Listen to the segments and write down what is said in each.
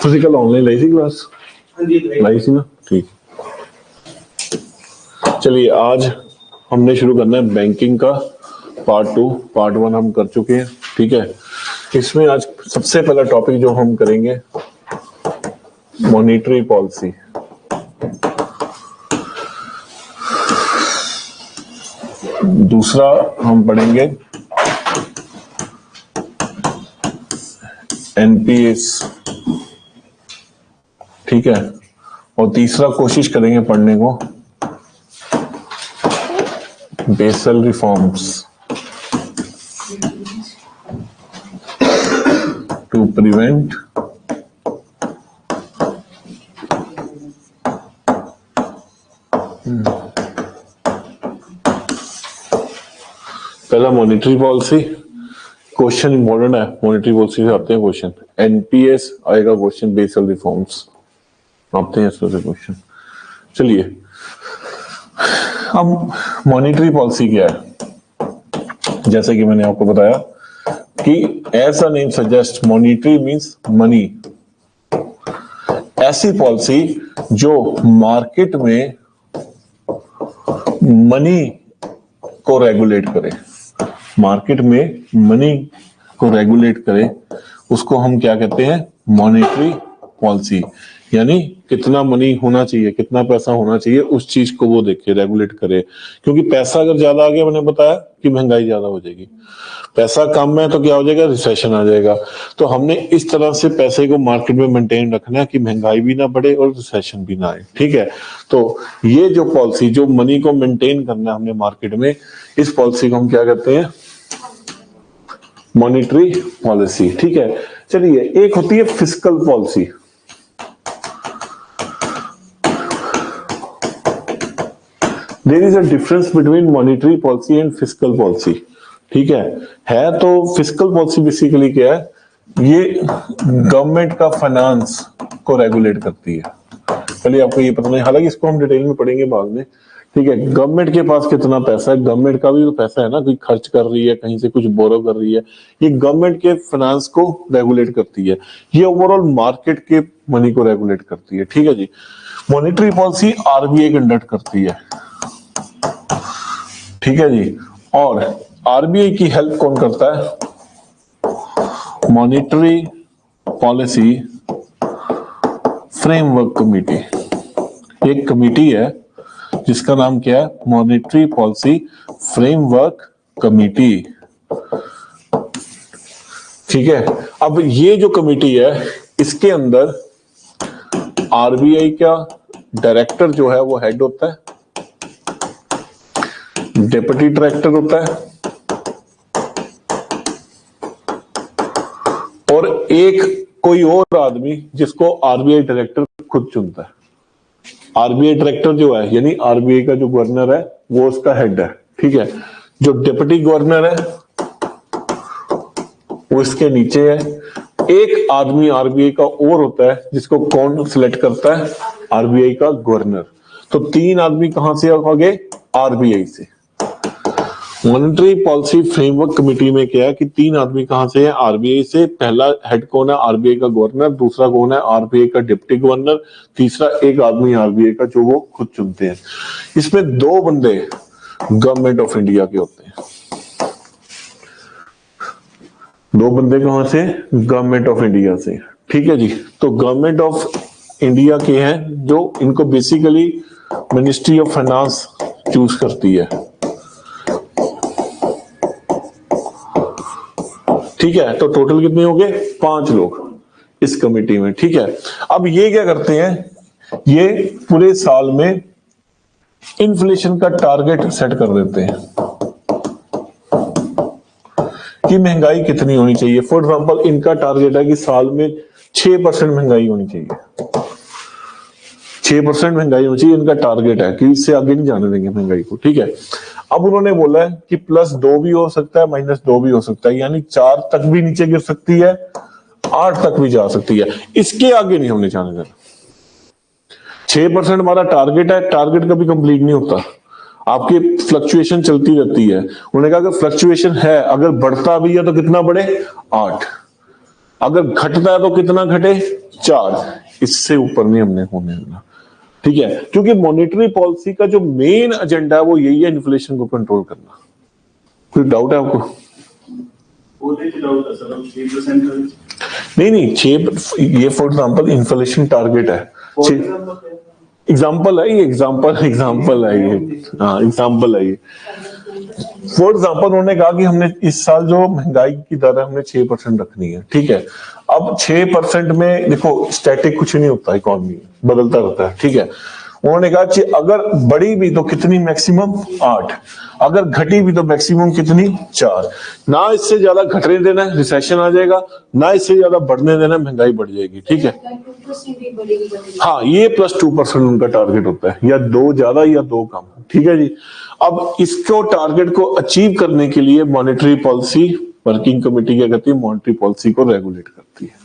Physical online लाई थी class? लाई थी ना, ठीक। चलिए आज हमने शुरू करना है बैंकिंग का पार्ट 2। पार्ट 1 हम कर चुके हैं, ठीक है। इसमें आज सबसे पहला टॉपिक जो हम करेंगे मॉनेटरी पॉलिसी। दूसरा हम पढ़ेंगे एनपीएस, ठीक है। और तीसरा कोशिश करेंगे पढ़ने को बेसल रिफॉर्म्स टू प्रिवेंट पहला मॉनेटरी पॉलिसी। क्वेश्चन इंपॉर्टेंट है, मॉनेटरी पॉलिसी से आते हैं क्वेश्चन। एनपीएस आएगा क्वेश्चन, बेसल रिफॉर्म्स आते हैं इसमें से क्वेश्चन। चलिए अब मॉनेटरी पॉलिसी क्या है, जैसे कि मैंने आपको बताया कि as a name suggest monetary means money. ऐसी पॉलिसी जो मार्केट में मनी को रेगुलेट करे, मार्केट में मनी को रेगुलेट करे, उसको हम क्या कहते हैं, मॉनेटरी पॉलिसी। यानी कितना मनी होना चाहिए, कितना पैसा होना चाहिए, उस चीज को वो देखे, रेगुलेट करे। क्योंकि पैसा अगर ज्यादा आ गया, मैंने बताया कि महंगाई ज्यादा हो जाएगी। पैसा कम है तो क्या हो जाएगा, रिसेशन आ जाएगा। तो हमने इस तरह से पैसे को मार्केट में मेंटेन रखना है कि महंगाई भी ना बढ़े और रिसेशन भी ना आए, ठीक है। तो ये जो पॉलिसी, जो मनी को मेंटेन करना है हमने मार्केट में, इस पॉलिसी को हम क्या कहते हैं, मॉनेटरी पॉलिसी, ठीक है। चलिए एक होती है fiscal policy. There is a difference between monetary policy and fiscal policy, ठीक है। तो फिस्कल पॉलिसी बेसिकली क्या है, ये गवर्नमेंट का फाइनेंस को रेगुलेट करती है। चलिए आपको ये पता नहीं, हालांकि इसको हम डिटेल में पढ़ेंगे बाद में, ठीक है। गवर्नमेंट के पास कितना पैसा है, गवर्नमेंट का भी तो पैसा है ना, कोई खर्च कर रही है, कहीं से कुछ बोरो कर रही है, ये गवर्नमेंट के फाइनेंस को रेगुलेट करती है। ये ओवरऑल मार्केट के मनी को रेगुलेट करती है, ठीक है जी। मॉनेटरी पॉलिसी आरबीआई कंडक्ट करती है, ठीक है जी। और आरबीआई की हेल्प कौन करता है, मॉनेटरी पॉलिसी फ्रेमवर्क कमेटी। एक कमेटी है जिसका नाम क्या है, मॉनेटरी पॉलिसी फ्रेमवर्क कमेटी, ठीक है। अब ये जो कमेटी है, इसके अंदर आरबीआई का डायरेक्टर जो है वो हेड होता है, डिप्टी डायरेक्टर होता है, और एक कोई और आदमी जिसको आरबीआई डायरेक्टर खुद चुनता है। आरबीआई डायरेक्टर जो है, यानी आरबीआई का जो गवर्नर है, वो उसका हेड है, ठीक है। जो डिप्टी गवर्नर है वो इसके नीचे है। एक आदमी आरबीआई का और होता है जिसको कौन सिलेक्ट करता है, आरबीआई का गवर्नर। तो 3 आदमी कहां से आ गए, आरबीआई से। मॉनेटरी पॉलिसी फ्रेमवर्क कमेटी में क्या है कि 3 आदमी कहां से है, आरबीआई से। पहला हेड कौन है, आरबीआई का गवर्नर। दूसरा कौन है, आरबीआई का डिप्टी गवर्नर। तीसरा एक आदमी आरबीआई का जो वो खुद चुनते हैं। इसमें 2 बंदे गवर्नमेंट ऑफ इंडिया के होते हैं। 2 बंदे कहां से, गवर्नमेंट ऑफ इंडिया से, ठीक है जी। तो गवर्नमेंट ऑफ इंडिया के हैं जो इनको basically ministry of finance choose करती है, ठीक है। तो टोटल कितने हो गए, 5 लोग इस कमेटी में, ठीक है। अब ये क्या करते हैं, ये पूरे साल में इन्फ्लेशन का टारगेट सेट कर देते हैं कि महंगाई कितनी होनी चाहिए। फॉर एग्जांपल इनका टारगेट है कि साल में 6% महंगाई होनी चाहिए। 6% महंगाई होनी चाहिए, इनका टारगेट है कि इससे आगे नहीं जाने देंगे महंगाई को, ठीक है। अब उन्होंने बोला है कि +2 भी हो सकता है, -2 भी हो सकता है, यानी 4 तक भी नीचे गिर सकती है, 8 तक भी जा सकती है, इसके आगे नहीं हमने जाने देना। 6% हमारा टारगेट है, टारगेट कभी कंप्लीट नहीं होता, आपकी फ्लक्चुएशन चलती रहती है। उन्होंने कहा कि फ्लक्चुएशन है, अगर बढ़ता भी है तो कितना बढ़े, 8, अगर घटता है तो कितना घटे, 4, इससे ऊपर नहीं हमने होने देना, ठीक है। क्योंकि मॉनेटरी पॉलिसी का जो मेन एजेंडा है वो यही है, इन्फ्लेशन को कंट्रोल करना। कोई डाउट है आपको? नहीं 6, ये फॉर एग्जांपल इन्फ्लेशन टारगेट है, एग्जांपल है ये, एग्जांपल है ये, हाँ एग्जांपल है ये। फॉर एग्जांपल उन्होंने कहा कि हमने इस साल जो महंगाई की दर है हमने 6% रखनी है, ठीक है। अब 6% में देखो स्टैटिक कुछ नहीं होता, इकोनॉमी बदलता रहता है, ठीक है। उन्होंने कहा कि अगर बढ़ी भी तो कितनी, मैक्सिमम 8, अगर घटी भी तो मैक्सिमम कितनी, 4, ना इससे ज्यादा घटने देना है, रिसेशन आ जाएगा, ना इससे ज्यादा बढ़ने देना, महंगाई बढ़ जाएगी, ठीक है। हाँ ये +2% उनका टारगेट होता है, या 2 ज्यादा या 2 कम, ठीक है जी। अब इसको टारगेट को अचीव करने के लिए मॉनेटरी पॉलिसी वर्किंग कमेटी क्या करती है, मॉनेटरी पॉलिसी को रेगुलेट करती है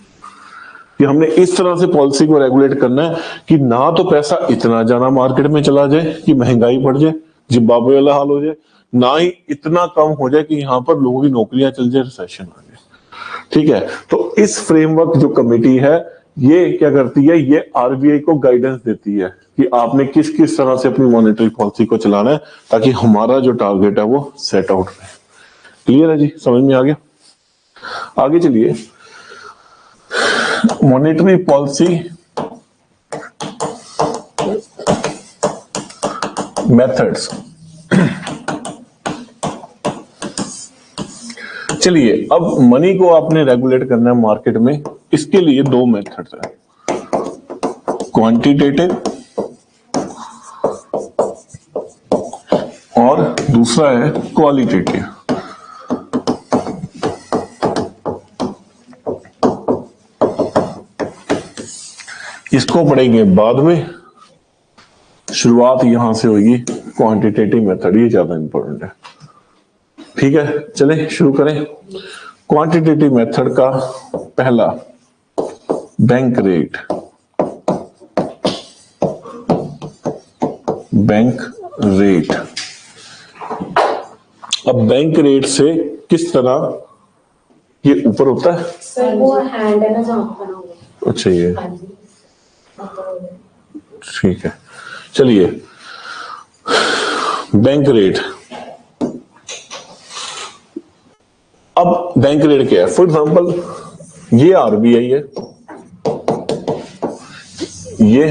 कि हमने इस तरह से पॉलिसी को रेगुलेट करना है कि ना तो पैसा इतना ज्यादा मार्केट में चला जाए कि महंगाई बढ़ जाए, जिम्बाब्वे वाला हाल हो जाए, ना ही इतना कम हो जाए कि यहाँ पर लोगों की नौकरियां चल जाए, रिसेशन आ जाए, ठीक है। तो इस फ्रेमवर्क जो कमेटी है ये क्या करती है, ये आरबीआई को गाइडेंस देती है कि आपने किस किस तरह से अपनी मॉनेटरी पॉलिसी को चलाना है ताकि हमारा जो टारगेट है वो सेट आउट रहे। क्लियर है जी, समझ में आ गया? आगे चलिए, मॉनेटरी पॉलिसी मेथड्स। चलिए अब मनी को आपने रेगुलेट करना है मार्केट में, इसके लिए 2 मेथड्स हैं, क्वांटिटेटिव और दूसरा है क्वालिटेटिव। इसको पढ़ेंगे बाद में, शुरुआत यहां से होगी, क्वांटिटेटिव मेथड ये ज्यादा इंपॉर्टेंट है, ठीक है। चले शुरू करें। क्वांटिटेटिव मेथड का पहला, बैंक रेट। बैंक रेट, अब बैंक रेट से किस तरह ये ऊपर होता है सर, वो हैंड है ना जहाँ पर बना हुआ। अच्छा ये ठीक है। चलिए बैंक रेट, अब बैंक रेट क्या है, फॉर एग्जांपल ये आरबीआई है, ये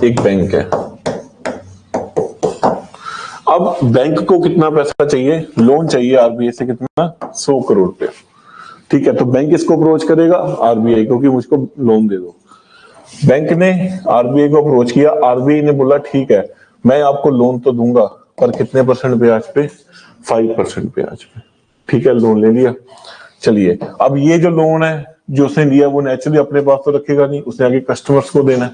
एक बैंक है। अब बैंक को कितना पैसा चाहिए, लोन चाहिए आरबीआई से, कितना, 100 करोड़ रुपया, ठीक है। तो बैंक इसको अप्रोच करेगा आरबीआई को कि मुझको लोन दे दो। बैंक ने आरबीआई को अप्रोच किया, आरबीआई ने बोला ठीक है मैं आपको लोन तो दूंगा पर कितने % ब्याज पे, 5% ब्याज पे, ठीक है। लोन ले लिया। चलिए अब ये जो लोन है जो उसने लिया वो नेचुरली अपने पास तो रखेगा नहीं, उसने आगे कस्टमर्स को देना है,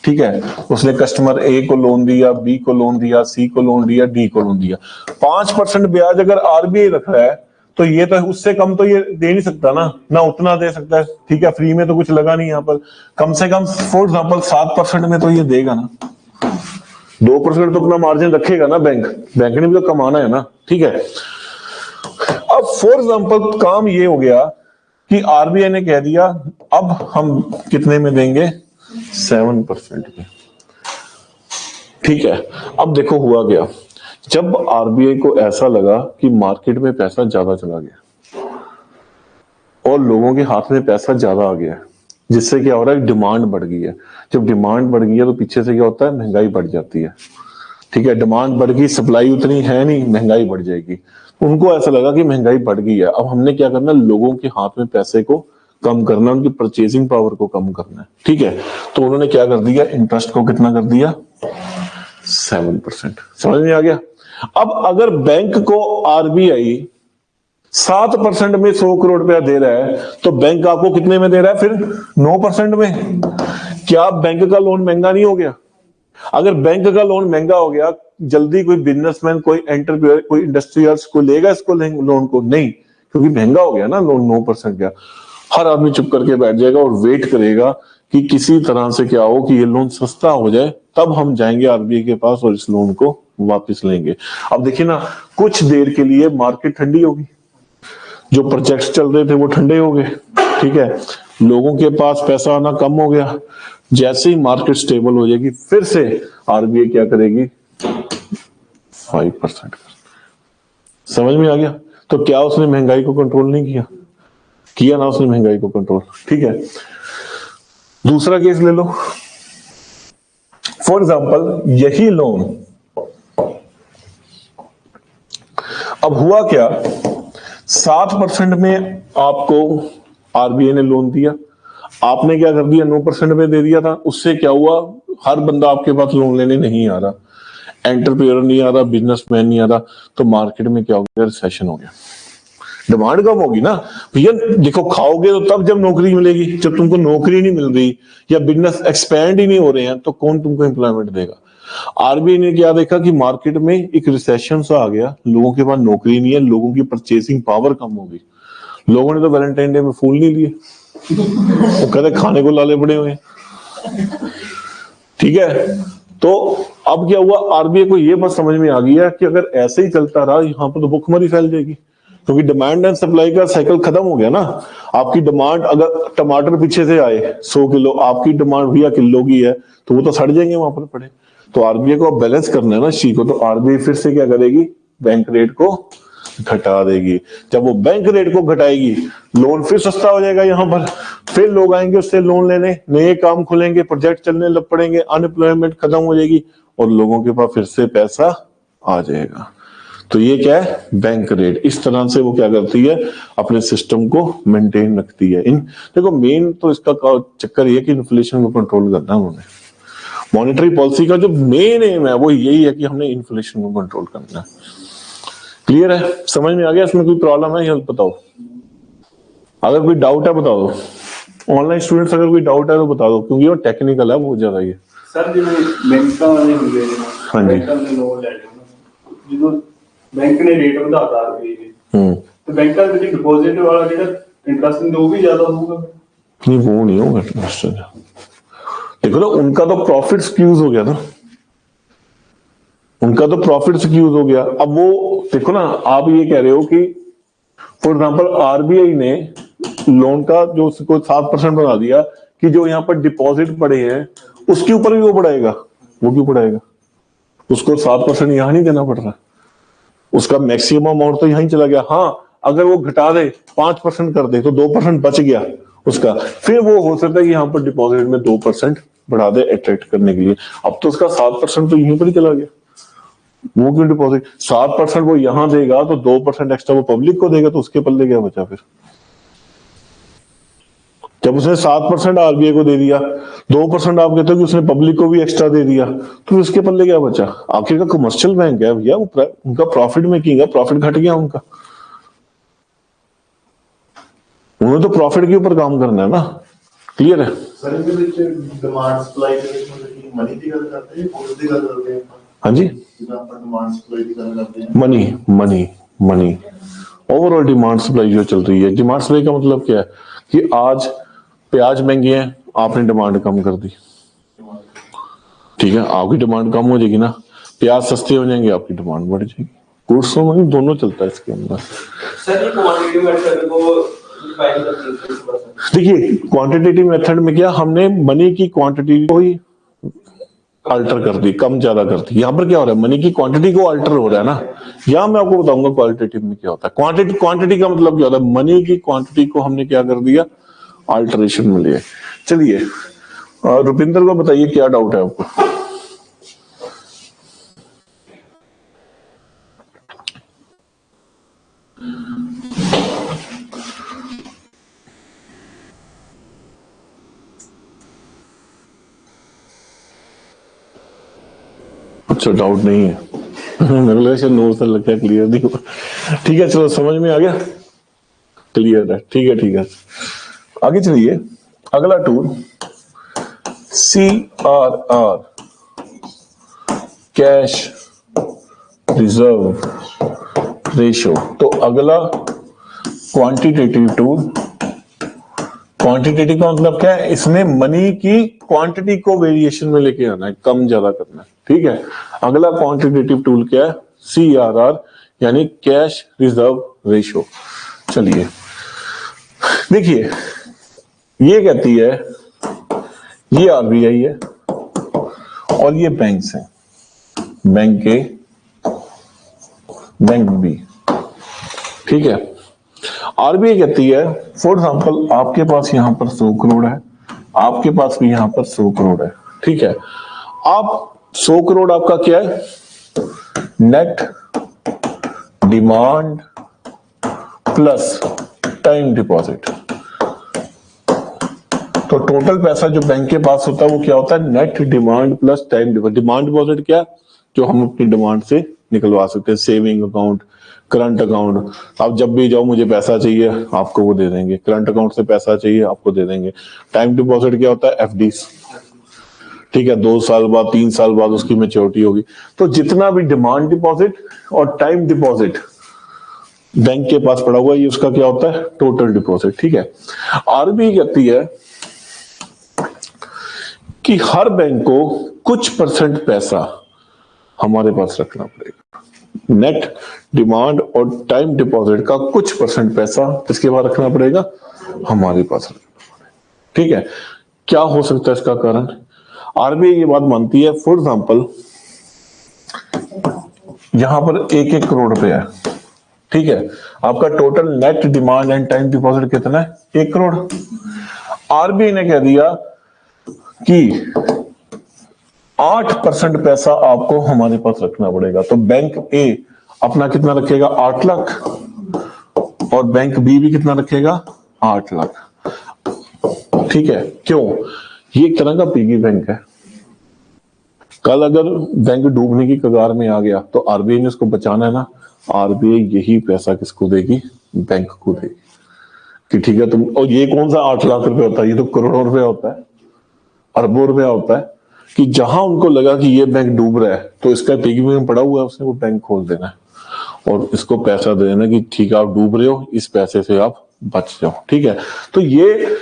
ठीक है। उसने कस्टमर ए को लोन दिया, बी को लोन दिया, सी को लोन दिया, डी को लोन दिया। 5% ब्याज अगर आरबीआई रख रहा है तो ये तो उससे कम तो ये दे नहीं सकता ना उतना दे सकता है, ठीक है। फ्री में तो कुछ लगा नहीं यहाँ पर, कम से कम फॉर एग्जाम्पल 7% में तो ये देगा ना, 2% तो अपना मार्जिन रखेगा ना बैंक ने भी तो कमाना है ना, ठीक है। अब फॉर एग्जाम्पल काम ये हो गया कि आरबीआई ने कह दिया अब हम कितने में देंगे, 7% में, ठीक है। अब देखो हुआ क्या, जब आरबीआई को ऐसा लगा कि मार्केट में पैसा ज्यादा चला गया और लोगों के हाथ में पैसा ज्यादा आ गया, जिससे क्या हो रहा है, डिमांड बढ़ गई है। जब डिमांड बढ़ गई है तो पीछे से क्या होता है, महंगाई बढ़ जाती है, ठीक है। डिमांड बढ़ गई, सप्लाई उतनी है नहीं, महंगाई बढ़ जाएगी। उनको ऐसा लगा कि महंगाई बढ़ गई है, अब हमने क्या करना है, लोगों के हाथ में पैसे को कम करना, उनकी परचेजिंग पावर को कम करना है, ठीक है। तो उन्होंने क्या कर दिया, इंटरेस्ट को कितना कर दिया, 7%। समझ में आ गया? अब अगर बैंक को आरबीआई 7% में 100 करोड़ रुपया दे रहा है तो बैंक आपको कितने में दे रहा है फिर, 9% में। क्या बैंक का लोन महंगा नहीं हो गया? अगर बैंक का लोन महंगा हो गया, जल्दी कोई बिजनेसमैन, कोई एंटरप्रेन्योर, कोई इंडस्ट्रियल्स को लेगा इसको लोन को? नहीं, क्योंकि महंगा हो गया ना लोन, 9% का। हर आदमी चुप करके बैठ जाएगा और वेट करेगा कि किसी तरह से क्या हो कि ये लोन सस्ता हो जाए, तब हम जाएंगे आरबीआई के पास और इस लोन को वापस लेंगे। अब देखिए ना, कुछ देर के लिए मार्केट ठंडी होगी, जो प्रोजेक्ट्स चल रहे थे वो ठंडे हो गए, ठीक है, लोगों के पास पैसा आना कम हो गया। जैसे ही मार्केट स्टेबल हो जाएगी, फिर से आरबीआई क्या करेगी? 5%। समझ में आ गया? तो क्या उसने महंगाई को कंट्रोल नहीं किया? किया ना उसने महंगाई को कंट्रोल, ठीक है। दूसरा केस ले लो, फॉर एग्जांपल यही लोन, अब हुआ क्या, 7% में आपको आरबीआई ने लोन दिया, आपने क्या कर दिया? 9% में दे दिया था। उससे क्या हुआ? हर बंदा आपके पास लोन लेने नहीं आ रहा, एंटरप्रेन्योर नहीं आ रहा, बिजनेसमैन नहीं आ रहा, तो मार्केट में क्या हो गया? रिसेशन हो गया, डिमांड कम होगी ना भैया। देखो, खाओगे तो तब जब नौकरी मिलेगी, जब तुमको नौकरी नहीं मिल रही या बिजनेस एक्सपैंड ही नहीं हो रहे हैं तो कौन तुमको एम्प्लॉयमेंट देगा? आरबीआई ने क्या देखा कि मार्केट में एक रिसेशन सा आ गया, लोगों के पास नौकरी नहीं है, लोगों की परचेसिंग पावर कम हो गई। लोगों ने तो वैलेंटाइन डे में फूल नहीं लिए, वो कहते खाने को लाले पड़े हुए, ठीक है। तो अब क्या हुआ? आरबीआई को ये बात समझ में आ गई है कि अगर ऐसे ही चलता रहा, यहाँ पर तो भुखमरी फैल जाएगी, क्योंकि डिमांड एंड सप्लाई का साइकिल खत्म हो गया ना। आपकी डिमांड, अगर टमाटर पीछे से आए 100 किलो, आपकी डिमांड भैया किलो की है, तो वो तो सड़ जाएंगे वहां पर पड़े। तो आरबीआई को अब बैलेंस करना है ना इस चीज को, तो आरबीआई फिर से क्या करेगी? बैंक रेट को घटा देगी। जब वो बैंक रेट को घटाएगी, लोन फिर सस्ता हो जाएगा यहाँ पर, फिर लोग आएंगे उससे लोन लेने, नए काम खुलेंगे, प्रोजेक्ट चलने लग पड़ेंगे, अनएम्प्लॉयमेंट खत्म हो जाएगी और लोगों के पास फिर से पैसा आ जाएगा। तो ये क्या है? Bank rate. इस तरह से वो क्या करती है? अपने सिस्टम को मेंटेन रखती है। इन देखो, मेन तो इसका चक्कर ये कि इन्फ्लेशन को कंट्रोल करना है उन्होंने। मॉनेटरी पॉलिसी का जो मेन एम है वो यही है कि हमने इन्फ्लेशन को कंट्रोल करना है। क्लियर है? समझ में आ गया? इसमें कोई प्रॉब्लम है? हेल्प बताओ, अगर कोई डाउट है बता दो। ऑनलाइन स्टूडेंट्स अगर कोई डाउट है तो बता दो, क्योंकि वो टेक्निकल है बहुत ज्यादा ये। सर जिन्हें बैंक वाले हुए हाँ जी, लोन ले जिन्हों बैंक ने रेट ਵਧਾਤਾ आरबीआई तो बैंक का जो डिपॉजिट वाला जो इंटरेस्ट वो भी ज्यादा होगा? नहीं, वो नहीं होगा इंटरेस्ट। देखो ना, उनका तो प्रॉफिट स्क्यूज हो गया ना, उनका तो प्रॉफिट स्क्यूज हो गया। अब वो देखो ना, आप ये कह रहे हो कि फॉर एग्जांपल आरबीआई ने लोन का जो उसको 7% बना दिया कि जो यहाँ पर डिपॉजिट पड़े हैं उसके ऊपर भी वो बढ़ाएगा। वो क्यों बढ़ाएगा? उसको 7% यहां नहीं देना पड़ रहा, उसका मैक्सिमम अमाउंट तो यहीं चला गया। हाँ, अगर वो घटा दे, 5% कर दे, तो 2% बच गया उसका, फिर वो हो सकता है कि यहाँ पर डिपॉजिट में 2% बढ़ा दे अट्रैक्ट करने के लिए। अब तो उसका 7% तो यहीं पर ही चला गया। वो क्यों डिपॉजिट? 7% वो यहां देगा तो 2% एक्स्ट्रा वो पब्लिक को देगा, तो उसके पल्ले क्या बचा फिर? जब उसने 7% आरबीआई को दे दिया, 2% आप कहते हो कि उसने पब्लिक को भी एक्स्ट्रा दे दिया, तो उसके पल्ले क्या बचा? आखिर का कमर्शियल बैंक है भैया, उनका प्रॉफिट मेकिंग है, प्रॉफिट घट गया उनका। उन्हें तो प्रॉफिट के ऊपर काम करना है ना। क्लियर है? सर इनके ਵਿੱਚ डिमांड सप्लाई ਦੇ ਵਿੱਚ मतलब कि मनी ਦੀ ਗੱਲ ਕਰਦੇ हैं, कोर्स ਦੀ ਗੱਲ ਕਰਦੇ हैं? हाँ जी, जिदा ਆਪਾਂ डिमांड सप्लाई ਦੀ ਗੱਲ करते हैं, money money money overall demand supply जो चल रही है। डिमांड सप्लाई का मतलब क्या है कि आज प्याज महंगे हैं, आपने डिमांड कम कर दी, ठीक है, आपकी डिमांड कम हो जाएगी ना। प्याज सस्ते हो जाएंगे, आपकी डिमांड बढ़ जाएगी। गुड्स और मनी दोनों चलता है इसके अंदर। सर ये क्वांटिटी मेथड को डिफाइन करते हैं। देखिए, क्वांटिटेटिव मेथड में क्या, हमने मनी की क्वांटिटी को ही अल्टर कर दी, कम ज्यादा कर दी। यहाँ पर क्या हो रहा है? मनी की क्वांटिटी को अल्टर हो रहा है ना। यहाँ मैं आपको बताऊंगा क्वालिटेटिव में क्या होता है। क्वांटिटी का मतलब क्या होता है? मनी की क्वांटिटी को हमने क्या कर दिया? अल्टरेशन में लिए। चलिए, रुपिंदर को बताइए क्या डाउट है आपको? अच्छा, डाउट नहीं है। मेरे लगा शायद नोट से लगता है क्लियर नहीं हुआ। ठीक है, चलो समझ में आ गया, क्लियर है। ठीक है, ठीक है, आगे चलिए। अगला tool CRR, cash reserve ratio. तो अगला क्वांटिटेटिव टूल, क्वांटिटेटिव का मतलब क्या है, इसमें मनी की क्वांटिटी को वेरिएशन में लेके आना है, कम ज्यादा करना है, ठीक है। अगला क्वांटिटेटिव टूल क्या है, CRR यानी कैश रिजर्व रेशो। चलिए देखिए, ये कहती है, ये RBI है और ये बैंक्स हैं, बैंक A, बैंक B, ठीक है। RBI कहती है फॉर एग्जांपल आपके पास यहां पर 100 करोड़ है, आपके पास भी यहां पर 100 करोड़ है, ठीक है। आप 100 करोड़ आपका क्या है, net demand plus time deposit. तो टोटल पैसा जो बैंक के पास होता है वो क्या होता है, net demand plus time deposit. Demand deposit क्या, जो हम अपनी डिमांड से निकलवा सकते हैं, सेविंग अकाउंट, करंट अकाउंट। आप जब भी जाओ मुझे पैसा चाहिए आपको वो दे देंगे, करंट अकाउंट से पैसा चाहिए आपको दे देंगे। टाइम डिपॉजिट क्या होता है, FD, ठीक है, 2 साल बाद 3 साल बाद उसकी मैच्योरिटी होगी। तो जितना भी डिमांड डिपॉजिट और टाइम डिपॉजिट बैंक के पास पड़ा हुआ है, ये उसका क्या होता है, टोटल डिपॉजिट, ठीक है। RBI कहती है कि हर बैंक को कुछ % पैसा हमारे पास रखना पड़ेगा, नेट डिमांड और टाइम डिपॉजिट का कुछ % पैसा किसके पास रखना पड़ेगा, हमारे पास रखना पड़ेगा, ठीक है। क्या हो सकता है इसका कारण, RBI ये बात मानती है, फॉर एग्जांपल यहां पर 1-1 करोड़ रुपया है, ठीक है। आपका total net demand and time deposit कितना है, 1 करोड़। RBI ने कह दिया कि 8% पैसा आपको हमारे पास रखना पड़ेगा। तो बैंक A अपना कितना रखेगा, 8 लाख, और बैंक B भी कितना रखेगा, 8 लाख, ठीक है। क्यों, ये एक तरह का पिगी बैंक है। कल अगर बैंक डूबने की कगार में आ गया तो RBI ने उसको बचाना है ना, RBI यही पैसा किसको देगी, बैंक को देगी कि ठीक है तुम, और ये कौन सा 8 लाख रुपए होता है, ये तो करोड़ों रुपया होता है, अरबों रुपया होता है। कि जहां उनको लगा कि ये बैंक डूब रहा है तो इसका पिगी बैंक पड़ा हुआ है, उसने वो बैंक खोल देना है और इसको पैसा दे देना कि ठीक है आप डूब रहे हो, इस पैसे से आप बच जाओ, ठीक है। तो ये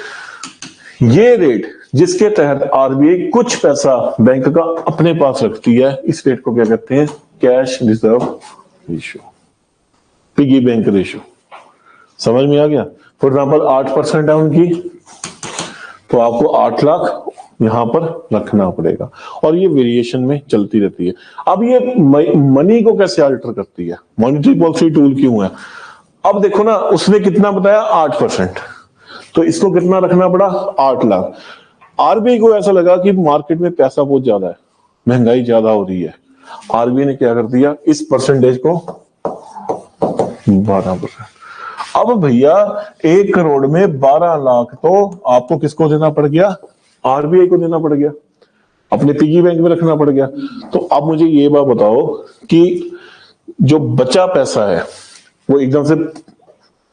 रेट जिसके तहत RBI कुछ पैसा बैंक का अपने पास रखती है, इस रेट को क्या कहते हैं, cash reserve ratio, piggy bank ratio. समझ में आ गया। फॉर एग्जांपल 8% है उनकी, तो आपको 8 लाख यहां पर रखना पड़ेगा, और ये वेरिएशन में चलती रहती है। अब ये मनी को कैसे अल्टर करती है, मॉनेटरी पॉलिसी टूल क्यों है। अब देखो ना, उसने कितना बताया, 8%, तो इसको कितना रखना पड़ा, 8 लाख। RBI को ऐसा लगा कि मार्केट में पैसा बहुत ज्यादा है, महंगाई ज्यादा हो रही है, RBI ने क्या कर दिया, इस परसेंटेज को 12%। अब भैया 1 करोड़ में 12 लाख तो आपको किसको देना पड़ गया, RBI को देना पड़ गया, अपने पिगी बैंक में रखना पड़ गया। तो अब मुझे ये बात बताओ कि जो बचा पैसा है वो एकदम से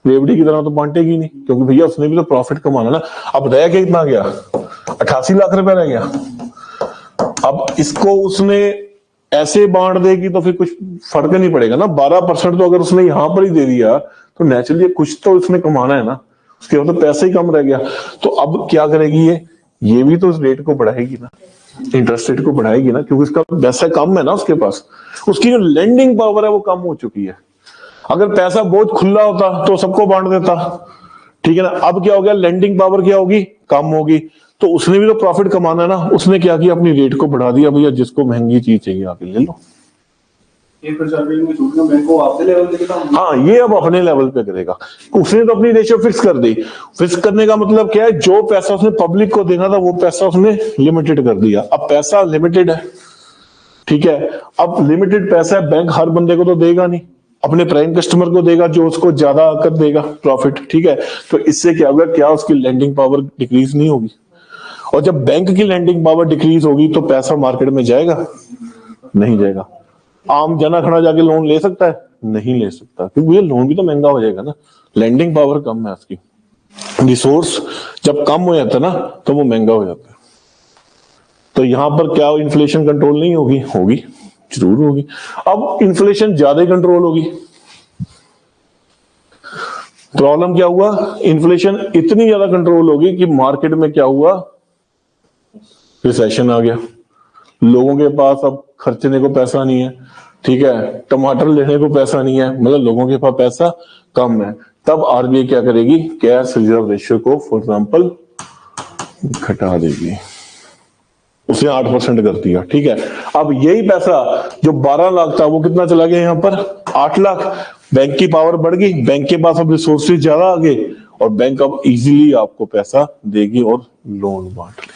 रेवड़ी की तरह तो बांटेगी नहीं, क्योंकि भैया उसने भी तो प्रॉफिट कमाना ना। अब रह के कितना गया, 88 लाख रुपए रह गया। अब इसको उसने ऐसे बांट देगी तो फिर कुछ फर्क नहीं पड़ेगा ना। 12% तो अगर उसने यहां पर ही दे दिया तो नेचुरली कुछ तो उसने कमाना है ना, उसके बाद तो पैसे ही कम रह गया। तो अब क्या करेगी ये भी तो उस रेट को बढ़ाएगी ना, इंटरेस्ट रेट को बढ़ाएगी ना, क्योंकि उसका पैसा कम है ना उसके पास, उसकी जो लेंडिंग पावर है वो कम हो चुकी है। अगर पैसा बहुत खुला होता तो सबको बांट देता, ठीक है ना। अब क्या हो गया, लेंडिंग पावर क्या होगी, कम होगी, तो उसने भी तो प्रॉफिट कमाना है ना। उसने क्या किया, अपनी रेट को बढ़ा दिया, भैया जिसको महंगी चीज चाहिए आके ले लो। हाँ, ये अब अपने लेवल पे करेगा। उसने तो अपनी रेशियो फिक्स कर दी। फिक्स करने का मतलब क्या है, जो पैसा उसने पब्लिक को देना था वो पैसा उसने लिमिटेड कर दिया। अब पैसा लिमिटेड है, ठीक है। अब लिमिटेड पैसा है, बैंक हर बंदे को तो देगा नहीं, अपने प्राइम कस्टमर को देगा जो उसको ज्यादा कर देगा प्रॉफिट, ठीक है। तो इससे क्या होगा, क्या उसकी लेंडिंग पावर डिक्रीज नहीं होगी, और जब बैंक की लेंडिंग पावर डिक्रीज होगी तो पैसा मार्केट में जाएगा, नहीं जाएगा। आम जना खड़ा जाके लोन ले सकता है, नहीं ले सकता, क्योंकि ये लोन भी तो महंगा हो जाएगा ना, लेंडिंग पावर कम है उसकी। रिसोर्स जब कम हो जाता है ना तो वो महंगा हो जाता है। तो यहां पर क्या इन्फ्लेशन कंट्रोल नहीं होगी, जरूर होगी। अब इन्फ्लेशन ज्यादा कंट्रोल होगी। प्रॉब्लम क्या हुआ, इन्फ्लेशन इतनी ज्यादा कंट्रोल होगी कि मार्केट में क्या हुआ, रिसेशन आ गया। लोगों के पास अब खर्चने को पैसा नहीं है, ठीक है, टमाटर लेने को पैसा नहीं है, मतलब लोगों के पास पैसा कम है। तब आरबीआई क्या करेगी, कैश रिजर्व रेशियो को फॉर एग्जांपल घटा देगी, उसे 8% कर दिया, ठीक है। अब यही पैसा जो 12 लाख था वो कितना चला गया, यहां पर 8 लाख। बैंक की पावर बढ़ गई, बैंक के पास अब रिसोर्सेज ज्यादा आ गए और बैंक अब इजीली आपको पैसा देगी और लोन बांट लेगी।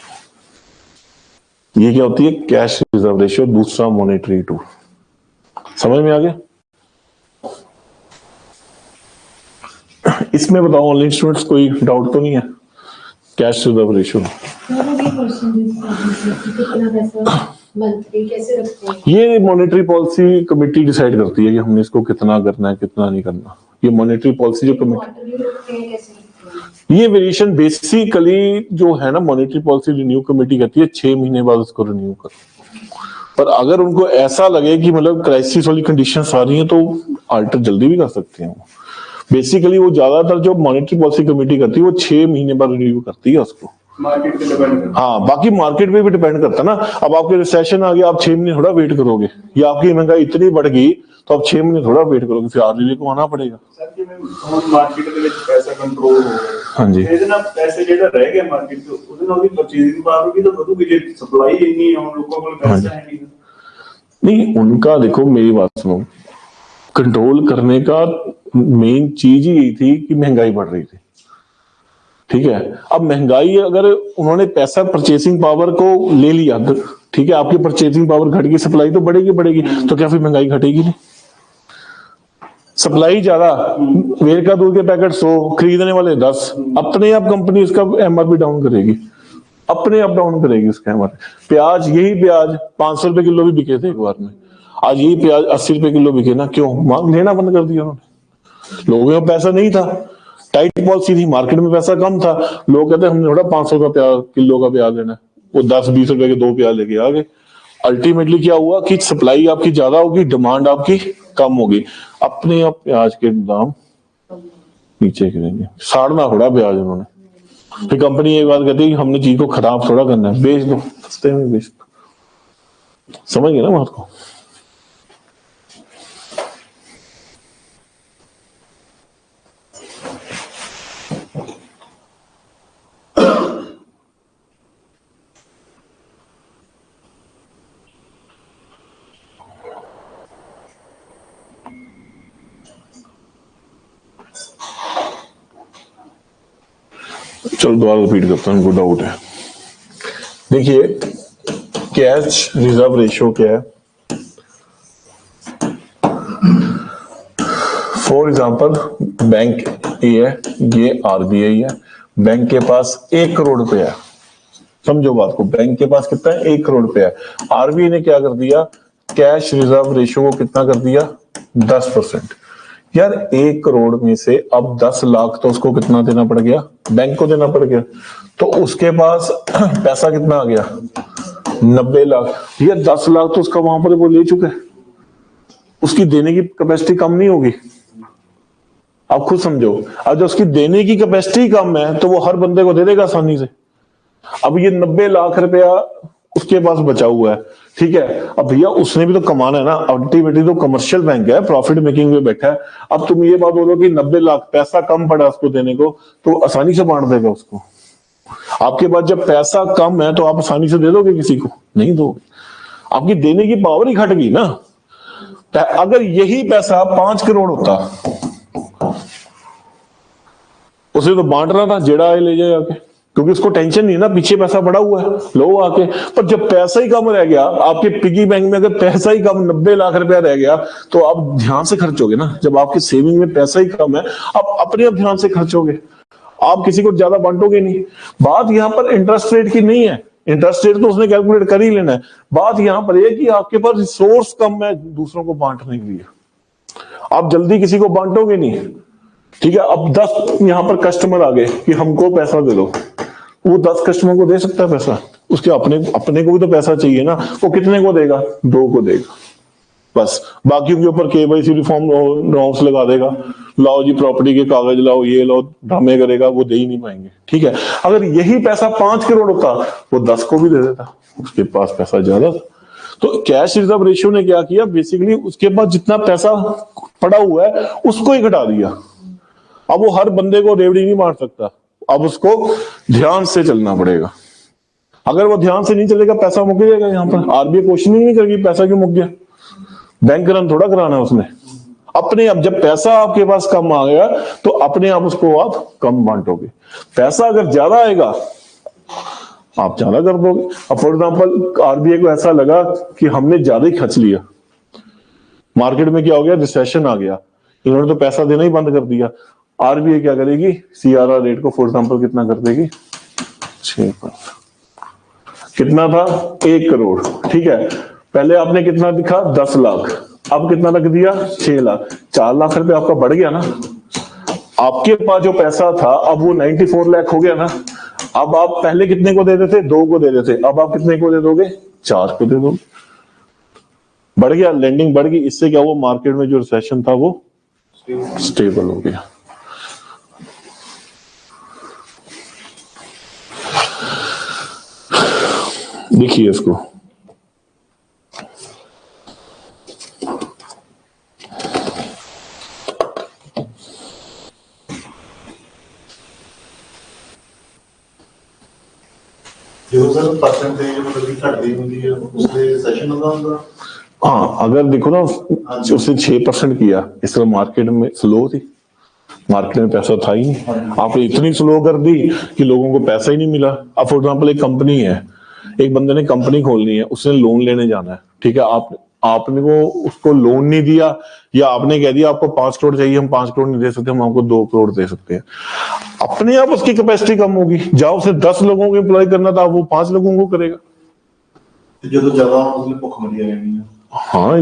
ये क्या होती है, कैश रिजर्व रेशियो, दूसरा मॉनेटरी टूल। समझ में आ गया? इसमें बताओ ऑनलाइन स्टूडेंट्स, कोई डाउट तो नहीं है? कैश रिजर्व रेशियो कितना पैसा मंथली कैसे रखते हैं? ये मॉनेटरी पॉलिसी कमेटी डिसाइड करती है कि हमने इसको कितना करना है कितना नहीं करना। ये मॉनेटरी पॉलिसी जो कमेटी, क्वार्टरली रखते हैं, कैसे रखते हैं? ये वेरिएशन बेसिकली जो है ना, मॉनेटरी पॉलिसी रिन्यू कमेटी कहती है 6 महीने बाद उसको रिन्यू करो। पर अगर उनको ऐसा लगे कि मतलब क्राइसिस वाली कंडीशंस आ रही हैं तो अल्टर जल्दी भी कर सकते हैं। बेसिकली वो ज्यादातर जो मॉनेटरी पॉलिसी कमेटी करती है वो 6 महीने बाद रिन्यू करती है उसको। मार्केट पे डिपेंड करता हाँ, बाकी मार्केट पे भी डिपेंड करता है ना। अब आपके रिसेशन आ गया, आप 6 महीने थोड़ा वेट करोगे, या आपकी महंगाई इतनी बढ़ गई तो आप 6 महीने थोड़ा वेट करोगे, फिर आरबीआई को आना पड़ेगा। सर जिवें ਹੁਣ ਮਾਰਕੀਟ ਦੇ ਵਿੱਚ ਪੈਸਾ ਕੰਟਰੋਲ ਹੋ ਗਿਆ, ਹਾਂਜੀ। ਇਹਦੇ ਨਾਲ ਪੈਸੇ ਜਿਹੜਾ ਰਹਿ ਗਿਆ ਮਾਰਕੀਟ 'ਚ ਉਹਦੇ ਨਾਲ ਉਹਦੀ ਪਰਚੇਜ਼ਿੰਗ ਪਾਵਰ ਵੀ ਤਾਂ ਵਧੂਗੀ, ਜੇ ਸਪਲਾਈ ਇੰਨੀ ਹੈ ਹੁਣ ਲੋਕਾਂ ਕੋਲ ਪੈਸਾ ਹੈ नहीं। नहीं, उनका देखो मेरी बात सुनो, कंट्रोल करने का मेन चीज ही यही थी कि महंगाई बढ़ रही थी, ठीक है। अब महंगाई, अगर उन्होंने पैसा परचेसिंग पावर को ले लिया, ठीक है, आपकी परचेसिंग पावर घट गई, सप्लाई तो बढ़ेगी बढ़ेगी, तो क्या फिर महंगाई घटेगी नहीं? सप्लाई ज्यादा, वेर का दूध के पैकेट 100, खरीदने वाले 10, अपने आप कंपनी इसका एमआरपी डाउन करेगी, अपने आप डाउन करेगी उसका एमआरपी। प्याज, यही प्याज 500 रुपए किलो भी बिके थे एक बार में, आज यही प्याज 80 रुपए किलो बिके ना, क्यों? मांग लेना बंद कर दिया उन्होंने, लोगों में पैसा नहीं था, टाइट पॉलिसी थी, मार्केट में पैसा कम था, लोग कहते हमने थोड़ा 500 का प्याज, किलो का प्याज लेना, वो 10-20 रुपए के 2 प्याज लेके आ गए। अल्टीमेटली क्या हुआ कि सप्लाई आपकी ज्यादा होगी, डिमांड आपकी कम होगी, अपने आप प्याज के दाम नीचे गिरेंगे। साड़ना थोड़ा प्याज उन्होंने, फिर कंपनी ये बात कहती है कि हमने चीज को खराब थोड़ा करना है, बेच दो, सस्ते में बेच दो। समझ गए ना बात को? चलो दोबारा रिपीट करता हूं, उनको डाउट है। देखिए, कैश रिजर्व रेशियो क्या है? फॉर एग्जांपल, बैंक ये है, ये आरबीआई है, बैंक के पास 1 करोड़ रुपया है, समझो बात को, बैंक के पास कितना है, 1 करोड़ रुपया है। आरबीआई ने क्या कर दिया, कैश रिजर्व रेशियो को कितना कर दिया, 10%। यार 1 करोड़ में से अब 10 लाख तो उसको कितना देना पड़ गया, बैंक को देना पड़ गया, तो उसके पास पैसा कितना आ गया, 90 लाख। यार 10 लाख तो उसका वहां पर वो ले चुके, उसकी देने की कैपेसिटी कम नहीं होगी, आप खुद समझो। अब जब उसकी देने की कैपेसिटी कम है तो वो हर बंदे को दे देगा आसानी से। अब ये 90 लाख रुपया उसके पास बचा हुआ है, ठीक है। अब भैया उसने भी तो कमाना है ना, अल्टीमेटली तो कमर्शियल बैंक है, प्रॉफिट मेकिंग में बैठा है। अब तुम ये बात बोलो कि 90 लाख पैसा कम पड़ा उसको देने को, तो आसानी से बांट देगा उसको। आपके पास जब पैसा कम है तो आप आसानी से दे दोगे किसी को? नहीं दोगे, आपकी देने की पावर ही घट गई ना। अगर यही पैसा 5 करोड़ होता, उसे तो बांट रहा था, जेड़ा ले जाए आके, क्योंकि उसको टेंशन नहीं है ना, पीछे पैसा पड़ा हुआ है, लो आके। पर जब पैसा ही कम रह गया आपके पिगी बैंक में, अगर पैसा ही कम 90 लाख रुपया रह गया तो आप ध्यान से खर्चोगे ना। जब आपके सेविंग में पैसा ही कम है, आप अपने आप ध्यान से खर्चोगे, आप किसी को ज्यादा बांटोगे नहीं। बात यहाँ पर इंटरेस्ट रेट की नहीं है, इंटरेस्ट रेट तो उसने कैलकुलेट कर ही लेना है। बात यहाँ पर यह कि आपके पास रिसोर्स कम है दूसरों को बांटने के लिए, आप जल्दी किसी को बांटोगे नहीं, ठीक है। अब 10 यहाँ पर कस्टमर आ गए कि हमको पैसा दे दो, वो 10 कस्टमर को दे सकता है पैसा? उसके अपने को भी तो पैसा चाहिए ना, वो कितने को देगा? 2 को देगा। बस बाकी के ऊपर केवाईसी रिफॉर्म नॉर्म्स लगा देगा, लाओ जी प्रॉपर्टी के कागज लाओ, ये लाओ, ड्रामे करेगा, वो दे ही नहीं पाएंगे। ठीक है, अगर यही पैसा 5 करोड़ होता वो 10 को भी दे देता, उसके पास पैसा ज्यादा था। तो कैश रिजर्व रेशियो ने क्या किया, बेसिकली उसके पास जितना पैसा पड़ा हुआ है उसको ही घटा दिया। अब वो हर बंदे को रेवड़ी नहीं मार सकता, अब उसको ध्यान से चलना पड़ेगा। अगर वो ध्यान से नहीं चलेगा पैसा मुक जाएगा। यहाँ पर आरबीआई क्वेश्चन ही नहीं करेगी पैसा क्यों मुक गया, बैंक रन थोड़ा कराना है उसने। अपने आप जब पैसा आपके पास कम आ गया तो अपने आप उसको आप कम बांटोगे। पैसा अगर ज्यादा आएगा आप ज्यादा कर दोगे। अब फॉर एग्जाम्पल आरबीआई को ऐसा लगा कि हमने ज्यादा ही खर्च लिया, मार्केट में क्या हो गया, रिसेशन आ गया, इन्होंने तो पैसा देना ही बंद कर दिया। आरबीआई क्या करेगी, सीआरआर रेट को फॉर एग्जाम्पल कितना कर देगी, 6%। कितना था, 1 करोड़। ठीक है, पहले आपने कितना दिखा, 10 लाख, अब कितना रख दिया, 6 लाख। 4 लाख रुपए आपका बढ़ गया ना। आपके पास जो पैसा था अब वो 94 लाख हो गया ना। अब आप पहले कितने को दे देते, 2 को दे देते, अब आप कितने को दे दोगे, 4 को दे दोगे। बढ़ गया, लेंडिंग बढ़ गई। इससे क्या हुआ, मार्केट में जो रिसेशन था वो स्टेबल हो गया। देखिए इसको, जो सर परसेंटेज मतलब कि घटती हुंदी है उससे सेशन ਹੁੰਦਾ। हाँ, अगर देखो ना उसने 6% किया, इस तरह मार्केट में स्लो थी, मार्केट में पैसा था ही नहीं, आपने इतनी स्लो कर दी कि लोगों को पैसा ही नहीं मिला। अब फॉर एग्जाम्पल एक कंपनी है, एक बंदे ने कंपनी खोलनी है, उसने लोन लेने जाना है। ठीक है, आपने को उसको लोन नहीं दिया, या आपने कह दिया आपको 5 करोड़ चाहिए, हम 5 करोड़ नहीं दे सकते, हम आपको 2 करोड़ दे सकते हैं। अपने आप उसकी कैपेसिटी कम होगी। जहां उसे 10 लोगों को एम्प्लॉय करना था वो 5 लोगों को करेगा। जो ज्यादा मतलब भुखमरी आ गई है। हाँ,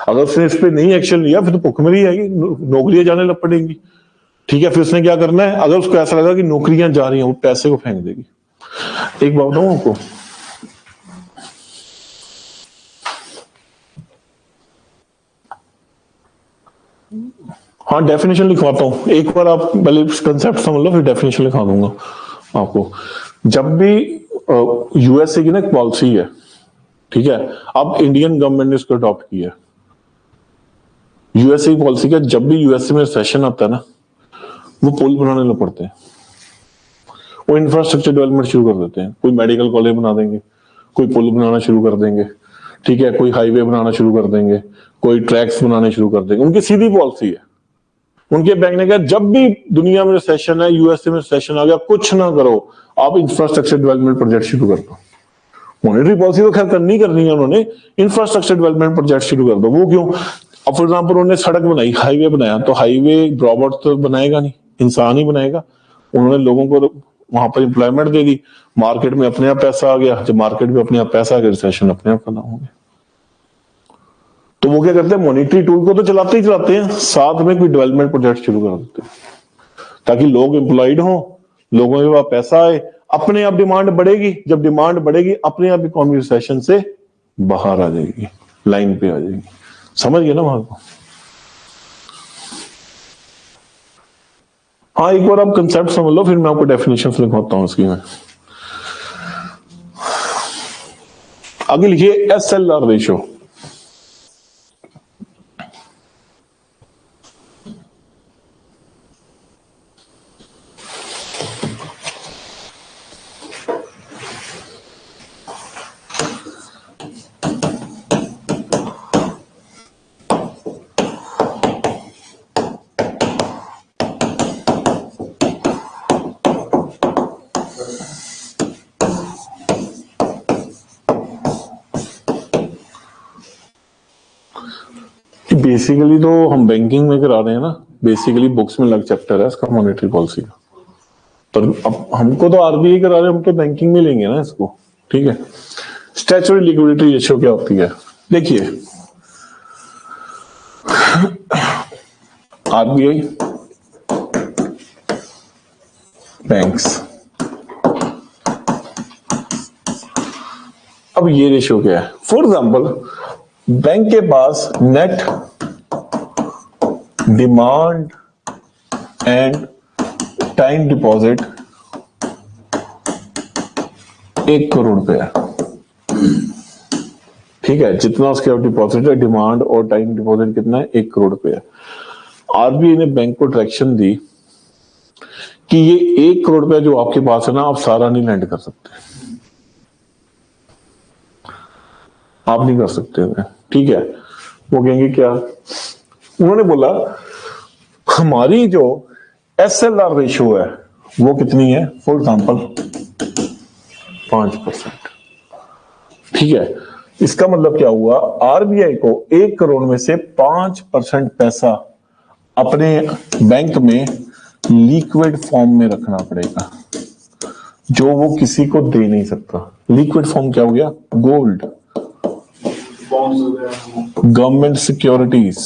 अगर उसने इस पे नहीं एक्शन लिया फिर तो भुखमरी आएगी, नौकरियां जाने लग पड़ेंगी। ठीक है, फिर उसने क्या करना है, अगर उसको ऐसा लगा कि नौकरियां जा रही हैं, वो पैसे को फेंक देगी। एक बात बताऊं आपको, हाँ डेफिनेशन लिखवाता हूं, एक बार आप पहले कंसेप्ट समझ लो फिर डेफिनेशन लिखा दूंगा आपको। जब भी यूएसए की ना एक पॉलिसी है, ठीक है, अब इंडियन गवर्नमेंट ने इसको अडॉप्ट किया। यूएसए की पॉलिसी का, जब भी यूएसए में सेशन आता है ना, वो पुल बनाने लग पड़ते हैं, वो इंफ्रास्ट्रक्चर डेवलपमेंट शुरू कर देते हैं। कोई मेडिकल कॉलेज बना देंगे, कोई पुल बनाना शुरू कर देंगे, ठीक है, कोई हाईवे बनाना शुरू कर देंगे, कोई ट्रैक्स बनाने शुरू कर देंगे। उनकी सीधी पॉलिसी है। उनके बैंक ने कहा जब भी दुनिया में रिसेशन है, यूएसए में रिसेशन आ गया, कुछ ना करो, आप इंफ्रास्ट्रक्चर डेवलपमेंट प्रोजेक्ट शुरू कर दो। मॉनेटरी पॉलिसी तो खैर करनी है उन्होंने, इंफ्रास्ट्रक्चर डेवलपमेंट प्रोजेक्ट शुरू कर दो। वो क्यों, अब फॉर एग्जाम्पल उन्होंने सड़क बनाई, हाईवे बनाया, तो हाईवे रोबोट तो बनाएगा नहीं, इंसान ही बनाएगा। उन्होंने लोगों को वहां पर एम्प्लॉयमेंट दे दी, मार्केट में अपने आप पैसा आ गया। जब मार्केट में अपने आप पैसा आ गया, रिसेशन अपने आप खत्म हो गया। तो वो क्या करते हैं, मॉनेटरी टूल को तो चलाते ही चलाते हैं, साथ में कोई डेवलपमेंट प्रोजेक्ट शुरू कर देते हैं, ताकि लोग एम्प्लॉयड हो, लोगों के पास पैसा आए, अपने आप डिमांड बढ़ेगी। जब डिमांड बढ़ेगी, अपने आप इकोनॉमी रिसेशन से बाहर आ जाएगी, लाइन पे आ जाएगी। समझ गए ना वहां को? हाँ, एक बार आप कंसेप्ट समझ लो, फिर मैं आपको डेफिनेशन लिखवाता हूं इसकी। मैं आगे लिखिए SLR रेशियो। बेसिकली तो हम बैंकिंग में करा रहे हैं ना, बेसिकली बुक्स में अलग चैप्टर है इसका, मॉनेटरी पॉलिसी का। पर अब हमको तो आरबीआई करा रहे हैं, हम तो बैंकिंग में लेंगे ना इसको। ठीक है, स्टैच्यूटरी लिक्विडिटी रेशियो क्या होती है, देखिए आरबीआई, बैंक्स, अब ये रेशियो क्या है। फॉर एग्जाम्पल बैंक के पास net demand and time deposit 1 crore रुपया, ठीक है। जितना उसके डिपॉजिट है, डिमांड और टाइम डिपॉजिट कितना है, 1 करोड़ रुपया। आरबीआई ने बैंक को डायरेक्शन दी कि ये 1 करोड़ रुपया जो आपके पास है ना, आप सारा नहीं लैंड कर सकते, आप नहीं कर सकते हैं, ठीक है। वो कहेंगे क्या, उन्होंने बोला हमारी जो SLR रेशियो है वो कितनी है, फॉर एग्जांपल 5%, ठीक है। इसका मतलब क्या हुआ, आरबीआई को 1 करोड़ में से 5% पैसा अपने बैंक में लिक्विड फॉर्म में रखना पड़ेगा, जो वो किसी को दे नहीं सकता। लिक्विड फॉर्म क्या हो गया, गोल्ड, बॉन्ड्स वगैरह, गवर्नमेंट सिक्योरिटीज,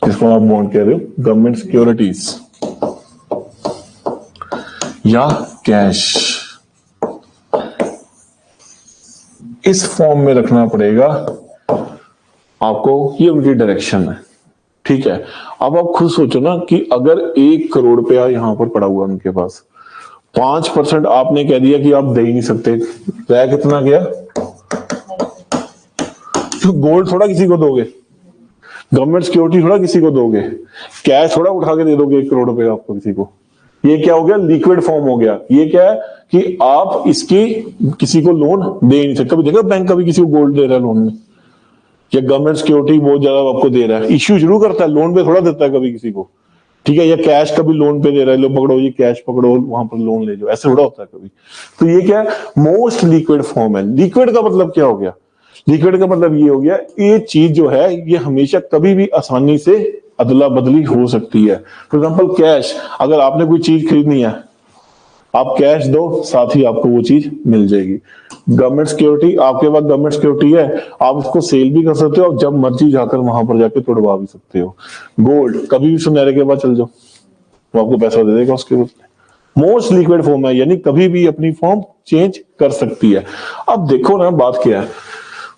जिसको आप बॉन्ड कह रहे हो, गवर्नमेंट सिक्योरिटीज, या कैश, इस फॉर्म में रखना पड़ेगा आपको। ये उनकी डायरेक्शन है, ठीक है। अब आप खुद सोचो ना कि अगर 1 करोड़ रुपया यहां पर पड़ा हुआ उनके पास, 5% आपने कह दिया कि आप दे ही नहीं सकते, रह कितना गया, तो गोल्ड थोड़ा किसी को दोगे, गवर्नमेंट सिक्योरिटी थोड़ा किसी को दोगे, कैश थोड़ा उठा के दे दोगे 1 करोड़ रुपया आपको किसी को। ये क्या हो गया, लिक्विड फॉर्म हो गया। ये क्या है कि आप इसकी किसी को लोन दे नहीं सकते। कभी देखा बैंक कभी किसी को गोल्ड दे रहा है लोन में, या गवर्नमेंट सिक्योरिटी बहुत ज्यादा आपको दे रहा है, इश्यू जरूर करता है, लोन पे थोड़ा देता है कभी किसी को, ठीक है। या कैश कभी लोन पे दे रहा है, लो पकड़ो ये कैश पकड़ो, वहां पर लोन ले जाओ, ऐसे थोड़ा होता है कभी। तो ये क्या है, मोस्ट लिक्विड फॉर्म है। लिक्विड का मतलब क्या हो गया, लिक्विड का मतलब ये हो गया, ये चीज जो है ये हमेशा कभी भी आसानी से अदला बदली हो सकती है। फॉर एग्जाम्पल कैश, अगर आपने कोई चीज खरीदनी है, आप कैश दो, साथ ही आपको वो चीज मिल जाएगी। गवर्नमेंट सिक्योरिटी, आपके पास गवर्नमेंट सिक्योरिटी है, आप उसको सेल भी कर सकते हो, जब मर्जी जाकर वहां पर जाके तोड़वा भी सकते हो। गोल्ड, कभी भी सुनहरे के पास चल जाओ, वो आपको पैसा दे देगा उसके बदले। मोस्ट लिक्विड फॉर्म है, यानी कभी भी अपनी फॉर्म चेंज कर सकती है। अब देखो ना बात क्या है,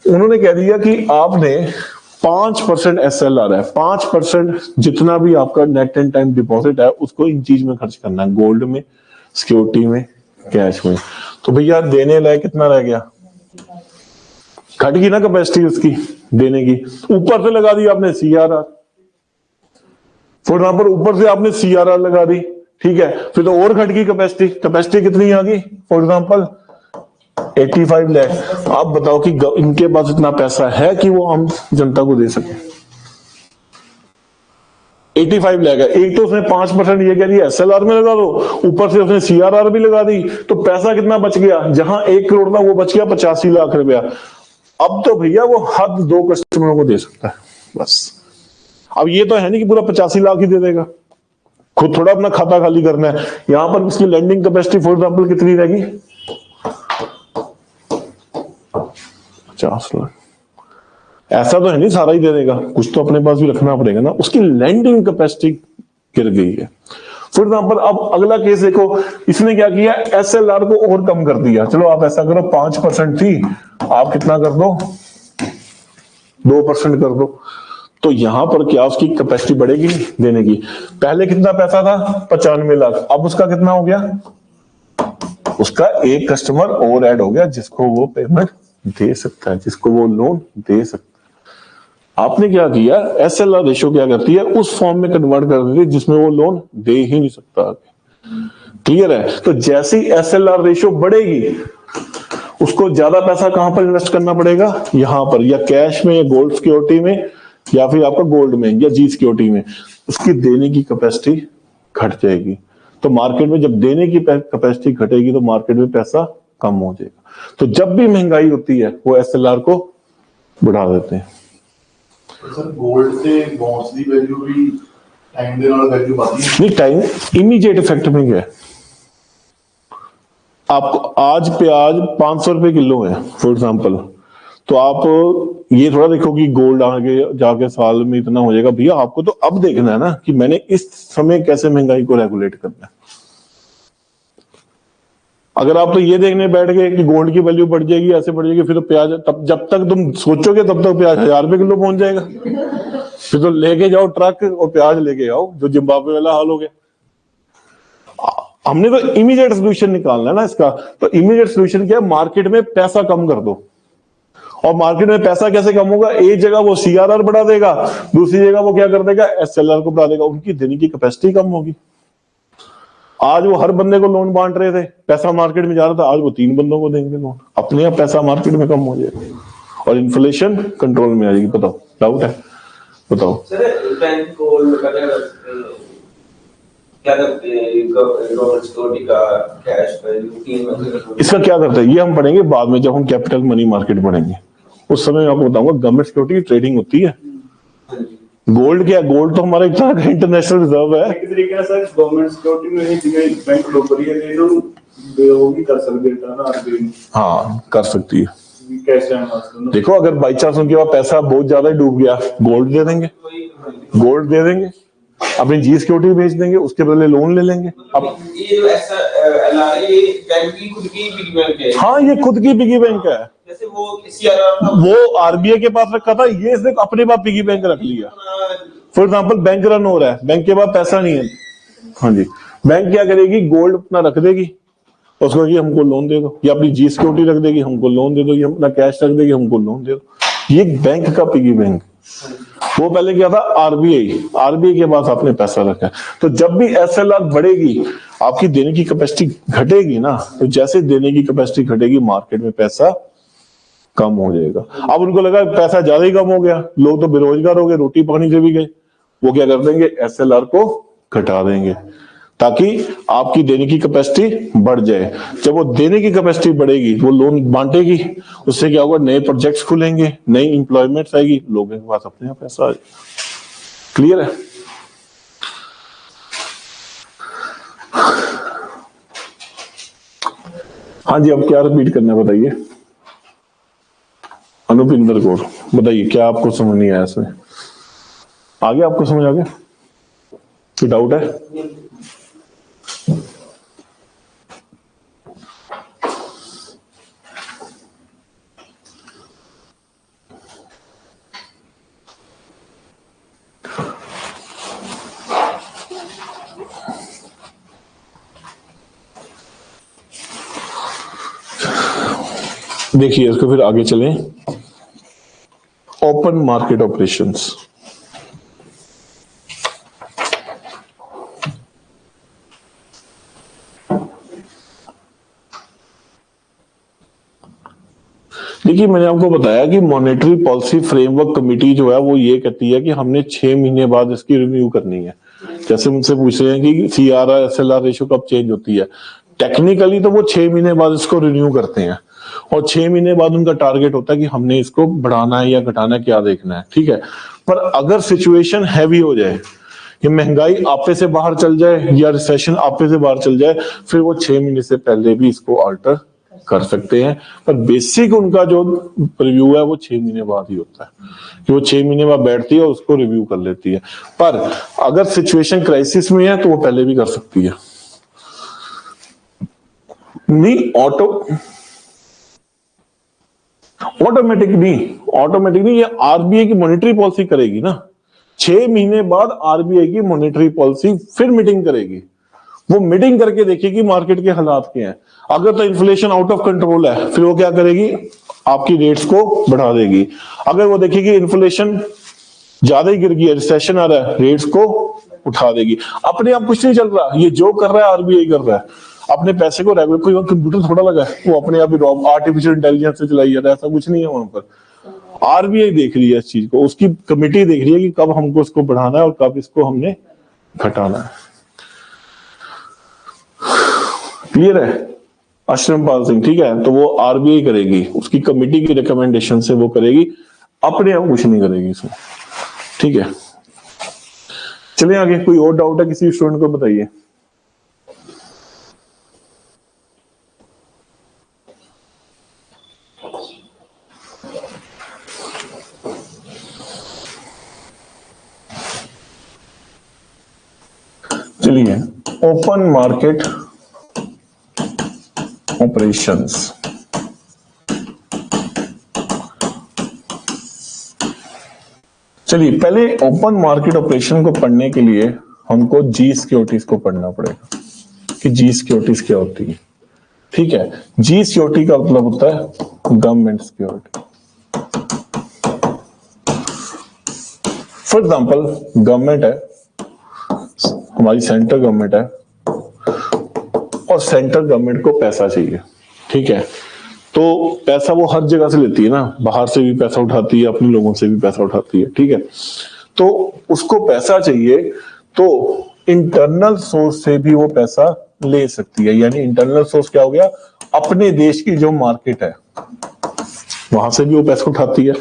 उन्होंने कह दिया कि आपने 5% SLR है, 5% जितना भी आपका नेट एंड टाइम डिपॉजिट है उसको इन चीज में खर्च करना है, गोल्ड में, सिक्योरिटी में, कैश में। तो भैया देने लायक कितना रह गया, घट गई ना कैपेसिटी उसकी देने की। ऊपर से लगा दी आपने CRR, फॉर एग्जाम्पल ऊपर से आपने CRR लगा दी, ठीक है, फिर तो और घट गई कैपेसिटी। कैपेसिटी कितनी आ गई, फॉर एग्जाम्पल 85 लाख। आप बताओ कि इनके पास इतना पैसा है कि वो आम जनता को दे सके। 85 लाख है, एक तो उसने 5% ये कह दिया SLR में लगा दो, ऊपर से उसने CRR भी लगा दी, तो पैसा कितना बच गया, जहां 1 करोड़ था वो बच गया 85 लाख रुपया। अब तो भैया वो हद 2 कस्टमरों को दे सकता है बस। अब ये तो है नहीं कि पूरा 85 लाख ही दे देगा, खुद थोड़ा अपना खाता खाली करना है। यहां पर उसकी लैंडिंग कैपेसिटी फॉर एग्जाम्पल कितनी रहेगी, 50 लाख। ऐसा तो है नहीं सारा ही दे देगा, कुछ तो अपने पास भी रखना पड़ेगा ना। उसकी लैंडिंग कैपेसिटी गिर गई है। फॉर एग्जाम्पल अब अगला केस देखो, इसने क्या किया, SLR को और कम कर दिया। चलो आप ऐसा करो, 5% थी, आप कितना कर दो, 2% कर दो। तो यहां पर क्या उसकी कैपेसिटी बढ़ेगी देने की। पहले कितना पैसा था, 95 लाख, अब उसका कितना हो गया, उसका एक कस्टमर और ऐड हो गया जिसको वो पेमेंट दे सकता है, जिसको वो लोन दे सकता है। आपने क्या किया, SLR रेशियो क्या करती है, उस फॉर्म में कन्वर्ट कर देती है जिसमें वो लोन दे ही नहीं सकता। क्लियर है। तो जैसी SLR रेशियो बढ़ेगी उसको ज्यादा पैसा कहां पर इन्वेस्ट करना पड़ेगा, यहां पर, या कैश में, या गोल्ड सिक्योरिटी में, या फिर आपका गोल्ड में, या जी सिक्योरिटी में। उसकी देने की कैपेसिटी घट जाएगी। तो मार्केट में जब देने की कैपेसिटी घटेगी तो मार्केट में पैसा कम हो जाएगा। तो जब भी महंगाई होती है वो SLR को बढ़ा देते हैं। सर गोल्ड से बॉन्ड्स की वैल्यू भी टाइम ਦੇ ਨਾਲ वैल्यू बढ़ती है नहीं, टाइम इमीडिएट इफेक्ट में क्या है, आपको आज प्याज 500 रुपए किलो है फॉर एग्जांपल, तो आप ये थोड़ा देखो कि गोल्ड आगे जाके साल में इतना हो जाएगा। भैया आपको तो अब देखना है ना कि मैंने इस समय कैसे महंगाई को रेगुलेट करना है। अगर आप तो ये देखने बैठ गए कि गोल्ड की वैल्यू बढ़ जाएगी, ऐसे बढ़ जाएगी, फिर तो प्याज, तब जब तक तुम सोचोगे तब तक प्याज 1000 रुपए किलो पहुंच जाएगा। फिर तो लेके जाओ ट्रक और प्याज लेके आओ, जो जिम्बाब्वे वाला हाल हो गया। हमने तो इमीडिएट सोल्यूशन निकालना है ना इसका। तो इमीडिएट सोल्यूशन क्या है, मार्केट में पैसा कम कर दो। और मार्केट में पैसा कैसे कम होगा, एक जगह वो सीआरआर बढ़ा देगा, दूसरी जगह वो क्या कर देगा, एसएलआर को बढ़ा देगा, उनकी देने की कैपेसिटी कम होगी। आज वो हर बंदे को लोन बांट रहे थे, पैसा मार्केट में जा रहा था, आज वो 3 बंदों को देंगे लोन, अपने आप पैसा मार्केट में कम हो जाएगा और इन्फ्लेशन कंट्रोल में आ जाएगी। बताओ, डाउट है? बताओ सर, बैंक गोल्ड का क्या करते हैं, गवर्नमेंट सिक्योरिटी का, कैश का, इसका क्या करते हैं ये हम पढ़ेंगे बाद में, जब हम कैपिटल मनी मार्केट पढ़ेंगे उस समय मैं आपको बताऊंगा। गवर्नमेंट सिक्योरिटी की ट्रेडिंग होती है। गोल्ड क्या, गोल्ड तो हमारा इतना इंटरनेशनल रिजर्व है। एक तरीके से सर गवर्नमेंट सिक्योरिटी में ही जिਵੇਂ बैंक डुੱਬ ਰਹੀ है ਇਹਨੂੰ वो भी कर सकते हैं ना आरबीआई। हाँ, कर सकती है। कैश लेने वास्ते ना। देखो, अगर बाई चांस उनके पास पैसा बहुत ज्यादा डूब गया, गोल्ड दे देंगे, गोल्ड दे देंगे, अपनी जी सिक्योरिटी बेच देंगे, उसके बदले लोन ले लेंगे। अब ये जो ऐसा एलआरए बैंक की खुद की पिगी बैंक है। हाँ, ये खुद की पिगी बैंक है। जैसे वो सीआरआर वो आरबीआई के पास रखा था, ये इसने अपने पास पिगी बैंक रख लिया। फॉर एग्जाम्पल, बैंक रन हो रहा है, बैंक के पास पैसा नहीं है, हाँ जी, बैंक क्या करेगी, गोल्ड अपना रख देगी, उसको कि हमको लोन दे दो, या अपनी जी सिक्योरिटी रख देगी, हमको लोन दे दो, या अपना कैश रख देगी, हमको लोन दे दो। ये बैंक का पिगी बैंक। वो पहले क्या था, आरबीआई के पास आपने पैसा रखा है। तो जब भी एसएलआर बढ़ेगी, आपकी देने की कैपेसिटी घटेगी ना, तो जैसे देने की कैपेसिटी घटेगी, मार्केट में पैसा कम हो जाएगा। अब उनको लगा पैसा ज्यादा ही कम हो गया, लोग तो बेरोजगार हो गए, रोटी पानी से भी गए, वो क्या कर देंगे, एसएलआर को घटा देंगे ताकि आपकी देने की कैपेसिटी बढ़ जाए। जब वो देने की कैपेसिटी बढ़ेगी, वो लोन बांटेगी, उससे क्या होगा, नए प्रोजेक्ट्स खुलेंगे, नई इंप्लॉयमेंट आएगी, लोगों के पास अपने आप पैसा आ जाएगा। क्लियर है? हाँ जी, अब क्या रिपीट करना है बताइए। अनुपिंदर कौर, बताइए क्या आपको समझ नहीं आया इसमें? आगे आपको समझ आ गया? कोई डाउट है? देखिए, इसको फिर आगे चलें। Open market operations. देखिए, मैंने आपको बताया कि मॉनेटरी पॉलिसी फ्रेमवर्क कमेटी जो है वो ये कहती है कि हमने 6 महीने बाद इसकी रिव्यू करनी है। जैसे मुझसे पूछ रहे हैं कि सीआरआर एसएलआर रेशियो कब चेंज होती है, टेक्निकली तो वो 6 महीने बाद इसको रिन्यू करते हैं और 6 महीने बाद उनका टारगेट होता है कि हमने इसको बढ़ाना है या घटाना है, क्या देखना है, ठीक है। पर अगर सिचुएशन हैवी हो जाए, कि महंगाई आपे से बाहर चल जाए या रिसेशन आपे से बाहर चल जाए, फिर वो 6 महीने से पहले भी इसको अल्टर कर सकते हैं। पर बेसिक उनका जो रिव्यू है वो 6 महीने बाद ही होता है, कि वो 6 महीने बाद बैठती है और उसको रिव्यू कर लेती है। पर अगर सिचुएशन क्राइसिस में है तो वो पहले भी कर सकती है। नहीं, ऑटोमेटिक नहीं, ये आरबीआई की मॉनेटरी पॉलिसी करेगी ना। 6 महीने बाद आरबीआई की मॉनेटरी पॉलिसी फिर मीटिंग करेगी, वो मीटिंग करके देखेगी मार्केट के हालात क्या हैं। अगर तो इन्फ्लेशन आउट ऑफ कंट्रोल है, फिर वो क्या करेगी, आपकी रेट्स को बढ़ा देगी। अगर वो देखेगी इन्फ्लेशन ज्यादा ही गिर गई है, रिसेशन आ रहा है, रेट्स को उठा देगी। अपने आप कुछ नहीं चल रहा, ये जो कर रहा है आरबीआई कर रहा है। अपने पैसे को रेगुलेट, कोई कंप्यूटर थोड़ा लगा है, वो अपने आप ही आर्टिफिशियल इंटेलिजेंस से चलाई जा रहा है, ऐसा कुछ नहीं है वहां पर। आरबीआई देख रही है इस चीज को, उसकी कमेटी देख रही है कि कब हमको इसको बढ़ाना है और कब इसको हमने घटाना है। क्लियर है? अशरमपाल सिंह, ठीक है, तो वो आरबीआई करेगी, उसकी कमेटी की रिकमेंडेशन से वो करेगी, अपने आप कुछ नहीं करेगी इसमें, ठीक है। चलिए आगे, कोई और डाउट है किसी स्टूडेंट को, बताइए। चलिए, ओपन मार्केट ऑपरेशंस। चलिए, पहले ओपन मार्केट ऑपरेशन को पढ़ने के लिए हमको जी सिक्योरिटीज को पढ़ना पड़ेगा कि जी सिक्योरिटीज क्या होती है। ठीक है, जी सिक्योरिटी का मतलब होता है government security. For example, government है, हमारी सेंट्रल गवर्नमेंट है और सेंट्रल गवर्नमेंट को पैसा चाहिए। ठीक है, तो पैसा वो हर जगह से लेती है ना, बाहर से भी पैसा उठाती है, अपने लोगों से भी पैसा उठाती है। ठीक है, तो उसको पैसा चाहिए तो इंटरनल सोर्स से भी वो पैसा ले सकती है। यानी इंटरनल सोर्स क्या हो गया, अपने देश की जो मार्केट है वहां से भी वो पैसा उठाती है।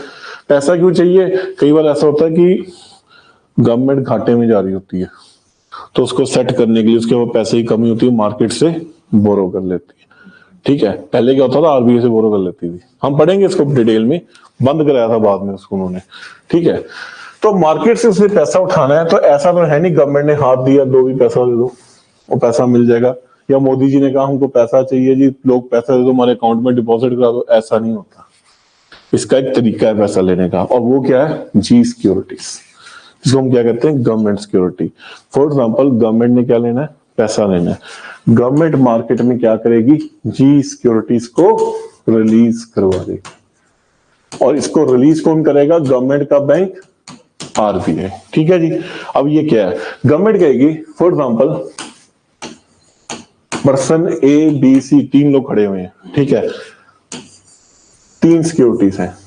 पैसा क्यों चाहिए, कई बार ऐसा होता है कि गवर्नमेंट घाटे में जा रही होती है तो उसको सेट करने के लिए उसके वो पैसे की कमी होती है, मार्केट से बोरो कर लेती है। ठीक है, पहले क्या होता था, आरबीआई से बोरो कर लेती थी, हम पढ़ेंगे इसको डिटेल में, बंद कराया था बाद में उसको उन्होंने। ठीक है, तो मार्केट से उसे पैसा उठाना है तो ऐसा तो है नहीं गवर्नमेंट ने हाथ दिया दो भी पैसा दे दो वो पैसा मिल जाएगा, या मोदी जी ने कहा हमको पैसा चाहिए जी, लोग पैसा दे दो हमारे अकाउंट में डिपॉजिट करा दो, ऐसा नहीं होता। इसका एक तरीका है पैसा लेने का, और वो क्या है, जी सिक्योरिटीज, जिसको हम क्या कहते हैं, government security. For example, government ने क्या लेना है, पैसा लेना है, गवर्नमेंट मार्केट में क्या करेगी, जी सिक्योरिटीज को रिलीज करवा देगी, और इसको रिलीज कौन करेगा, गवर्नमेंट का बैंक आरबीआई। ठीक है जी, अब ये क्या है, गवर्नमेंट कहेगी, for example person A B C, तीन लोग खड़े हुए हैं। ठीक है, तीन सिक्योरिटीज हैं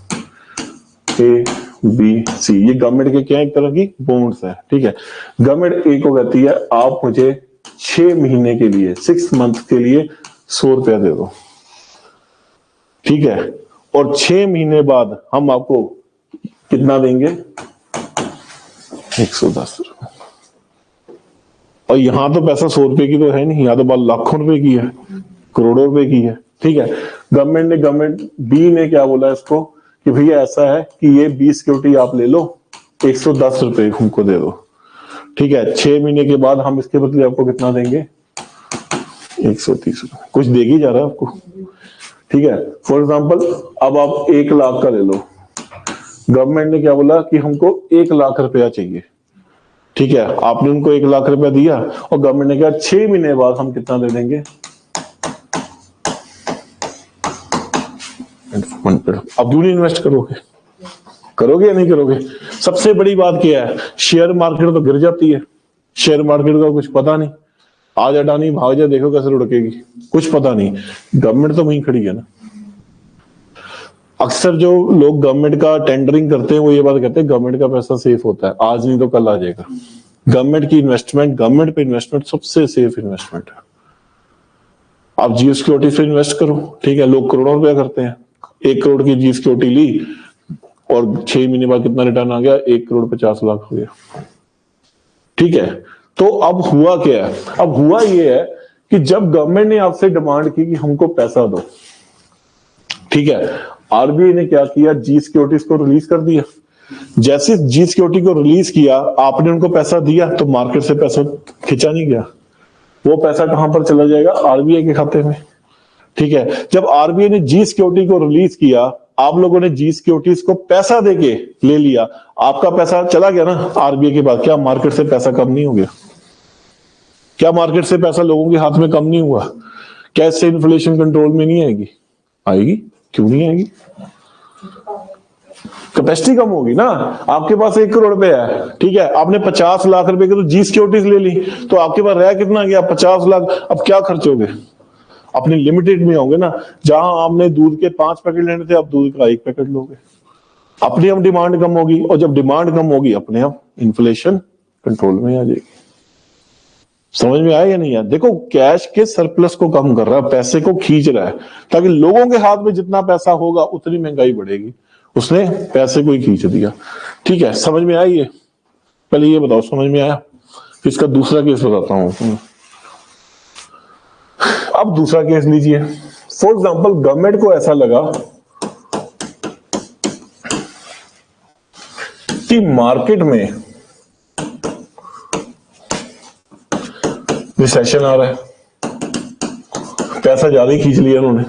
ए बी सी, ये गवर्नमेंट के क्या है, एक तरह की बॉन्ड्स है। ठीक है, गवर्नमेंट ए को कहती है आप मुझे 6 महीने के लिए, 6 मंथ के लिए 100 रुपया दे दो। ठीक है, और 6 महीने बाद हम आपको कितना देंगे, 110 रुपए। और यहां तो पैसा 100 रुपए की तो है नहीं, यहां तो बात लाखों रुपए की है, करोड़ों रुपए की है। ठीक है, गवर्नमेंट बी ने क्या बोला इसको कि भैया ऐसा है कि ये बी सिक्योरिटी आप ले लो, 110 रुपए हमको दे दो। ठीक है, 6 महीने के बाद हम इसके बदले आपको कितना देंगे, 130 रुपए, कुछ देगी जा रहा है आपको। ठीक है, फॉर एग्जाम्पल अब आप 1 लाख का ले लो, गवर्नमेंट ने क्या बोला कि हमको 1 लाख रुपया चाहिए। ठीक है, आपने उनको 1 लाख रुपया दिया और गवर्नमेंट ने कहा 6 महीने बाद हम कितना दे देंगे, अब क्यों नहीं इन्वेस्ट करोगे या नहीं करोगे। सबसे बड़ी बात क्या है, शेयर मार्केट तो गिर जाती है, शेयर मार्केट का कुछ पता नहीं, आज अडानी भाग जाए देखो कैसे लुढ़केगी, कुछ पता नहीं, गवर्नमेंट तो वहीं खड़ी है ना। अक्सर जो लोग गवर्नमेंट का टेंडरिंग करते हैं वो ये बात कहते हैं गवर्नमेंट का पैसा सेफ होता है, आज नहीं तो कल आ जाएगा। गवर्नमेंट की इन्वेस्टमेंट, गवर्नमेंट पे इन्वेस्टमेंट सबसे सेफ इन्वेस्टमेंट है। आप जी सिक्योरिटी से इन्वेस्ट करो। ठीक है, लोग करोड़ों रुपया करते हैं, 1 करोड़ की जी सिक्योरिटी ली और 6 महीने बाद कितना रिटर्न आ गया, 1 करोड़ 50 लाख हो गया। ठीक है, तो अब हुआ क्या है, अब हुआ ये है कि जब गवर्नमेंट ने आपसे डिमांड की कि हमको पैसा दो, ठीक है, आरबीआई ने क्या किया, जी सिक्योरिटीज को रिलीज कर दिया। जैसे जी सिक्योरिटी को रिलीज किया, आपने उनको पैसा दिया तो मार्केट से पैसा खिंचा नहीं गया, वो पैसा कहां पर चला जाएगा, आरबीआई के खाते में। ठीक है, जब आरबीआई ने जी सिक्योरिटी को रिलीज किया, आप लोगों ने जी सिक्योरिटीज को पैसा देके ले लिया, आपका पैसा चला गया ना आरबीआई के बाद, क्या मार्केट से पैसा कम नहीं हो गया, क्या मार्केट से पैसा लोगों के हाथ में कम नहीं हुआ, क्या इससे इन्फ्लेशन कंट्रोल में नहीं आएगी, आएगी, क्यों नहीं आएगी, कैपेसिटी कम होगी ना। आपके पास 1 करोड़ रुपए है, ठीक है, आपने 50 लाख रुपए की तो जी सिक्योरिटीज ले ली, तो आपके पास रहा कितना गया, 50 लाख। अब क्या खर्चोगे, अपनी लिमिटेड में होंगे ना, जहां आपने दूध के 5 पैकेट लेने थे, आप दूध का 1 पैकेट लोगे, अपनी हम डिमांड कम होगी, और जब डिमांड कम होगी अपने आप इन्फ्लेशन कंट्रोल में आ जाएगी। समझ में आया या नहीं यार, देखो कैश के सरप्लस को कम कर रहा है, पैसे को खींच रहा है, ताकि लोगों के हाथ में जितना पैसा होगा उतनी महंगाई बढ़ेगी, उसने पैसे को ही खींच दिया। ठीक है, समझ में आई ये, पहले ये बताओ समझ में आया, फिर इसका दूसरा केस बताता हूं। अब दूसरा केस लीजिए, फॉर एग्जाम्पल गवर्नमेंट को ऐसा लगा कि मार्केट में रिसेशन आ रहा है, पैसा ज्यादा ही खींच लिया उन्होंने।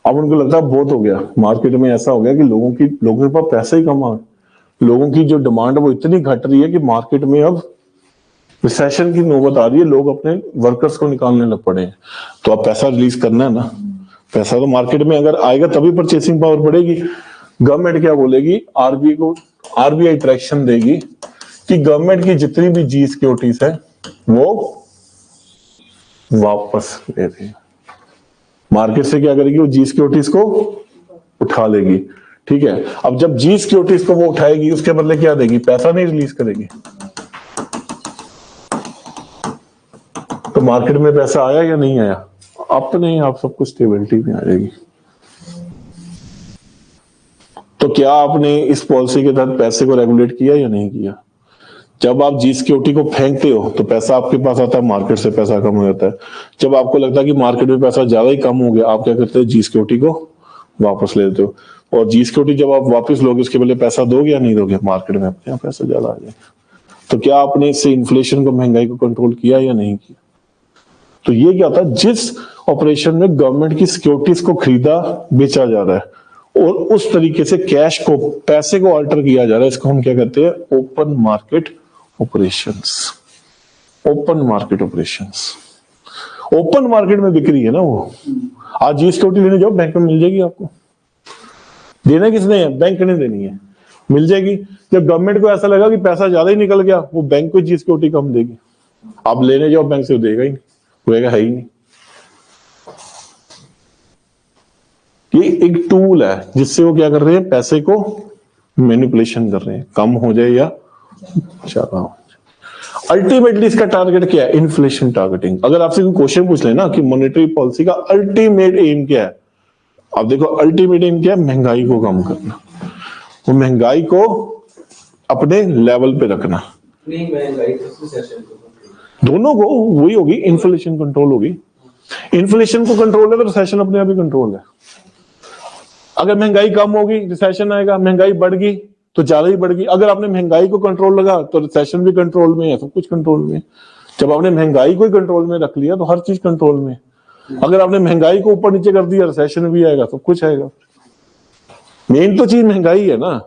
अब उनको लगता है बहुत हो गया, मार्केट में ऐसा हो गया कि लोगों के पास पैसा ही कम आ, लोगों की जो डिमांड है वो इतनी घट रही है कि मार्केट में अब रिसेशन की नौबत आ रही है, लोग अपने वर्कर्स को निकालने लग पड़े हैं। तो अब पैसा रिलीज करना है ना, पैसा तो मार्केट में अगर आएगा तभी परचेसिंग पावर बढ़ेगी। गवर्नमेंट क्या बोलेगी, आरबीआई डायरेक्शन देगी कि गवर्नमेंट की जितनी भी जी सिक्योरिटीज है वो वापस ले दें। मार्केट से क्या करेगी, वो जी सिक्योरिटीज को उठा लेगी। ठीक है, अब जब जी सिक्योरिटीज को वो उठाएगी उसके बदले क्या देगी, पैसा नहीं रिलीज करेगी। तो मार्केट में पैसा आया या नहीं आया, अब तो नहीं, आप सब कुछ स्टेबिलिटी में आ जाएगी। तो क्या आपने इस पॉलिसी के तहत पैसे को रेगुलेट किया या नहीं किया? जब आप जी सिक्योरिटी को फेंकते हो तो पैसा आपके पास आता है, मार्केट से पैसा कम हो जाता है। जब आपको लगता है कि मार्केट में पैसा ज्यादा ही कम हो गया, आप क्या करते हो, जी सिक्योरिटी को वापस ले लेते हो। और जी सिक्योरिटी जब आप वापस लोगे उसके पहले पैसा दोगे या नहीं दोगे, मार्केट में अपने पैसा ज्यादा आ जाएगा। तो क्या आपने इससे इन्फ्लेशन को, महंगाई को कंट्रोल किया या नहीं किया? तो ये क्या होता है, जिस ऑपरेशन में गवर्नमेंट की सिक्योरिटीज को खरीदा बेचा जा रहा है और उस तरीके से कैश को, पैसे को अल्टर किया जा रहा है, इसको हम क्या कहते हैं, open market operations. Open market operations, open market में बिक्री है ना वो। आज जी सिक्योरिटी लेने जाओ, बैंक में मिल जाएगी आपको। देना किसने है, बैंक ने देनी है, मिल जाएगी। जब गवर्नमेंट को ऐसा लगा कि पैसा ज्यादा ही निकल गया, वो बैंक को जी सिक्योरिटी कम देगी। आप लेने जाओ बैंक से, वो देगा ही नहीं, होएगा है ही नहीं। ये एक टूल है जिससे वो क्या कर रहे हैं, पैसे को मैनिपुलेशन कर रहे हैं, कम हो जाए या ज्यादा हो। अल्टीमेटली इसका टारगेट क्या है, इन्फ्लेशन टारगेटिंग। अगर आपसे कोई क्वेश्चन पूछ लेना कि मॉनेटरी पॉलिसी का अल्टीमेट एम क्या है, आप देखो अल्टीमेट एम क्या है, महंगाई को कम करना, वो महंगाई को अपने लेवल पे रखना। नहीं, महंगाई तो रिसेशन को दोनों को वही होगी, इन्फ्लेशन कंट्रोल होगी। इन्फ्लेशन को कंट्रोल है तो रिसेशन अपने आप ही कंट्रोल है। अगर महंगाई कम होगी रिसेशन आएगा, महंगाई बढ़ गई तो ज्यादा ही बढ़ गई। अगर आपने महंगाई को कंट्रोल लगा तो रिसेशन भी कंट्रोल में है, सब कुछ कंट्रोल में है। जब आपने महंगाई को कंट्रोल में रख लिया तो हर चीज कंट्रोल में है। अगर आपने महंगाई को ऊपर नीचे कर दिया, रिसेशन भी आएगा, सब कुछ आएगा। मेन तो चीज महंगाई है ना,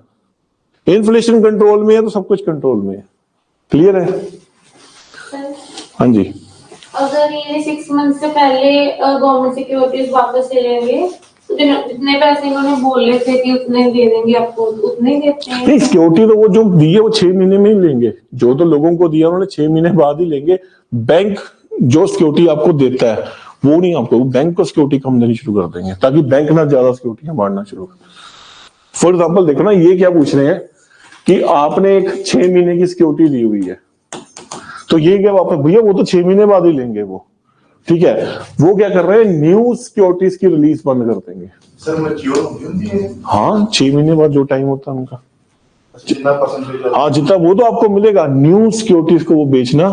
इन्फ्लेशन कंट्रोल में है तो सब कुछ कंट्रोल में है। क्लियर है? हाँ जी। अगर ये 6 मंथ से पहले गवर्नमेंट सिक्योरिटीज वापस ले लेंगे तो जितने पैसे इन्होंने बोले थे कि उतने दे देंगे आपको, उतने ही देते हैं? नहीं, सिक्योरिटी तो वो जो दी है वो 6 महीने में ही लेंगे। जो तो लोगों को दिया उन्होंने 6 महीने बाद ही लेंगे। बैंक जो सिक्योरिटी आपको देता है वो नहीं, आपको बैंक को सिक्योरिटी कम देनी शुरू कर देंगे ताकि बैंक ना ज्यादा सिक्योरिटी मारना शुरू करे। फॉर एग्जाम्पल देखो ना, ये क्या पूछ रहे हैं कि आपने एक 6 महीने की सिक्योरिटी दी हुई है, तो ये क्या वापस, भैया वो तो 6 महीने बाद ही लेंगे वो, ठीक है। वो क्या कर रहे हैं, न्यू सिक्योरिटीज की रिलीज बंद कर देंगे। सर मैच्योर होती है? हाँ, 6 महीने बाद जो टाइम होता है उनका, जितना परसेंटेज, हाँ जितना वो तो आपको मिलेगा, न्यू सिक्योरिटीज को वो बेचना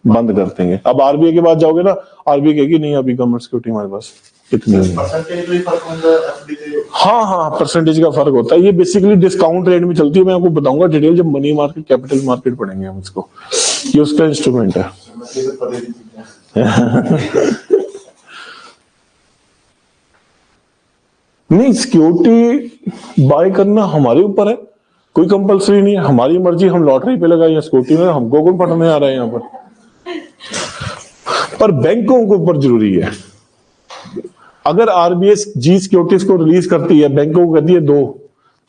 बंद कर देंगे। अब आरबीआई के पास जाओगे ना, आरबीआई कहेगी नहीं अभी गवर्नमेंट सिक्योरिटी हमारे पास इतनी है। परसेंटेज में फर्क होता है एफडी से? हाँ, परसेंटेज का फर्क होता है। ये बेसिकली डिस्काउंट रेट में चलती है। मैं आपको बताऊंगा डिटेल जब मनी मार्केट, कैपिटल मार्केट पढ़ेंगे हम इसको। ये उसका इंस्ट्रूमेंट है। नहीं, सिक्योरिटी बाय करना हमारे ऊपर है, कोई कंपलसरी नहीं है, हमारी मर्जी। हम लॉटरी पे लगाए या सिक्योरिटी में, हमको कौन पढ़ने आ रहा है यहाँ पर बैंकों के ऊपर जरूरी है। अगर आरबीआई जी सिक्योरिटीज को रिलीज करती है, बैंकों को कहती है दो,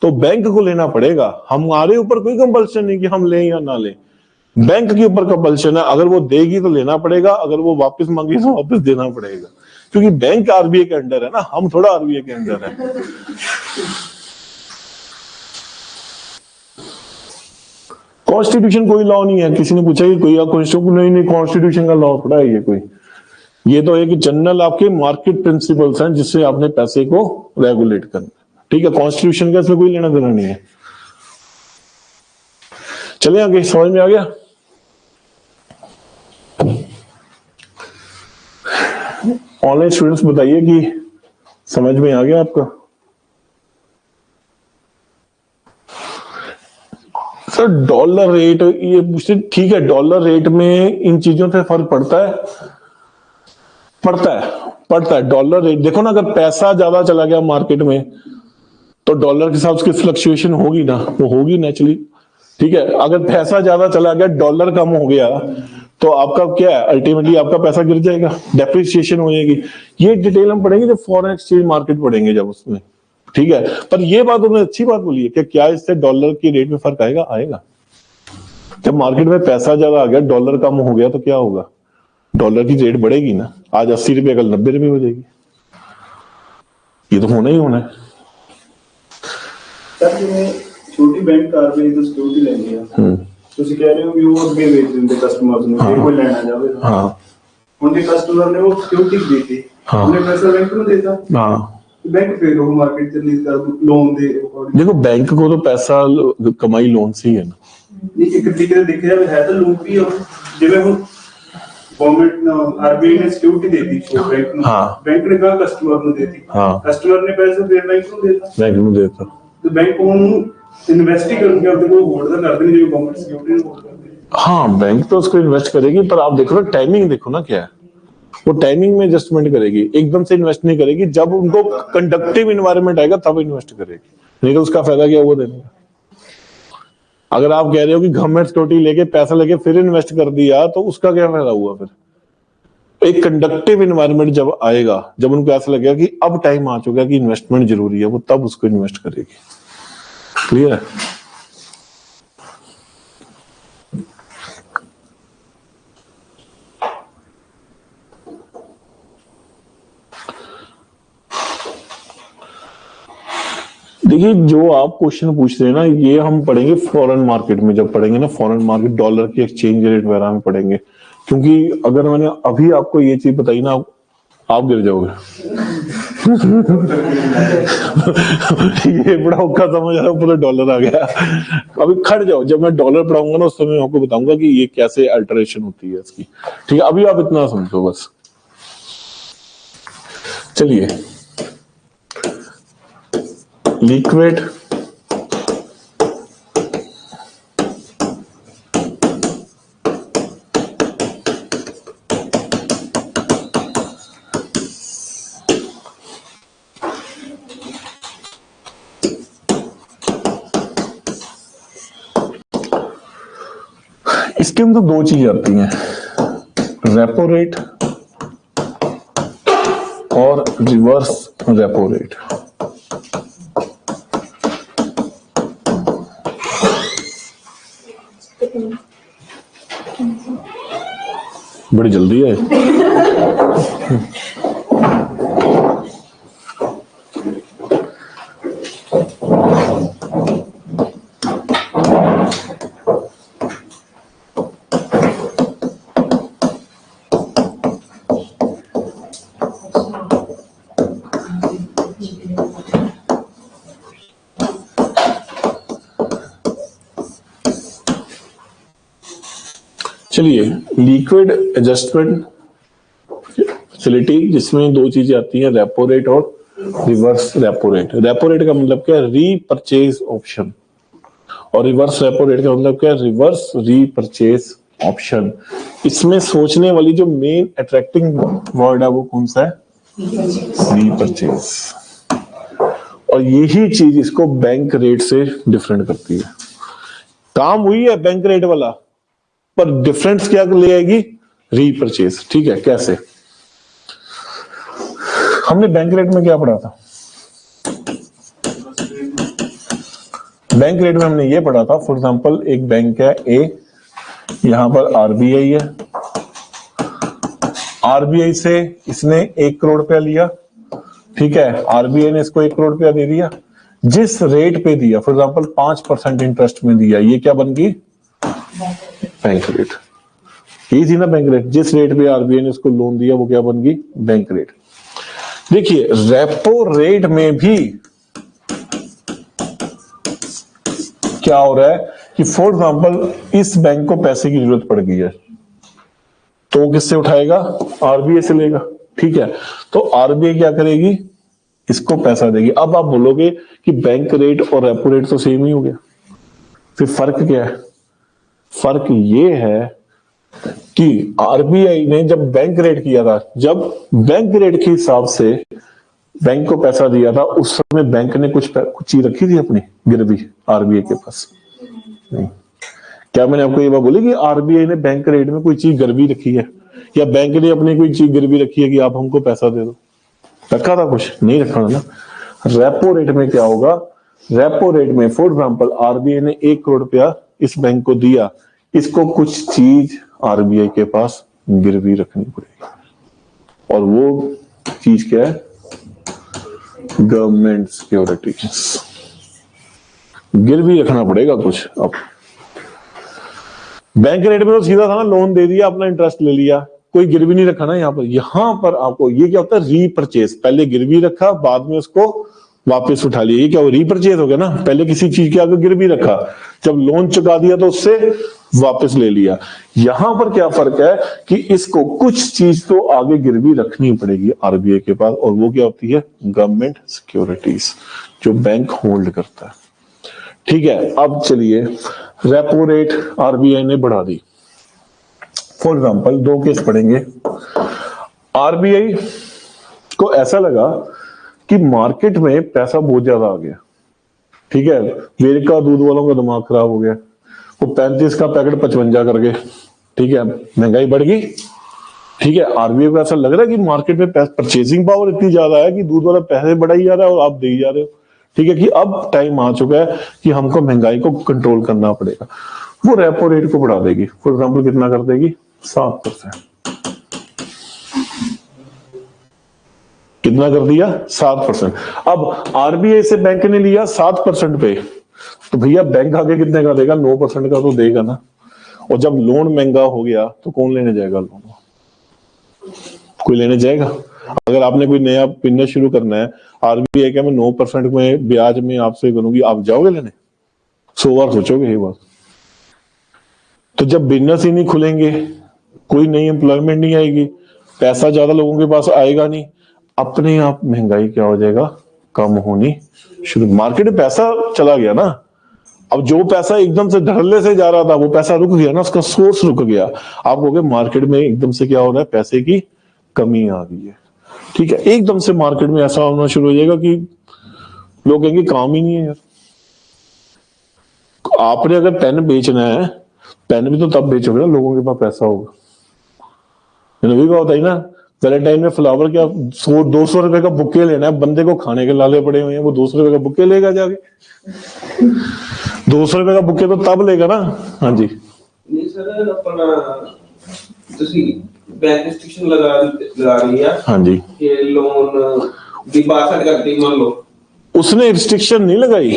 तो बैंक को लेना पड़ेगा। हमारे ऊपर कोई कंपल्शन नहीं कि हम लें या ना लें, बैंक के ऊपर कंपल्शन है। अगर वो देगी तो लेना पड़ेगा, अगर वो वापस मांगी तो वापस देना पड़ेगा, क्योंकि बैंक आरबीआई के अंडर है ना, हम थोड़ा आरबीआई के अंडर है। कॉन्स्टिट्यूशन कोई लॉ नहीं है। किसी ने पूछा कि कोई कॉन्स्टिट्यूशन, नहीं कॉन्स्टिट्यूशन का लॉ थोड़ा है ये कोई। ये तो एक जनरल आपके मार्केट प्रिंसिपल्स हैं जिससे आपने पैसे को रेगुलेट करना, ठीक है। कॉन्स्टिट्यूशन का इसमें कोई लेना देना नहीं है। चलिए आगे, समझ में आ गया? ऑनलाइन स्टूडेंट्स बताइए कि समझ में आ गया आपका? सर डॉलर रेट, ये पूछते, ठीक है, डॉलर रेट में इन चीजों से फर्क पड़ता है, पड़ता है। डॉलर रेट देखो ना, अगर पैसा ज्यादा चला गया मार्केट में तो डॉलर के हिसाब से फ्लक्चुएशन होगी ना, वो होगी नेचुरली। ठीक है, अगर पैसा ज्यादा चला गया, डॉलर कम हो गया, तो आपका क्या है, अल्टीमेटली आपका पैसा गिर जाएगा, डेप्रिसिएशन हो जाएगी। ये डिटेल हम पढ़ेंगे जब फॉरेन एक्सचेंज मार्केट पढ़ेंगे जब उसमें। ठीक है, पर ये बात उन्होंने अच्छी बात बोली है कि क्या इससे डॉलर की रेट में फर्क आएगा? आएगा। जब मार्केट में पैसा ज्यादा आ गया, डॉलर कम हो गया, तो क्या होगा? डॉलर की रेट बढ़ेगी ना। आज 80 रुपए, कल 90 रुपए हो जाएगी। ये तो होना ही होना है। सर जिवें छोटी बैंक आरबीआई ਤੋਂ ਸਿਕਿਉਰਿਟੀ ਲੈਂਦੀ ਆ, ਤੁਸੀਂ ਕਹਿ ਰਹੇ ਹੋ ਵੀ ਉਹ ਅੱਗੇ ਵੇਚ ਦਿੰਦੇ ਕਸਟਮਰਸ ਨੂੰ, ਜੇ ਕੋਈ ਲੈਣਾ ਜਾਵੇ। ਹਾਂ, ਹੁਣ ਜੇ ਕਸਟਮਰ ਨੇ ਉਹ ਸਿਕਿਉਰਿਟੀ ਦਿੱਤੀ, ਉਹਨੇ ਪੈਸਾ ਬੈਂਕ ਨੂੰ ਦੇਤਾ, हाँ। बैंक फिर वो मार्केट से रिलीज कर लोन दे अकॉर्डिंग। देखो बैंक को तो पैसा कमाई लोन से ही है ना। नहीं, एक तरीके से देखा जाए है तो लोन भी, और जिवें ਹੁਣ गवर्नमेंट आरबीआई ने सिक्योरिटी दे दी तो बैंक ਨੂੰ, बैंक ने कहा कस्टमर ਨੂੰ देती, कस्टमर ने पैसे फिर बैंक ਨੂੰ देता, बैंक ਨੂੰ देता, तो बैंक ਉਹਨੂੰ इन्वेस्ट ही करके अपने को होल्ड तो कर देंगे जो गवर्नमेंट सिक्योरिटी होल्ड कर देगी। हाँ, बैंक तो उसको इन्वेस्ट करेगी, पर आप देखो ना टाइमिंग, देखो ना क्या है, वो टाइमिंग में एडजस्टमेंट करेगी, एकदम से इन्वेस्ट नहीं करेगी। जब उनको कंडक्टिव इन्वायरमेंट आएगा तब इन्वेस्ट करेगी, नहीं तो उसका फायदा क्या हुआ देने का। अगर आप कह रहे हो कि गवर्नमेंट सिक्योरिटी लेके पैसा लेके फिर इन्वेस्ट कर दिया, तो उसका क्या फायदा हुआ फिर। एक कंडक्टिव इन्वायरमेंट जब आएगा, जब उनको ऐसा लगेगा कि अब टाइम आ चुका है कि इन्वेस्टमेंट जरूरी है, वो तब उसको इन्वेस्ट करेगी। क्लियर है? देखिए, जो आप क्वेश्चन पूछ रहे हैं ना, ये हम पढ़ेंगे फॉरेन मार्केट में। जब पढ़ेंगे ना फॉरेन मार्केट, डॉलर की एक्सचेंज रेट वगैरह में पढ़ेंगे। क्योंकि अगर मैंने अभी आपको ये चीज बताई ना, आप गिर जाओगे। ये बड़ा औखा समझ रहा हूँ, पूरा डॉलर आ गया। अभी खड़ जाओ, जब मैं डॉलर पढ़ाऊंगा ना, उस समय आपको बताऊंगा कि ये कैसे अल्टरेशन होती है इसकी। ठीक है, अभी आप इतना समझो बस। चलिए, लिक्विड इसके अंदर दो चीज आती हैं, रेपो रेट और रिवर्स रेपो रेट। बड़ी जल्दी है। चलिए, लिक्विड एडजस्टमेंट फैसिलिटी, जिसमें दो चीजें आती हैं, रेपो रेट और reverse repo rate. Repo rate का मतलब क्या है? Repurchase option. और रिवर्स रेपो रेट का मतलब क्या है? Reverse repurchase option. इसमें सोचने वाली जो मेन अट्रैक्टिंग वर्ड है वो कौन सा है? रीपरचेज। और यही चीज इसको बैंक रेट से डिफरेंट करती है। काम हुई है बैंक रेट वाला, पर डिफरेंस क्या ले आएगी? रीपरचेज। ठीक है, कैसे? हमने बैंक रेट में क्या पढ़ा था? बैंक रेट में हमने ये पढ़ा था, फॉर एग्जांपल एक बैंक है ए, यहां पर आरबीआई है, आरबीआई से इसने 1 करोड़ रुपया लिया। ठीक है, आरबीआई ने इसको 1 करोड़ रुपया दे दिया। जिस रेट पे दिया, फॉर एग्जांपल 5% इंटरेस्ट में दिया, ये क्या बन गई? Bank rate. ये थी ना बैंक रेट। जिस रेट पे आरबीआई ने इसको लोन दिया वो क्या बन गई? Bank rate. देखिए, रेपो रेट में भी क्या हो रहा है कि फॉर एग्जांपल इस बैंक को पैसे की जरूरत पड़ गई है, तो किससे उठाएगा? आरबीआई से लेगा। ठीक है, तो आरबीआई क्या करेगी? इसको पैसा देगी। अब आप बोलोगे कि बैंक रेट और रेपो रेट तो सेम ही हो गया, फिर फर्क क्या है? फर्क ये है कि आरबीआई ने जब बैंक रेट किया था, जब बैंक रेट के हिसाब से बैंक को पैसा दिया था, उस समय बैंक ने कुछ चीज रखी थी अपनी गिरवी आरबीआई के पास? नहीं। क्या मैंने आपको ये बात बोली कि आरबीआई ने बैंक रेट में कोई चीज गिरवी रखी है, या बैंक ने अपनी कोई चीज गिरवी रखी है कि आप हमको पैसा दे दो? रखा था? कुछ नहीं रखा था ना। रेपो रेट में क्या होगा? रेपो रेट में फॉर एग्जाम्पल आरबीआई ने 1 करोड़ रुपया इस बैंक को दिया, इसको कुछ चीज आरबीआई के पास गिरवी रखनी पड़ेगी, और वो चीज क्या है? गवर्नमेंट सिक्योरिटी गिरवी रखना पड़ेगा कुछ। अब बैंक रेट में तो सीधा था ना, लोन दे दिया, अपना इंटरेस्ट ले लिया, कोई गिरवी नहीं रखा ना। यहाँ पर आपको ये क्या होता है? रीपरचेज। पहले गिरवी रखा, बाद में उसको वापस उठा लिया। ये क्या हो? रीपरचेज हो गया ना। पहले किसी चीज के आगे गिरवी रखा, जब लोन चुका दिया तो उससे वापस ले लिया। यहां पर क्या फर्क है कि इसको कुछ चीज तो आगे गिरवी रखनी पड़ेगी आरबीआई के पास, और वो क्या होती है? गवर्नमेंट सिक्योरिटीज, जो बैंक होल्ड करता है। ठीक है, अब चलिए, रेपो रेट आरबीआई ने बढ़ा दी। फॉर एग्जाम्पल 2 केस पढ़ेंगे। आरबीआई को ऐसा लगा कि मार्केट में पैसा बहुत ज्यादा आ गया, ठीक है, वेरका दूध वालों का दिमाग खराब हो गया, वो 35 का पैकेट 55 कर गए, ठीक है, महंगाई बढ़ गई। ठीक है, आरबीआई को ऐसा लग रहा है कि मार्केट में परचेसिंग पावर इतनी ज्यादा है कि दूध वाला पैसे बढ़ाई जा रहा है और आप दे ही जा रहे हो। ठीक है, कि अब टाइम आ चुका है कि हमको महंगाई को कंट्रोल करना पड़ेगा। वो रेपो रेट को बढ़ा देगी। फॉर एग्जाम्पल कितना कर देगी? 7%। कितना कर दिया? 7%। अब आरबीआई से बैंक ने लिया 7% पे, तो भैया बैंक आगे कितने का देगा? 9% का तो देगा ना। और जब लोन महंगा हो गया तो कौन लेने जाएगा लोन? कोई लेने जाएगा? अगर आपने कोई नया बिजनेस शुरू करना है, आरबीआई क्या मैं 9% में ब्याज में आपसे करूंगी, आप जाओगे लेने? 100 बार सोचोगे ये बात। तो जब बिजनेस ही नहीं खुलेंगे, कोई नई एम्प्लॉयमेंट नहीं आएगी, पैसा ज्यादा लोगों के पास आएगा नहीं, अपने आप महंगाई क्या हो जाएगा? कम होनी शुरू। मार्केट में पैसा चला गया ना, अब जो पैसा एकदम से धड़ल्ले से जा रहा था वो पैसा रुक गया ना, उसका सोर्स रुक गया। आप कहोगे मार्केट में एकदम से क्या हो रहा है? पैसे की कमी आ गई है। ठीक है, एकदम से मार्केट में ऐसा होना शुरू हो जाएगा कि लोग कहेंगे काम ही नहीं है यार। आपने अगर पेन बेचना है, पेन भी तो तब बेचोगे ना लोगों के पास पैसा होगा। भी होता है ना, वैलेंटाइन में फ्लावर क्या 100-200 रुपए का बुके लेना है, बंदे को खाने के लाले पड़े हुए हैं, वो 200 रुपए का बुके लेगा जाके? 200 रुपए का बुके तो तब लेगा ना। हाँ जी, नहीं सर, अपना बैंक रिस्ट्रिक्शन लगा रही है। हाँ जी, कि लोन भी 62 करते मान लो, उसने रिस्ट्रिक्शन नहीं लगाई।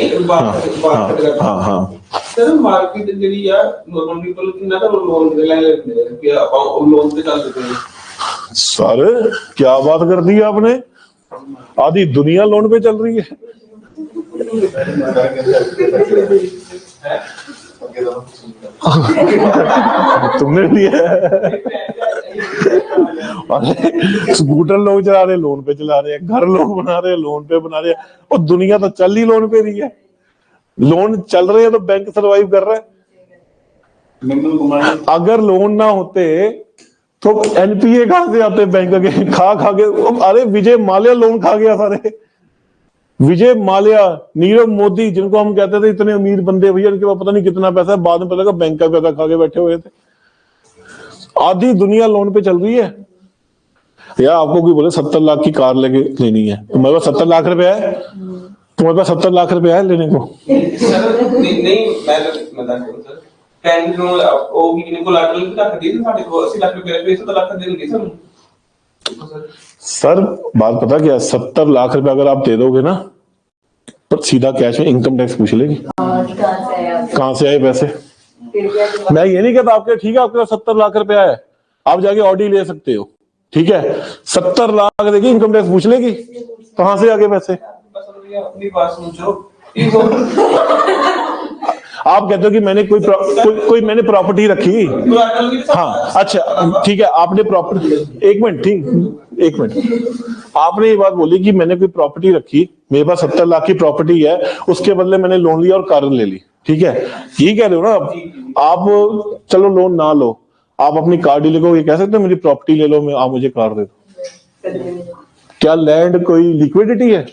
हाँ हाँ, सर मार्केट ਜਿਹੜੀ ਆ नॉर्मल पीपल कितना का लोन ले लेते हैं कि आप लोन पे चल देते हैं। सर क्या बात कर दी आपने? आधी दुनिया लोन पे चल रही है। तुमने लिया स्कूटर लोग चला रहे, लोन पे चला रहे हैं, घर लोग बना रहे हैं, लोन पे बना रहे हैं, और दुनिया तो चल ही लोन पे रही है। लोन चल रहे हैं तो बैंक सरवाइव कर रहा है। अगर लोन ना होते तो एनपीए कहां से आते? बैंक के खा के। अरे विजय माल्या लोन खा गया सारे। विजय माल्या, नीरव मोदी, जिनको हम कहते थे इतने अमीर बंदे, भैया उनके पास पता नहीं कितना पैसा है, बाद में पता लगा बैंक का पैसा खा के बैठे हुए थे। आधी दुनिया लोन पे चल रही है। या आपको कोई बोले 70 लाख की कार लेके लेनी है, तुम्हारे पास 70 लाख रुपया है? तुम्हारे पास 70 लाख रुपया है लेने को? नहीं मैं बैंक ਨੂੰ ਉਹ ਵੀ ਕਿਨੇ ਕੋਲੈਟਰਲ ਰੱਖ ਦੀ ਸਾਡੇ ਕੋਲ 80 ਲੱਖ ਰੁਪਏ ਰੁਪਏ 70 ਲੱਖ ਦੇਣਗੇ ਸਾਨੂੰ। सर बात पता क्या है? 70 लाख रुपया अगर आप दे दोगे ना, तो सीधा कैश में इनकम टैक्स पूछ लेगी कहां से आए पैसे। मैं ये नहीं कहता आपके, ठीक है आपके पास 70 लाख रुपया है, आप जाके ऑडी ले सकते हो, ठीक है, 70 लाख देगी, इनकम टैक्स पूछ लेगी कहां से आगे पैसे। अपनी बात समझो। आप कहते हो कि मैंने कोई मैंने प्रॉपर्टी रखी। हाँ अच्छा ठीक है, आपने प्रॉपर्टी, एक मिनट, ठीक एक मिनट, आपने ये बात बोली कि मैंने कोई प्रॉपर्टी रखी, मेरे पास 70 लाख की प्रॉपर्टी है, उसके बदले मैंने लोन लिया और कार ले ली, ठीक है, ये कह रहे हो ना आप चलो लोन ना लो, आप अपनी कार डीलर को ये कह सकते हो मेरी प्रॉपर्टी ले लो, मैं आप मुझे कार दे दो? क्या लैंड कोई लिक्विडिटी है?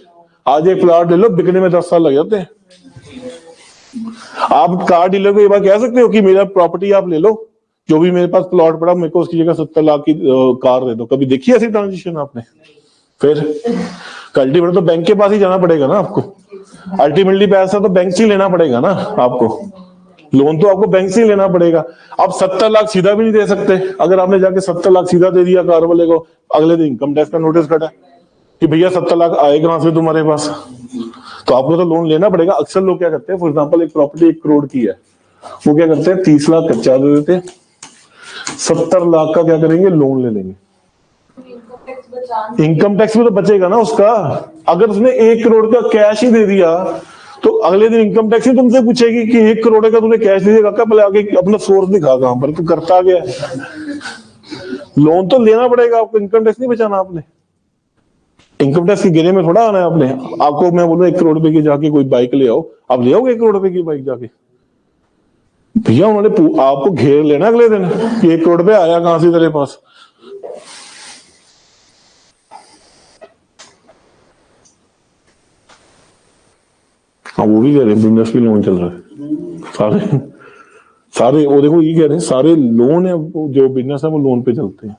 आज एक प्लॉट ले लो, बिकने में 10 साल लग जाते हैं। आप कार डीलर को ये बात कह सकते हो कि मेरा प्रॉपर्टी आप ले लो, जो भी मेरे पास प्लॉट पड़ा मेरे को उसकी जगह 70 लाख की कार दे दो? कभी देखी ऐसी ट्रांजेक्शन आपने? फिर अल्टीमेटली तो बैंक के पास ही जाना पड़ेगा ना आपको। अल्टीमेटली पैसा तो बैंक से ही लेना पड़ेगा ना आपको, लोन तो आपको बैंक से ही लेना पड़ेगा। आप 70 लाख सीधा भी नहीं दे सकते। अगर आपने जाके 70 लाख सीधा दे दिया कार वाले को, अगले दिन इनकम टैक्स का नोटिस कटा कि भैया 70 लाख आए कहां से तुम्हारे पास, तो आपको तो लोन लेना पड़ेगा। अक्सर लोग क्या करते हैं, फॉर एग्जांपल एक प्रॉपर्टी 1 करोड़ की है, वो क्या करते हैं 30 लाख कच्चा दे देते हैं, 70 लाख का क्या करेंगे, लोन ले लेंगे। इनकम टैक्स भी तो बचेगा ना उसका। अगर उसने 1 करोड़ का कैश ही दे दिया तो अगले दिन इनकम टैक्स ही तुमसे पूछेगी कि 1 करोड़ का तूने कैश दे दिया, पहले आगे अपना सोर्स दिखा कहां पर, तू करता गया। लोन तो लेना पड़ेगा आपको, इनकम टैक्स नहीं बचाना आपने। इनकम टैक्स के घेरे में थोड़ा आना है आपने। आपको मैं बोलूं 1 करोड़ रुपए की जाके कोई बाइक ले आओ, आप ले आओगे 1 करोड़ रुपए की बाइक जाके? भैया उन्होंने आपको घेर लेना अगले दिन कि 1 करोड़ रुपए आया कहां से तेरे पास। हाँ वो भी कह रहे हैं बिजनेस भी लोन चल रहा है, सारे वो देखो ये कह रहे हैं सारे लोन है, जो बिजनेस है वो लोन पे चलते हैं।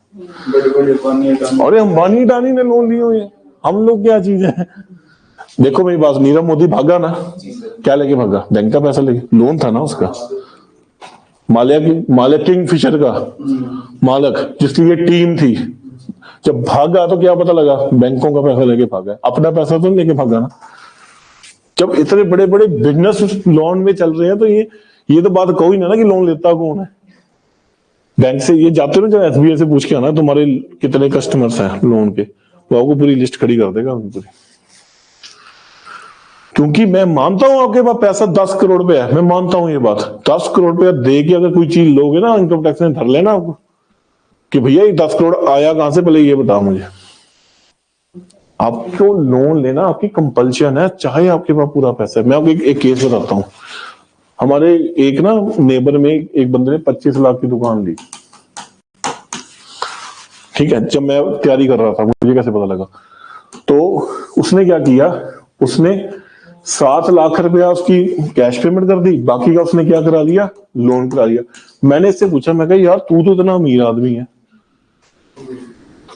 अरे अंबानी अडानी ने लोन लिए हुए, हम लोग क्या चीज है। देखो मेरी बात, नीरव मोदी भागा ना, क्या लेके भागा? बैंक का पैसा लेके, लोन था ना उसका। मालिक किंगफिशर का मालिक जिसकी ये टीम थी, जब भागा तो क्या पता लगा, बैंकों का पैसा लेके भागा, अपना पैसा तो लेके भागा ना। जब इतने बड़े बड़े बिजनेस लोन में चल रहे हैं तो ये तो बात कहो ही ना कि लोन लेता कौन है। बैंक से ये जाते हो ना, जब एसबीआई से पूछ के आना तुम्हारे कितने कस्टमर्स हैं लोन के, वो आपको पूरी लिस्ट खड़ी कर देगा पूरी। क्योंकि मैं मानता हूं आपके पास पैसा 10 करोड़ रुपया है, मैं मानता हूं ये बात। 10 करोड़ रुपया दे के अगर कोई चीज लोगे ना, इनकम टैक्स ने धर लेना आपको कि भैया ये 10 करोड़ आया कहां से, पहले ये बताओ मुझे। आपको लोन लेना आपकी कंपल्शन है, चाहे आपके पास पूरा पैसा है। मैं आपको एक केस बताता हूं। हमारे एक ना नेबर में एक बंदे ने 25 लाख की दुकान ली, ठीक है। जब मैं तैयारी कर रहा था, मुझे कैसे पता लगा, तो उसने क्या किया, उसने 7 लाख रुपया उसकी कैश पेमेंट कर दी, बाकी का उसने क्या करा दिया, लोन करा दिया। मैंने इससे पूछा, मैं कहा यार तू तो इतना अमीर आदमी है,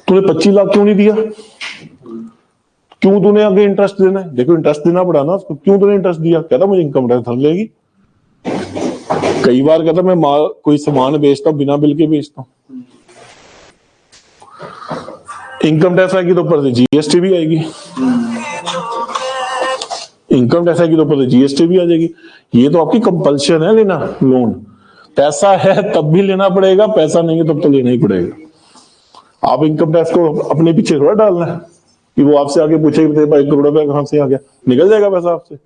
तूने 25 लाख क्यों नहीं दिया? क्यों तूने आगे इंटरेस्ट देना है? देखो इंटरेस्ट देना पड़ा ना उसको, क्यों तूने इंटरेस्ट दिया? कहता मुझे इनकम टैक्स धर लेगी। कई बार कहता मैं कोई सामान बेचता हूं बिना बिल के बेचता हूं, इनकम टैक्स आएगी तो ऊपर से जीएसटी भी आएगी, इनकम टैक्स आएगी तो ऊपर से जीएसटी भी आ जाएगी। ये तो आपकी कंपल्शन है लेना लोन। पैसा है तब भी लेना पड़ेगा, पैसा नहीं है तब तो लेना ही पड़ेगा। आप इनकम टैक्स को अपने पीछे थोड़ा डालना है कि वो आपसे आगे पूछे 1 करोड़ रुपया कहां से आ गया, निकल जाएगा पैसा आपसे।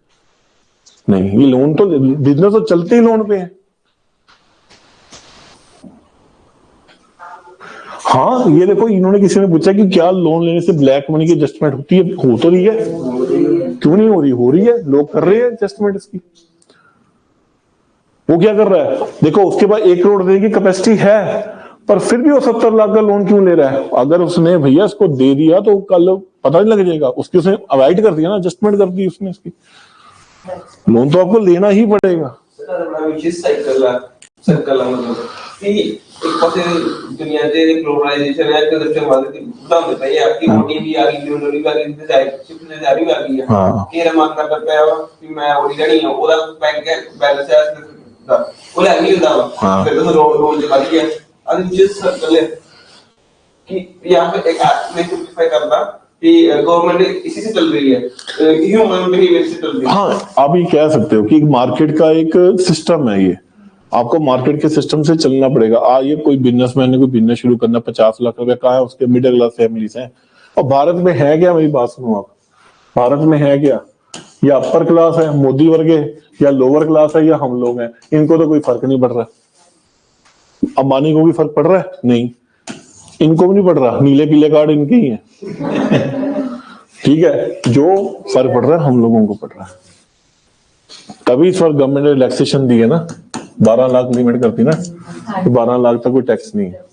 नहीं, ये लोन तो बिजनेस तो चलते ही लोन पे है। हाँ ये देखो, इन्होंने किसी ने पूछा कि क्या लोन लेने से ब्लैक मनी की एडजस्टमेंट होती है? हो तो रही है, क्यों नहीं हो रही? हो रही है, लोग कर रहे हैं एडजस्टमेंट इसकी। वो क्या कर रहा है, देखो उसके पास 1 करोड़ देने की कैपेसिटी है, पर फिर भी वो 70 लाख का लोन क्यों ले रहा है? अगर उसने भैया इसको दे दिया तो कल पता नहीं लग जाएगा, उसकी उसने अवॉइड कर दिया ना, एडजस्टमेंट कर दी उसने इसकी। लोन तो आपको लेना ही पड़ेगा। एक पासे दुनिया से ग्लोबलाइजेशन है, करप्शन वाले दाम देता है आपकी मोटी भी आ गई, न्यूनली भी आ गई, शिफ्ट से जारी भी आ गई है। तेरा मानना करता है कि मैं ओडी नहीं हूं, ओदा बैंक है बैलेंस है वो ले नहीं लेता, फिर तो लोन चला दिया। अब जिस सर्कल है कि यहां पे एक मैं सिंपलीफाई करता कि गवर्नमेंट इसी से चल रही है, ह्यूमन बिहेवियर से चल रही है। हाँ आप ये कह सकते हो कि मार्केट का एक सिस्टम है, ये आपको मार्केट के सिस्टम से चलना पड़ेगा। ये कोई बिजनेसमैन ने कोई बिजनेस शुरू करना, 50 लाख रुपया कहा है, उसके मिडिल क्लास फैमिलीज हैं। और भारत में है क्या, मेरी बात सुनो आप, भारत में है क्या? या अपर क्लास है मोदी वर्गे, या लोअर क्लास है, या हम लोग हैं। इनको तो कोई फर्क नहीं पड़ रहा। अंबानी को भी फर्क पड़ रहा है? नहीं, इनको भी नहीं पड़ रहा, नीले पीले कार्ड इनके ही हैं। ठीक है, जो फर्क पड़ रहा है हम लोगों को पड़ रहा है। तभी इस बार गवर्नमेंट ने रिलैक्सेशन दी है ना, 12 लाख लिमिट करती ना। 12 लाख तक कोई टैक्स नहीं है,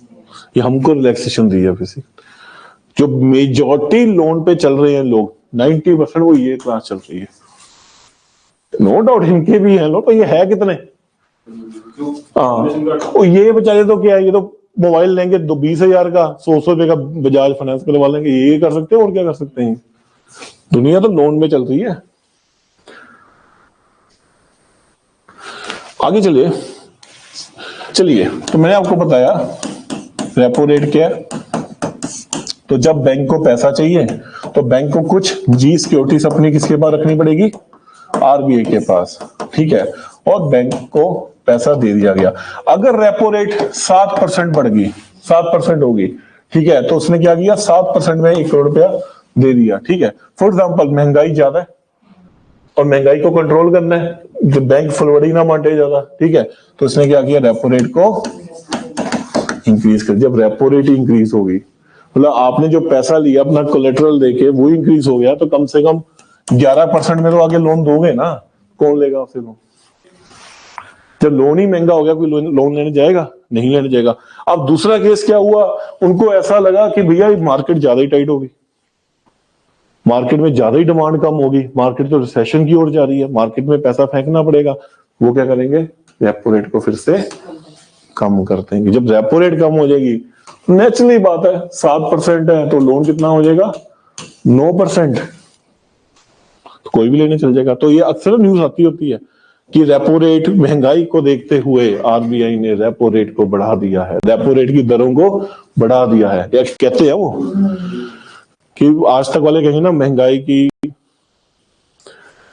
ये हमको रिलैक्सेशन दी है किसी। जो मेजॉरिटी लोन पे चल रहे हैं लोग 90% वो ये क्लास चल रही है। नो डाउट इनके भी है लोग, तो ये है कितने, हाँ ये बेचारे तो क्या है, ये तो मोबाइल लेंगे 20,000 का 100 रुपए का बजाज फाइनेंस करवा लेंगे, ये कर सकते हैं और क्या कर सकते हैं। दुनिया तो लोन में चल रही है। आगे चलिए तो मैंने आपको बताया रेपो रेट क्या है। तो जब बैंक को पैसा चाहिए तो बैंक को कुछ जी सिक्योरिटीज अपनी किसके पास रखनी पड़ेगी, आरबीआई के पास, ठीक है, और बैंक को पैसा दे दिया गया। अगर रेपो रेट 7% बढ़ गई, 7% होगी, ठीक है, तो उसने क्या किया, 7% में 1 करोड़ रुपया दे दिया, ठीक है। फॉर एग्जाम्पल महंगाई ज्यादा है और महंगाई को कंट्रोल करना है, जो बैंक फुलवड़ी ना बांटे ज्यादा, ठीक है, तो उसने क्या किया, रेपो रेट को इंक्रीज कर। जब रेपो रेट इंक्रीज होगी, मतलब आपने जो पैसा लिया अपना कोलेटरल देके वो इंक्रीज हो गया, तो कम से कम 11% में तो आगे लोन दोगे ना, कौन लेगा आपसे लोन। जब लोन ही महंगा हो गया, कोई लोन लेने जाएगा, नहीं लेने जाएगा। अब दूसरा केस क्या हुआ, उनको ऐसा लगा कि भैया मार्केट ज्यादा ही टाइट होगी, मार्केट में ज्यादा ही डिमांड कम होगी, मार्केट तो रिसेशन की ओर जा रही है, मार्केट में पैसा फेंकना पड़ेगा। वो क्या करेंगे, रेपो रेट को फिर से कम कर देंगे। जब रेपो रेट कम हो जाएगी, नेचुरली बात है 7% है तो लोन कितना हो जाएगा, 9%, तो कोई भी लेने चल जाएगा। तो ये अक्सर न्यूज आती होती है कि रेपो रेट, महंगाई को देखते हुए आरबीआई ने रेपो रेट को बढ़ा दिया है, रेपो रेट की दरों को बढ़ा दिया है। या कहते हैं वो कि आज तक वाले कहेंगे ना, महंगाई की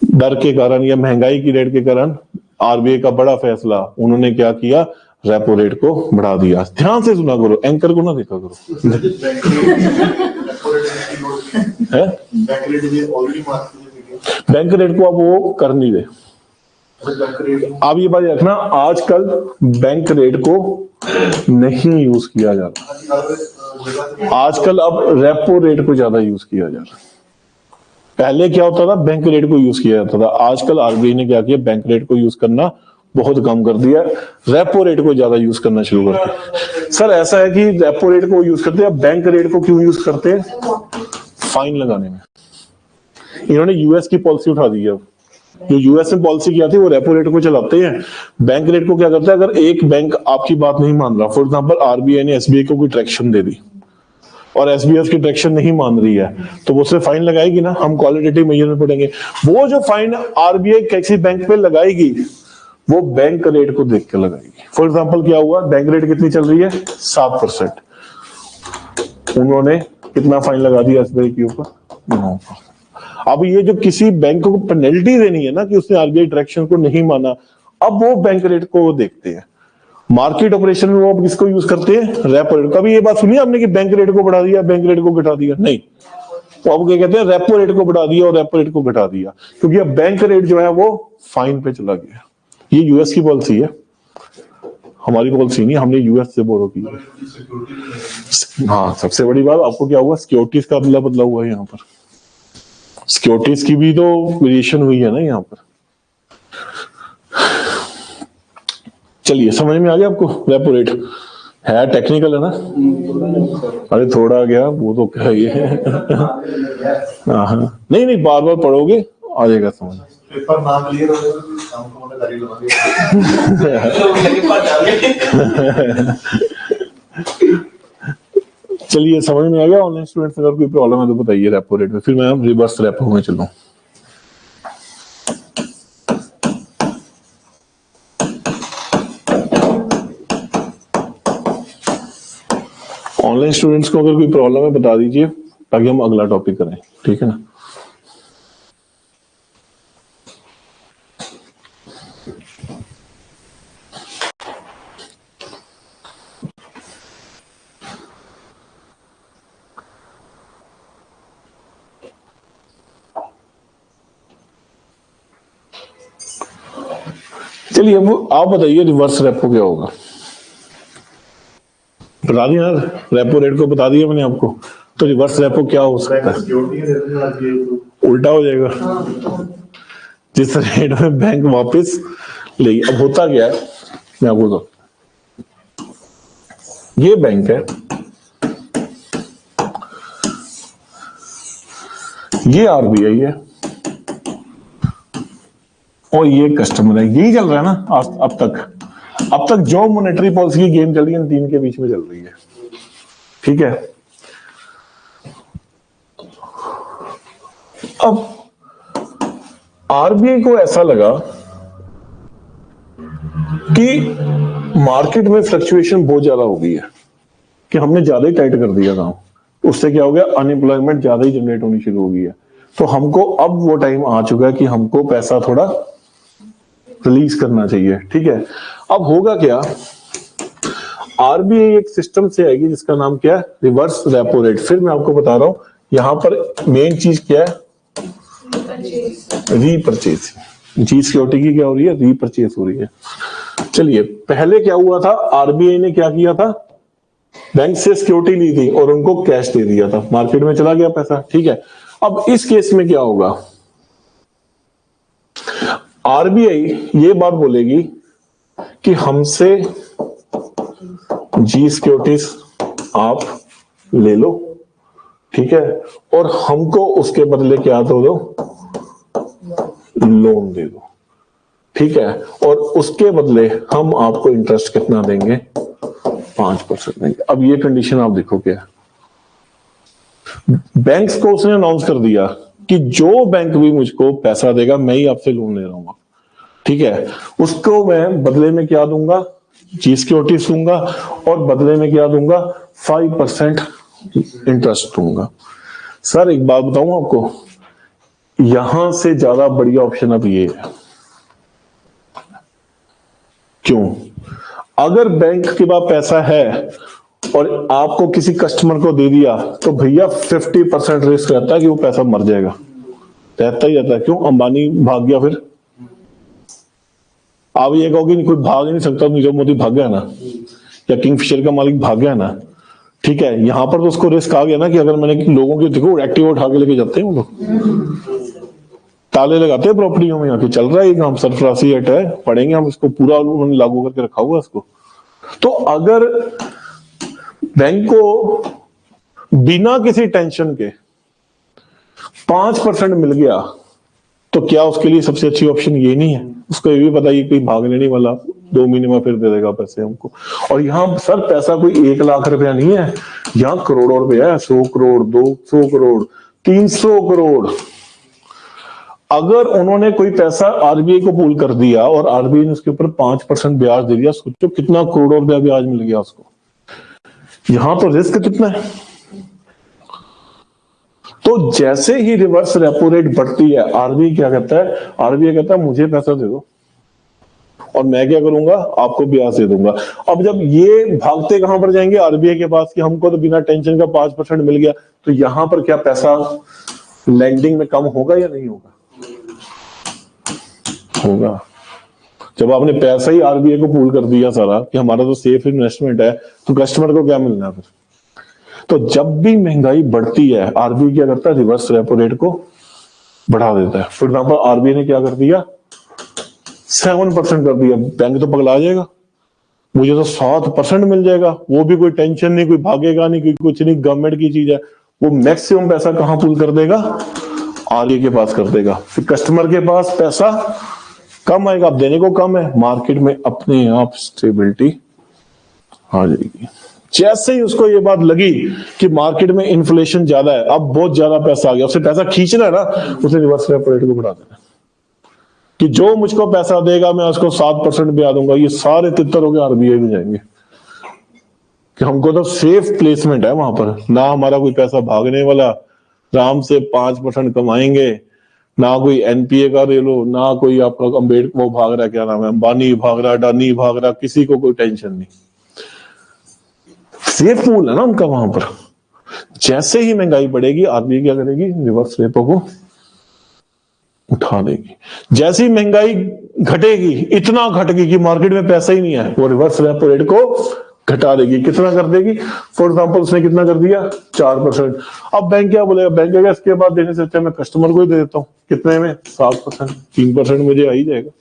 डर के कारण या महंगाई की रेट के कारण आरबीआई का बड़ा फैसला, उन्होंने क्या किया, रेपो रेट को बढ़ा दिया। ध्यान से सुना करो, एंकर को ना देखा करो। बैंक रेट को अब वो कर नहीं रहे। अब ये बात रखना, आजकल बैंक रेट को नहीं यूज किया जाता, आजकल अब रेपो रेट को ज्यादा यूज किया जा रहा है। पहले क्या होता था, बैंक रेट को यूज किया जाता था, आजकल आरबीआई ने क्या किया, बैंक रेट को यूज करना बहुत कम कर दिया, रेपो रेट को ज्यादा यूज करना शुरू कर दिया। सर ऐसा है कि रेपो रेट को यूज करते हैं, बैंक रेट को क्यों यूज करते हैं, फाइन लगाने में। इन्होंने यूएस की पॉलिसी उठा दी है, जो यूएस में पॉलिसी किया थी वो रेपो रेट को चलाते हैं। बैंक रेट को क्या करता है, अगर एक बैंक आपकी बात नहीं मान रहा, फॉर एग्जांपल आरबीआई ने एसबीआई को कोई डायरेक्शन दे दी और एसबीआई की डायरेक्शन नहीं मान रही है, तो वो उसे फाइन लगाएगी ना, हम क्वालिटेटिव मेजर में पढ़ेंगे। वो जो फाइन आरबीआई किसी बैंक पे लगाएगी वो बैंक रेट को देख के लगाएगी। फॉर एग्जांपल क्या हुआ, बैंक रेट कितनी चल रही है, 7%, उन्होंने कितना फाइन लगा दिया एसबीआई के ऊपर, 9%। अब ये जो किसी बैंक को पेनल्टी देनी है ना कि उसने आरबीआई डायरेक्शन को नहीं माना, अब वो बैंक रेट को देखते हैं। मार्केट ऑपरेशन में वो अब किसको यूज करते हैं, रेपो रेट। कभी ये बात सुनी आपने कि बैंक रेट को बढ़ा दिया, बैंक रेट को घटा दिया, नहीं। तो अब क्या कहते हैं, रेपो रेट को बढ़ा दिया और रेपो रेट को घटा दिया, क्योंकि अब बैंक रेट जो है वो फाइन पे चला गया। ये यूएस की पॉलिसी है, हमारी पॉलिसी नहीं, हमने यूएस से बोरो की। हाँ, सबसे बड़ी बात आपको क्या हुआ, सिक्योरिटीज का अदला बदला हुआ है यहाँ पर। सिक्योरिटीज की भी तो वेरिएशन हुई है ना यहाँ पर। चलिए समझ में आ गया आपको, रेपो रेट है टेक्निकल है ना, अरे थोड़ा गया वो तो क्या ये हाँ नहीं बार बार पढ़ोगे आ जाएगा समझ। पेपर नाम लिए हमको मतलब गाड़ी लगा चलिए समझ में आ गया। ऑनलाइन स्टूडेंट्स अगर कोई प्रॉब्लम है तो बताइए रेपो रेट में, फिर मैं रिवर्स रेपो में चलूं। ऑनलाइन स्टूडेंट्स को अगर कोई प्रॉब्लम है बता दीजिए ताकि हम अगला टॉपिक करें, ठीक है ना। चलिए अब आप बताइए रिवर्स रेपो क्या होगा, बता दिया यार, रेपो रेट को बता दिया मैंने आपको, तो रिवर्स रेपो क्या हो सकता है, उल्टा हो जाएगा, जिस रेट में बैंक वापस लेगी। अब होता क्या है मैं आपको ये बैंक है, ये आरबीआई है और ये कस्टमर है। यही चल रहा है ना अब तक जो मॉनेटरी पॉलिसी की गेम चल रही है इन तीन के बीच में चल रही है। ठीक है, अब आरबीआई को ऐसा लगा कि मार्केट में फ्लक्चुएशन बहुत ज्यादा हो गई है, कि हमने ज्यादा ही टाइट कर दिया काम, उससे क्या हो गया, अनएम्प्लॉयमेंट ज्यादा ही जनरेट होनी शुरू हो गई है। तो हमको अब वो टाइम आ चुका है कि हमको पैसा थोड़ा रिलीज करना चाहिए। ठीक है, अब होगा क्या, आरबीआई एक सिस्टम से आएगी जिसका नाम क्या है, रिवर्स रेपो रेट। फिर मैं आपको बता रहा हूं यहां पर मेन चीज क्या है, रीपरचेज। जी सिक्योरिटी की क्या हो रही है, रीपरचेज हो रही है। चलिए, पहले क्या हुआ था, आरबीआई ने क्या किया था, बैंक से सिक्योरिटी ली थी और उनको कैश दे दिया था, मार्केट में चला गया पैसा। ठीक है, अब इस केस में क्या होगा, आरबीआई ये बात बोलेगी कि हमसे जी सिक्योरिटीज आप ले लो, ठीक है, और हमको उसके बदले क्या दो, लोन दे दो। ठीक है, और उसके बदले हम आपको इंटरेस्ट कितना देंगे, 5% देंगे। अब ये कंडीशन आप देखो क्या, बैंक्स को उसने अनाउंस कर दिया कि जो बैंक भी मुझको पैसा देगा मैं ही आपसे लोन ले रहा हूं। ठीक है, उसको मैं बदले में क्या दूंगा, जी सिक्योरिटी दूंगा और बदले में क्या दूंगा, 5% इंटरेस्ट दूंगा। सर एक बात बताऊं आपको, यहां से ज्यादा बढ़िया ऑप्शन अब ये है। क्यों, अगर बैंक के पास पैसा है और आपको किसी कस्टमर को दे दिया तो भैया 50% रिस्क रहता है कि वो पैसा मर जाएगा, रहता ही रहता है। क्यों, अंबानी भाग गया, फिर आप ये कहोगे कोई भाग नहीं सकता, नीरव मोदी भाग गया ना, या किंगफिशर का मालिक भाग गया ना। ठीक है, यहां पर तो उसको रिस्क आ गया ना कि अगर मैंने लोगों की, देखो एक्टिवा उठा के लेके जाते हैं वो लोग, ताले लगाते हैं प्रॉपर्टियों में, आके चल रहा है ये काम, सरफराजी एक्ट है, पढ़ेंगे हम इसको पूरा, उन्होंने लागू करके रखा हुआ इसको। तो अगर बैंक को बिना किसी टेंशन के 5% मिल गया तो क्या उसके लिए सबसे अच्छी ऑप्शन ये नहीं है? उसको ये भी पता है कोई भागने नहीं वाला, 2 महीने में फिर दे देगा पैसे हमको। और यहाँ सर पैसा कोई 1 लाख रुपया नहीं है, यहाँ करोड़ों रुपया है, 100 करोड़, 200 करोड़, 300 करोड़। अगर उन्होंने कोई पैसा आरबीआई को पूल कर दिया और आरबीआई ने उसके ऊपर 5% ब्याज दे दिया, सोचो कितना करोड़ों रुपया ब्याज मिल गया उसको। यहां तो रिस्क कितना है। तो जैसे ही रिवर्स रेपो रेट बढ़ती है, आरबीआई क्या कहता है, आरबीआई कहता है मुझे पैसा दे दो और मैं क्या करूंगा, आपको ब्याज दे दूंगा। अब जब ये भागते कहां पर जाएंगे, आरबीआई के पास कि हमको तो बिना टेंशन का 5% मिल गया। तो यहां पर क्या पैसा लैंडिंग में कम होगा या नहीं होगा, होगा। जब आपने पैसा ही आरबीआई को पूल कर दिया सारा कि हमारा तो सेफ इन्वेस्टमेंट है, तो कस्टमर को क्या मिलना है फिर। तो जब भी महंगाई बढ़ती है, आरबीआई क्या करता है, रिवर्स रेपो रेट को बढ़ा देता है। फॉर एग्जांपल आरबीआई ने क्या कर दिया, 7% कर दिया, बैंक तो पगला जाएगा, मुझे तो 7% मिल जाएगा, वो भी कोई टेंशन नहीं, कोई भागेगा नहीं, कोई कुछ नहीं, गवर्नमेंट की चीज है। वो मैक्सिमम पैसा कहां पूल कर देगा, आरबीआई के पास कर देगा। फिर कस्टमर के पास पैसा कम आएगा, अब देने को कम है, मार्केट में अपने आप स्टेबिलिटी आ जाएगी। जैसे ही उसको ये बात लगी कि मार्केट में इन्फ्लेशन ज्यादा है, अब बहुत ज्यादा पैसा आ गया, उसे पैसा खींचना है ना, उसे रिवर्स रेपो रेट को बढ़ा देना कि जो मुझको पैसा देगा मैं उसको 7% ब्याज दूंगा। ये सारे तितर हो गए आरबीआई में जाएंगे कि हमको तो सेफ प्लेसमेंट है वहां पर, ना हमारा कोई पैसा भागने वाला, आराम से 5% कमाएंगे, ना कोई एनपीए का ले लो, ना कोई आपका अम्बेडकर वो भाग रहा है, क्या नाम है, अंबानी भाग रहा है, अडानी भाग रहा है, किसी को कोई टेंशन नहीं, सेफ पूल है ना उनका वहां पर। जैसे ही महंगाई बढ़ेगी, आरबीआई क्या करेगी, रिवर्स रेपो को उठा देगी। जैसे ही महंगाई घटेगी, इतना घटेगी कि मार्केट में पैसा ही नहीं है, वो रिवर्स रेपो रेट को घटा देगी। कितना कर देगी, फॉर एग्जांपल उसने कितना कर दिया, 4%। अब बैंक क्या बोलेगा, बैंक कहेगा इसके बाद देने से अच्छा मैं कस्टमर को ही दे देता हूं, कितने में, 7%, 3% मुझे आ ही जाएगा।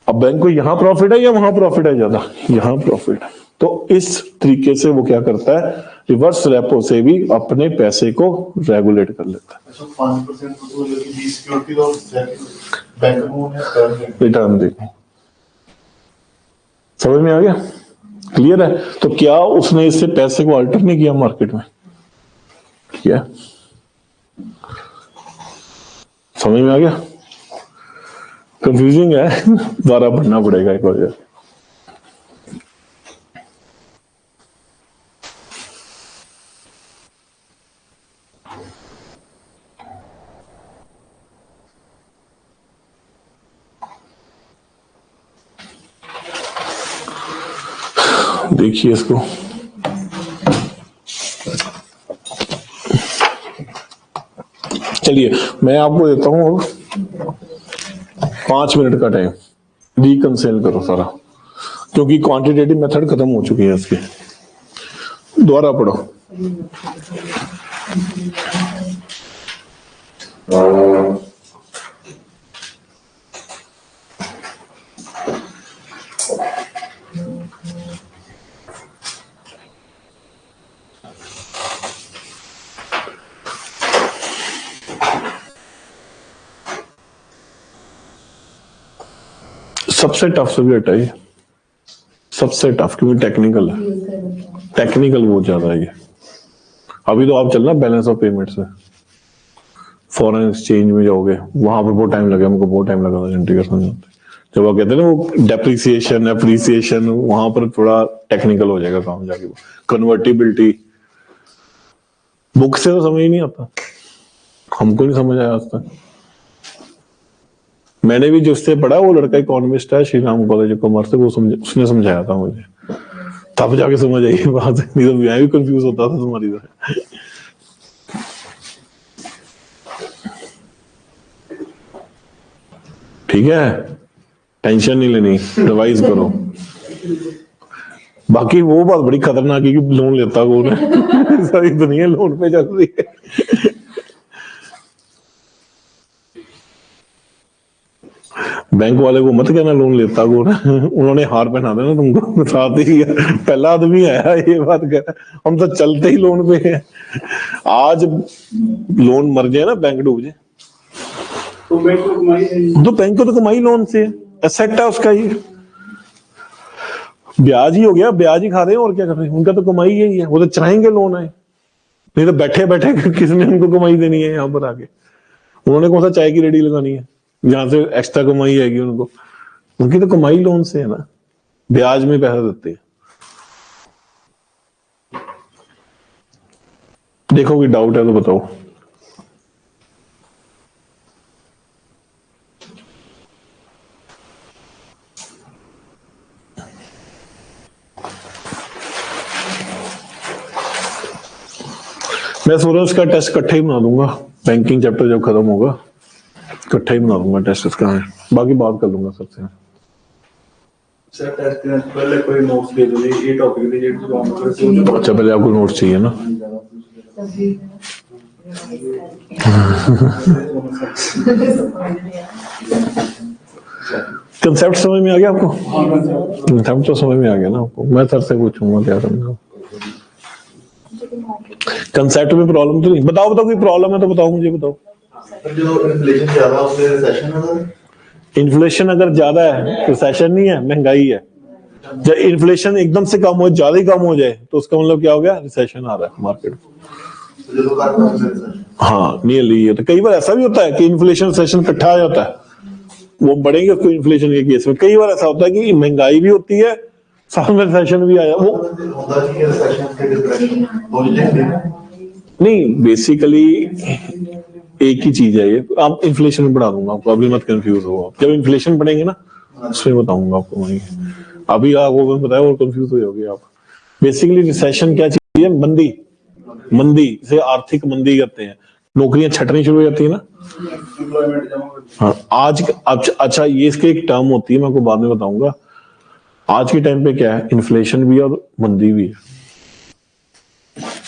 अब बैंक को यहाँ प्रॉफिट है या वहां प्रॉफिट है ज्यादा, यहाँ प्रॉफिट है, तो इस तरीके से वो क्या करता है, रिवर्स रेपो से भी अपने पैसे को रेगुलेट कर लेता है। 5% तो ये सिक्योरिटी और बैंक को रिटर्न देते, समझ में आ गया, क्लियर है। तो क्या उसने इससे पैसे को अल्टर नहीं किया मार्केट में, किया, समझ में आ गया, कंफ्यूजिंग है, दोबारा पढ़ना पड़ेगा एक बार। देखिए इसको, चलिए मैं आपको देता हूं 5 मिनट का टाइम, रिकंसेल करो सारा, क्योंकि क्वांटिटेटिव मेथड खत्म हो चुकी है इसके, दोबारा पढ़ो। सबसे टफ सब्जेक्ट है ये, सबसे टफ, क्योंकि टेक्निकल है, टेक्निकल बहुत ज्यादा है ये। अभी तो आप चलना बैलेंस ऑफ पेमेंट से, फॉरेन एक्सचेंज में जाओगे, वहां पर बहुत टाइम लगा, हमको बहुत टाइम लगा था एंट्री करने में। जब वो कहते हैं ना वो डेप्रिसिएशन एप्रिसिएशन, वहां पर थोड़ा टेक्निकल हो जाएगा काम जाके। कन्वर्टिबिलिटी बुक से तो समझ ही नहीं आता, हमको नहीं समझ आया आज तक। मैंने भी जिससे पढ़ा वो लड़का इकोनॉमिस्ट है, Shri Ram college of commerce से, वो उसने समझाया था मुझे, तब जाके समझ आई बात, नहीं तो मैं भी कंफ्यूज होता था तुम्हारी तरह। ठीक है, टेंशन नहीं लेनी, रिवाइज करो। बाकी वो बात बड़ी खतरनाक है कि लोन लेता कौन है, सारी दुनिया लोन पे चल रही है। बैंक वाले को मत कहना लोन लेता कौन है, उन्होंने हार पहना देना तुमको, साथ ही पहला आदमी आया ये बात कह रहा, हम तो चलते ही लोन पे हैं। आज लोन मर जाए ना, बैंक डूब जाए, तो बैंक को कमाई है, तो बैंक को तो कमाई लोन से है, एसेट है उसका, ये ब्याज ही हो गया, ब्याज ही खा रहे हैं और क्या कर रहे हैं, उनका तो कमाई यही है, वो तो चाहेंगे लोन आए, नहीं तो बैठे बैठे किसने उनको कमाई देनी है यहाँ पर आके, उन्होंने कौन सा चाय की रेडी लगानी है जहां से एक्स्ट्रा कमाई आएगी उनको, उनकी तो कमाई लोन से है ना, ब्याज में पैसा देते हैं। देखो कोई डाउट है तो बताओ। मैं सोच रहा हूँ इसका टेस्ट इकट्ठा ही बना दूंगा, बैंकिंग चैप्टर जब खत्म होगा इकट्ठा ही बना दूंगा टेस्ट इसका है, बाकी बात कर लूंगा सबसे। सर टेस्ट करने से पहले कोई नोट्स दे दो, ये टॉपिक दे जो काम कर। अच्छा पहले आपको नोट्स चाहिए ना, कंसेप्ट समझ में आ गया आपको? कंसेप्ट तो समझ में आ गया ना आपको, मैं सर से पूछूंगा क्या करना। कंसेप्ट में प्रॉब्लम तो नहीं, बताओ कोई प्रॉब्लम है तो बताओ, मुझे बताओ। जो इन्फ्लेशन ज्यादा उसमें रिसेशन है, इन्फ्लेशन अगर ज्यादा है रिसेशन नहीं है, महंगाई है। जब इन्फ्लेशन एकदम से कम हो, ज्यादा ही कम हो जाए तो उसका मतलब क्या हो गया, रिसेशन आ रहा है मार्केट में। हाँ नियरली ये, तो कई बार ऐसा भी होता है कि इन्फ्लेशन रिसेशन इकट्ठा आ जाता है, वो बढ़ेंगे उसको इन्फ्लेशन के केस में। कई बार ऐसा होता है कि महंगाई भी होती है साथ में रिसेशन भी आया, वो नहीं बेसिकली एक ही चीज है ये। आप इन्फ्लेशन बढ़ा दूंगा आपको, अभी मत कंफ्यूज हो, जब इन्फ्लेशन बढ़ेंगे ना उसमें बताऊंगा आपको वहीं। अभी आपको बताया और कंफ्यूज हो जाओगे आप। बेसिकली रिसेशन क्या चीज है, मंदी, मंदी से आर्थिक मंदी कहते हैं, नौकरियां छटनी शुरू हो जाती है ना। हाँ आज अच्छा ये इसके एक टर्म होती है, मैं आपको बाद में बताऊंगा। आज के टाइम पे क्या है, इन्फ्लेशन भी और मंदी भी है।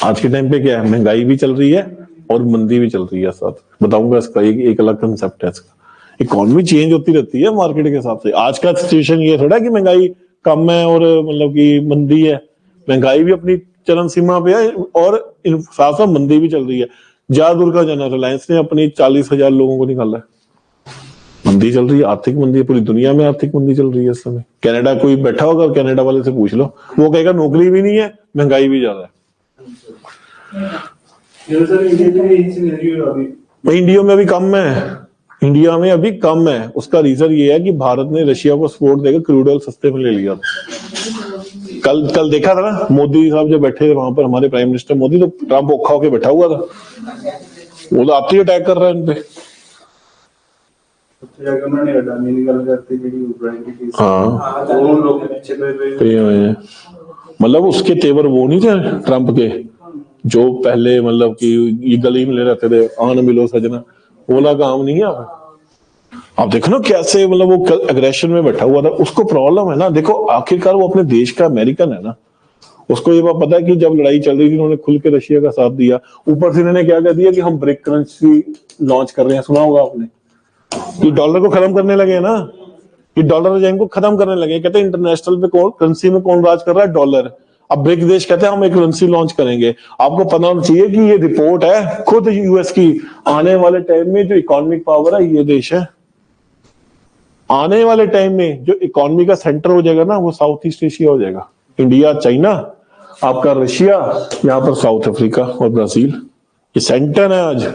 आज के टाइम पे क्या है, महंगाई भी चल रही है और मंदी भी चल रही है साथ, बताऊंगा इसका एक अलग कंसेप्ट है इसका। इकोनॉमी चेंज होती रहती है मार्केट के हिसाब से। आज का सिचुएशन ये थोड़ा कि महंगाई कम है और मतलब कि मंदी है, महंगाई भी अपनी चरम सीमा पे है और साथ साथ मंदी भी चल रही है। ज्यादा दूर का जाना, रिलायंस ने अपनी 40,000 लोगों को निकाला है। मंदी चल रही है, आर्थिक मंदी है, पूरी दुनिया में आर्थिक मंदी चल रही है इस समय। कनाडा कोई बैठा होगा, कनाडा वाले से पूछ लो, वो कहेगा नौकरी भी नहीं है, महंगाई भी ज्यादा है। सर इंडिया में यही सिनेरियो है अभी। इंडिया में अभी कम है, इंडिया में अभी कम है। उसका रीजन ये है कि भारत ने रशिया को सपोर्ट देकर क्रूड ऑयल सस्ते में ले लिया। कल देखा था ना, मोदी साहब जब बैठे थे वहां पर, हमारे प्राइम मिनिस्टर मोदी, तो ट्रंप औखा होकर बैठा हुआ था, वो तो आते ही अटैक कर रहा है इनपे। मतलब उसके तेवर वो नहीं थे ट्रंप के, जो पहले मतलब कि ये गली में ले रहते थे, आन मिलो सजना, बोला काम नहीं है। आप देखो ना कैसे मतलब वो एग्रेशन में बैठा हुआ था। उसको प्रॉब्लम है ना, देखो आखिरकार वो अपने देश का अमेरिकन है ना, उसको ये बात पता है कि जब लड़ाई चल रही थी उन्होंने खुल के रशिया का साथ दिया। ऊपर से इन्होंने क्या कह दिया कि हम ब्रिक करेंसी लॉन्च कर रहे हैं, सुना होगा आपने, कि डॉलर को खत्म करने लगे ना, कि डॉलर रिजाइम को खत्म करने लगे। कहते हैं इंटरनेशनल पे कौन करेंसी में कौन राज कर रहा है, डॉलर। अब ब्रिक देश कहते हैं हम एक करेंसी लॉन्च करेंगे। आपको पता होना चाहिए कि ये रिपोर्ट है खुद यूएस की, आने वाले टाइम में जो इकोनॉमिक पावर है ये देश है। आने वाले टाइम में जो इकोनॉमी का सेंटर हो जाएगा ना, वो साउथ ईस्ट एशिया हो जाएगा। इंडिया, चाइना, आपका रशिया, यहाँ पर साउथ अफ्रीका और ब्राजील, ये सेंटर है आज।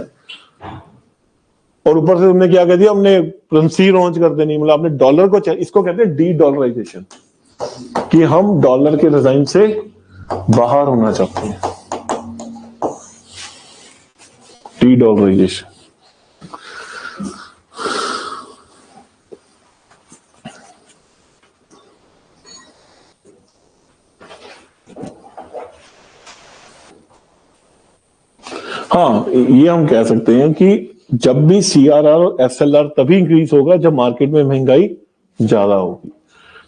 और ऊपर से हमने क्या कह दिया, हमने करेंसी लॉन्च कर देनी, मतलब आपने डॉलर को, इसको कहते हैं डी डॉलराइजेशन, कि हम डॉलर के रिजाइम से बाहर होना चाहते हैं, डी डॉलराइजेशन। हाँ, ये हम कह सकते हैं कि जब भी सीआरआर और एसएलआर तभी इंक्रीज होगा जब मार्केट में महंगाई ज्यादा होगी।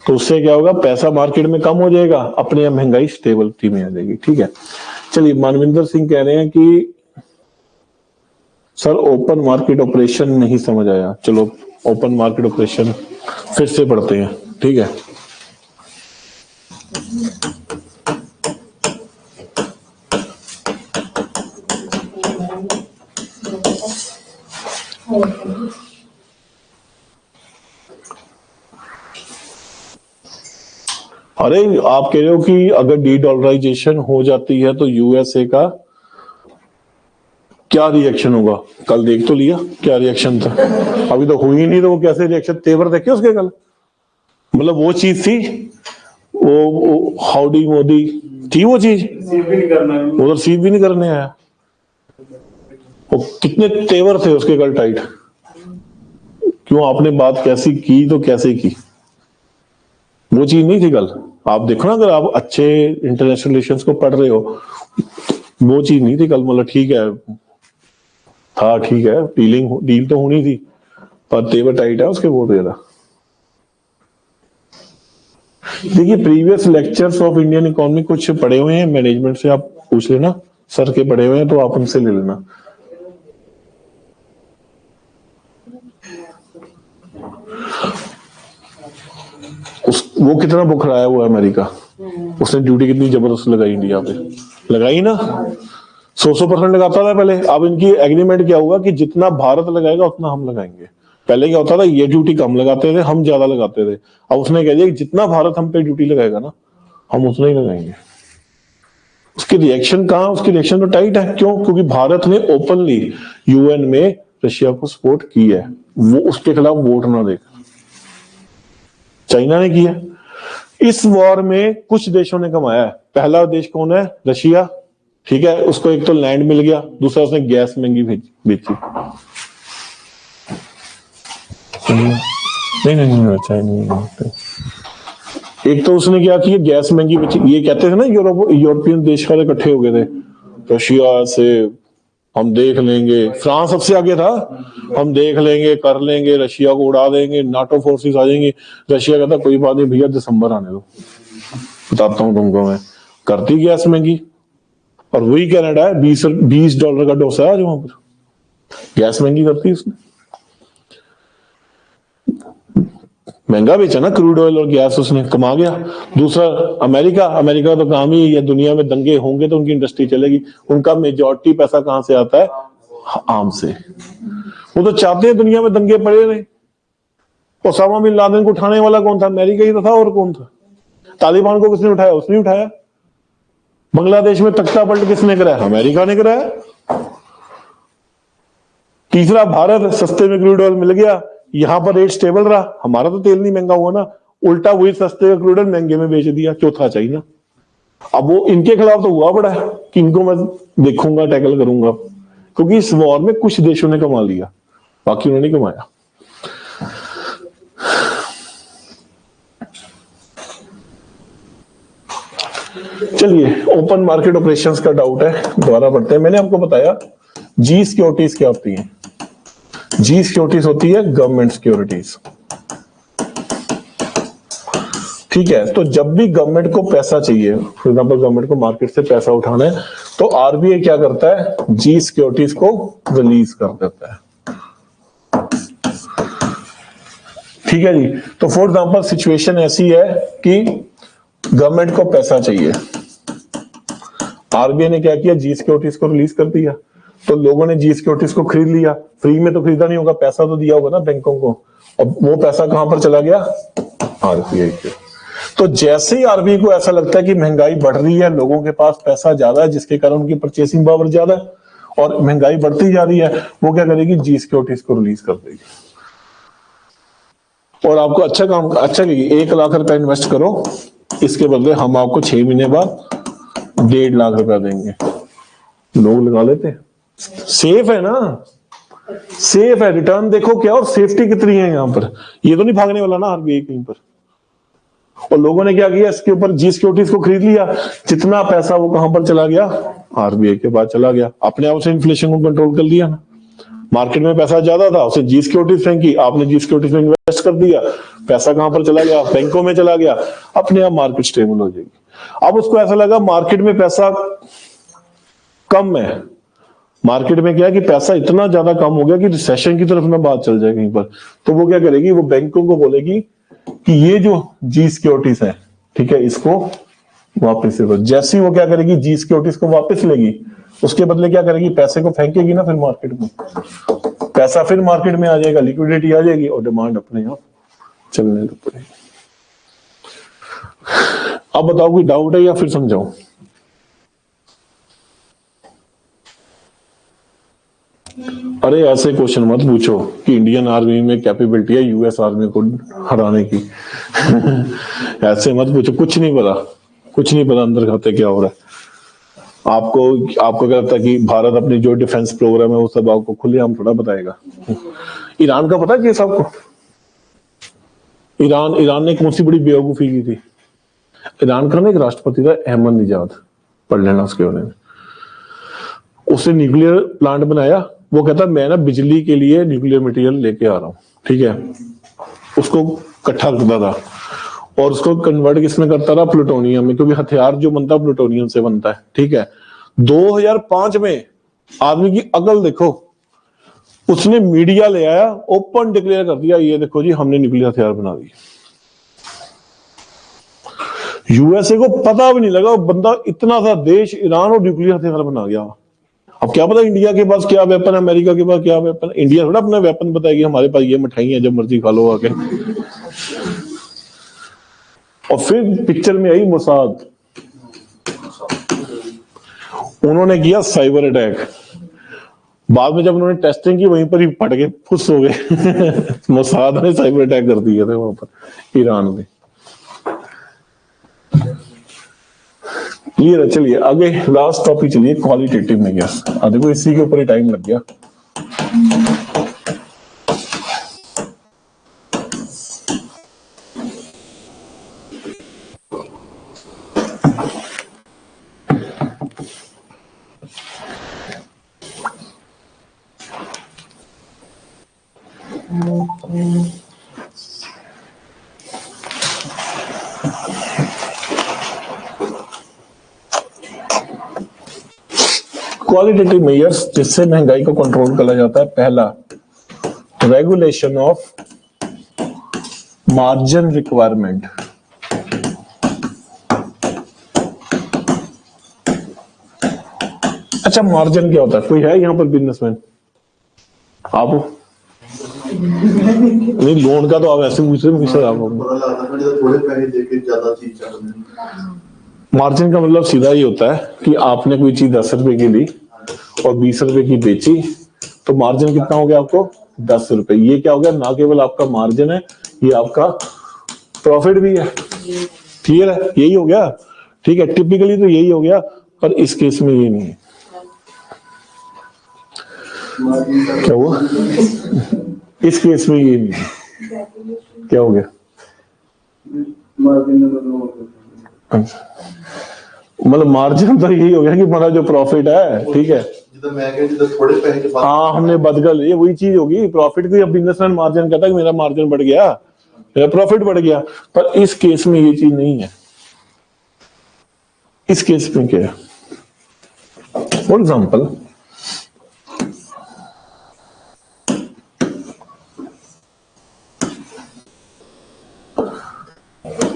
तो उससे क्या होगा, पैसा मार्केट में कम हो जाएगा, अपने यहाँ महंगाई स्टेबिलिटी में आ जाएगी। ठीक है, चलिए मानविंदर सिंह कह रहे हैं कि सर ओपन मार्केट ऑपरेशन नहीं समझ आया। चलो ओपन मार्केट ऑपरेशन फिर से पढ़ते हैं, ठीक है। अरे आप कह रहे हो कि अगर डी डॉलराइजेशन हो जाती है तो यूएसए का क्या रिएक्शन होगा। कल देख तो लिया क्या रिएक्शन था, अभी तो हुई नहीं, तो वो कैसे रिएक्शन, तेवर देखे उसके कल। मतलब वो चीज थी, वो हाउडी मोदी थी वो चीज, वो तो रिसीव भी नहीं करने आया। वो कितने तेवर थे उसके कल टाइट, क्यों आपने बात कैसी की तो कैसे की, वो चीज नहीं थी कल। आप देखो ना, अगर आप अच्छे इंटरनेशनल रिलेशंस को पढ़ रहे हो, वो चीज नहीं थी कल। मतलब ठीक है था, ठीक है, डील तो होनी थी, पर तेवर टाइट है उसके बहुत ज्यादा। देखिए previous lectures of Indian economy कुछ पढ़े हुए हैं, मैनेजमेंट से आप पूछ लेना, सर के पढ़े हुए हैं तो आप उनसे ले लेना। वो कितना बुखराया हुआ है अमेरिका, उसने ड्यूटी कितनी जबरदस्त लगाई इंडिया पे, लगाई ना, 100% लगाता था पहले। अब इनकी एग्रीमेंट क्या हुआ कि जितना भारत लगाएगा उतना हम लगाएंगे। पहले क्या होता था, ये ड्यूटी कम लगाते थे, हम ज्यादा लगाते थे। अब उसने कह दिया कि जितना भारत हम पे ड्यूटी लगाएगा ना, हम उतना ही लगाएंगे। उसकी रिएक्शन कहां, उसकी रिएक्शन तो टाइट है। क्यों? क्योंकि भारत ने ओपनली यूएन में रशिया को सपोर्ट की है, वो उसके खिलाफ वोट ना देकर। चाइना ने किया। इस वॉर में कुछ देशों ने कमाया है। पहला देश कौन है? रशिया, ठीक है, उसको एक तो लैंड मिल गया, दूसरा उसने गैस महंगी बेची। नहीं चाइना, एक तो उसने क्या किया, गैस महंगी बेची। ये कहते थे ना यूरोपियन देश वाले इकट्ठे हो गए थे, रशिया से हम देख लेंगे, फ्रांस सबसे आगे था, हम देख लेंगे, कर लेंगे, रशिया को उड़ा देंगे, नाटो फोर्सेस आ जाएंगी। रशिया कहता कोई बात नहीं भैया, दिसंबर आने दो, बताता हूँ तुमको मैं। करती गैस महंगी, और वही कनाडा है, $20 का डोसा है आज वहां पर, गैस महंगी करती उसने। महंगा बेचा ना क्रूड ऑयल और गैस, उसने कमा गया। दूसरा अमेरिका का तो काम ही है, दुनिया में दंगे होंगे तो उनकी इंडस्ट्री चलेगी। उनका मेजॉरिटी पैसा कहां से आता है? आम से। वो तो चाहते हैं दुनिया में दंगे पड़े रहे। ओसामा बिन लादेन को उठाने वाला कौन था? अमेरिका ही तो था, और कौन था? तालिबान को किसने उठाया? उसने उठाया। बांग्लादेश में तख्ता पलट किसने कराया? अमेरिका ने कराया। तीसरा, भारत, सस्ते में क्रूड ऑयल मिल गया, यहां पर रेट स्टेबल रहा, हमारा तो तेल नहीं महंगा हुआ ना, उल्टा वही सस्ते का क्रूड ऑयल महंगे में बेच दिया। चौथा, चाइना। अब वो इनके खिलाफ तो हुआ बड़ा है कि इनको मैं देखूंगा, टैकल करूंगा, क्योंकि इस वॉर में कुछ देशों ने कमा लिया, बाकी उन्होंने नहीं कमाया। चलिए, ओपन मार्केट ऑपरेशंस का डाउट है, दोबारा पढ़ते हैं। मैंने आपको बताया जी सिक्योरिटीज क्या होती हैं। जी सिक्योरिटीज होती है गवर्नमेंट सिक्योरिटीज, ठीक है। तो जब भी गवर्नमेंट को पैसा चाहिए, फॉर एग्जांपल गवर्नमेंट को मार्केट से पैसा उठाना है, तो आरबीआई क्या करता है? जी सिक्योरिटीज को रिलीज कर देता है, ठीक है जी। तो फॉर एग्जांपल सिचुएशन ऐसी है कि गवर्नमेंट को पैसा चाहिए, आरबीआई ने क्या किया? जी सिक्योरिटीज को रिलीज कर दिया। तो लोगों ने जी सिक्योरिटीज को खरीद लिया। फ्री में तो खरीदा नहीं होगा, पैसा तो दिया होगा ना बैंकों को। अब वो पैसा कहां पर चला गया? आरबीआई के। तो जैसे ही आरबीआई को ऐसा लगता है कि महंगाई बढ़ रही है, लोगों के पास पैसा ज्यादा है, जिसके कारण उनकी परचेसिंग पावर ज्यादा है और महंगाई बढ़ती जा रही है, वो क्या करेगी? जी सिक्योरिटीज को रिलीज कर देगी। और आपको अच्छा कहेगी, 1 लाख रुपए इन्वेस्ट करो, इसके बदले हम आपको 6 महीने बाद 1.5 लाख रुपया देंगे। लोग लगा लेते हैं। सेफ है ना, सेफ है। रिटर्न देखो क्या, और सेफ्टी कितनी है यहां पर। ये तो नहीं भागने वाला ना आरबीआई कहीं पर। और लोगों ने क्या किया? इसके ऊपर जी सिक्योरिटीज को खरीद लिया। जितना पैसा वो कहां पर चला गया? आरबीआई के पास चला गया। अपने आप से इन्फ्लेशन को कंट्रोल कर लिया ना। मार्केट में पैसा ज्यादा था, उसे जी सिक्योरिटीज फेंकी, आपने जी सिक्योरिटीज में इन्वेस्ट कर दिया, पैसा कहां पर चला गया? बैंकों में चला गया। अपने आप मार्केट स्टेबल हो जाएगी। अब उसको ऐसा लगा मार्केट में पैसा कम है, मार्केट में क्या है कि पैसा इतना ज्यादा कम हो गया कि रिसेशन की तरफ ना बात चल जाए कहीं पर, तो वो क्या करेगी? वो बैंकों को बोलेगी कि ये जो जी सिक्योरिटीज है, ठीक है, इसको वापस ले लो। जैसे ही वो क्या करेगी? जी सिक्योरिटीज को वापस लेगी, उसके बदले क्या करेगी? पैसे को फेंकेगी ना फिर मार्केट में, पैसा फिर मार्केट में आ जाएगा, लिक्विडिटी आ जाएगी और डिमांड अपने आप चलने लग पड़ेगी। अब बताओ कोई डाउट है या फिर समझाऊं? अरे ऐसे क्वेश्चन मत पूछो कि इंडियन आर्मी में कैपेबिलिटी है यूएस आर्मी को हराने की। ऐसे मत पूछो, कुछ नहीं पता अंदर खाते क्या हो रहा है। आपको क्या लगता है कि भारत अपनी जो डिफेंस प्रोग्राम है वो सब आपको खुलेआम थोड़ा बताएगा? ईरान का पता केस आपको? ईरान ने कौन सी बड़ी बेवकूफी की थी? ईरान का ना एक राष्ट्रपति था अहमद निजाद, पढ़ लेना उसके बारे में। उसने न्यूक्लियर प्लांट बनाया। वो कहता मैं ना बिजली के लिए न्यूक्लियर मटेरियल लेके आ रहा हूं, ठीक है। उसको इकट्ठा करता था और उसको कन्वर्ट किसमें करता रहा? प्लूटोनियम में, क्योंकि हथियार जो बनता है प्लूटोनियम से बनता है, ठीक है। 2005 में आदमी की अकल देखो, उसने मीडिया ले आया, ओपन डिक्लेयर कर दिया, ये देखो जी हमने न्यूक्लियर हथियार बना दिए। यूएसए को पता भी नहीं लगा, बंदा इतना सा देश ईरान और न्यूक्लियर हथियार बना गया। अब क्या पता इंडिया के पास क्या वेपन है, अमेरिका के पास क्या वेपन है। इंडिया थोड़ा अपना वेपन बताएगी, हमारे पास ये मिठाई है, जब मर्जी खा लो आके। और फिर पिक्चर में आई मोसाद, उन्होंने किया साइबर अटैक। बाद में जब उन्होंने टेस्टिंग की वहीं पर ही फट के फुस हो गए। मोसाद ने साइबर अटैक कर दिए थे वहां पर ईरान में। क्लियर है? चलिए आगे लास्ट टॉपिक चलिए, क्वालिटेटिव में गया। देखो इसी के ऊपर ही टाइम लग गया। क्वालिटेटिव मेजर्स जिससे महंगाई को कंट्रोल करा जाता है। पहला, रेगुलेशन ऑफ मार्जिन रिक्वायरमेंट, अच्छा मार्जिन क्या होता है? कोई है यहाँ पर बिजनेसमैन? आप हो? नहीं, लोन का तो आप ऐसे पूछ रहे हो, आप थोड़े पैसे देके ज्यादा चीज चाहिए। मार्जिन का मतलब सीधा ही होता है कि आपने कोई चीज 10 रुपए की ली और 20 रुपए की बेची, तो मार्जिन कितना हो गया आपको? 10 रुपए। ये क्या हो गया? ना केवल आपका मार्जिन है, ये आपका प्रॉफिट भी है। क्लियर है? यही हो गया। ठीक है, टिपिकली तो यही हो गया, पर इस केस में ये नहीं है। क्या हुआ? इस केस में ये नहीं है। क्या हो गया? मतलब मार्जिन तो यही हो गया कि हमारा जो प्रॉफिट है, ठीक है, थोड़े पैसे, हाँ हमने बदल, ये वही चीज होगी प्रॉफिट की। अब बिजनेसमैन मार्जिन कहता है कि मेरा मार्जिन बढ़ गया, मेरा प्रॉफिट बढ़ गया, पर इस केस में ये चीज नहीं है। इस केस में क्या है? फॉर एग्जाम्पल,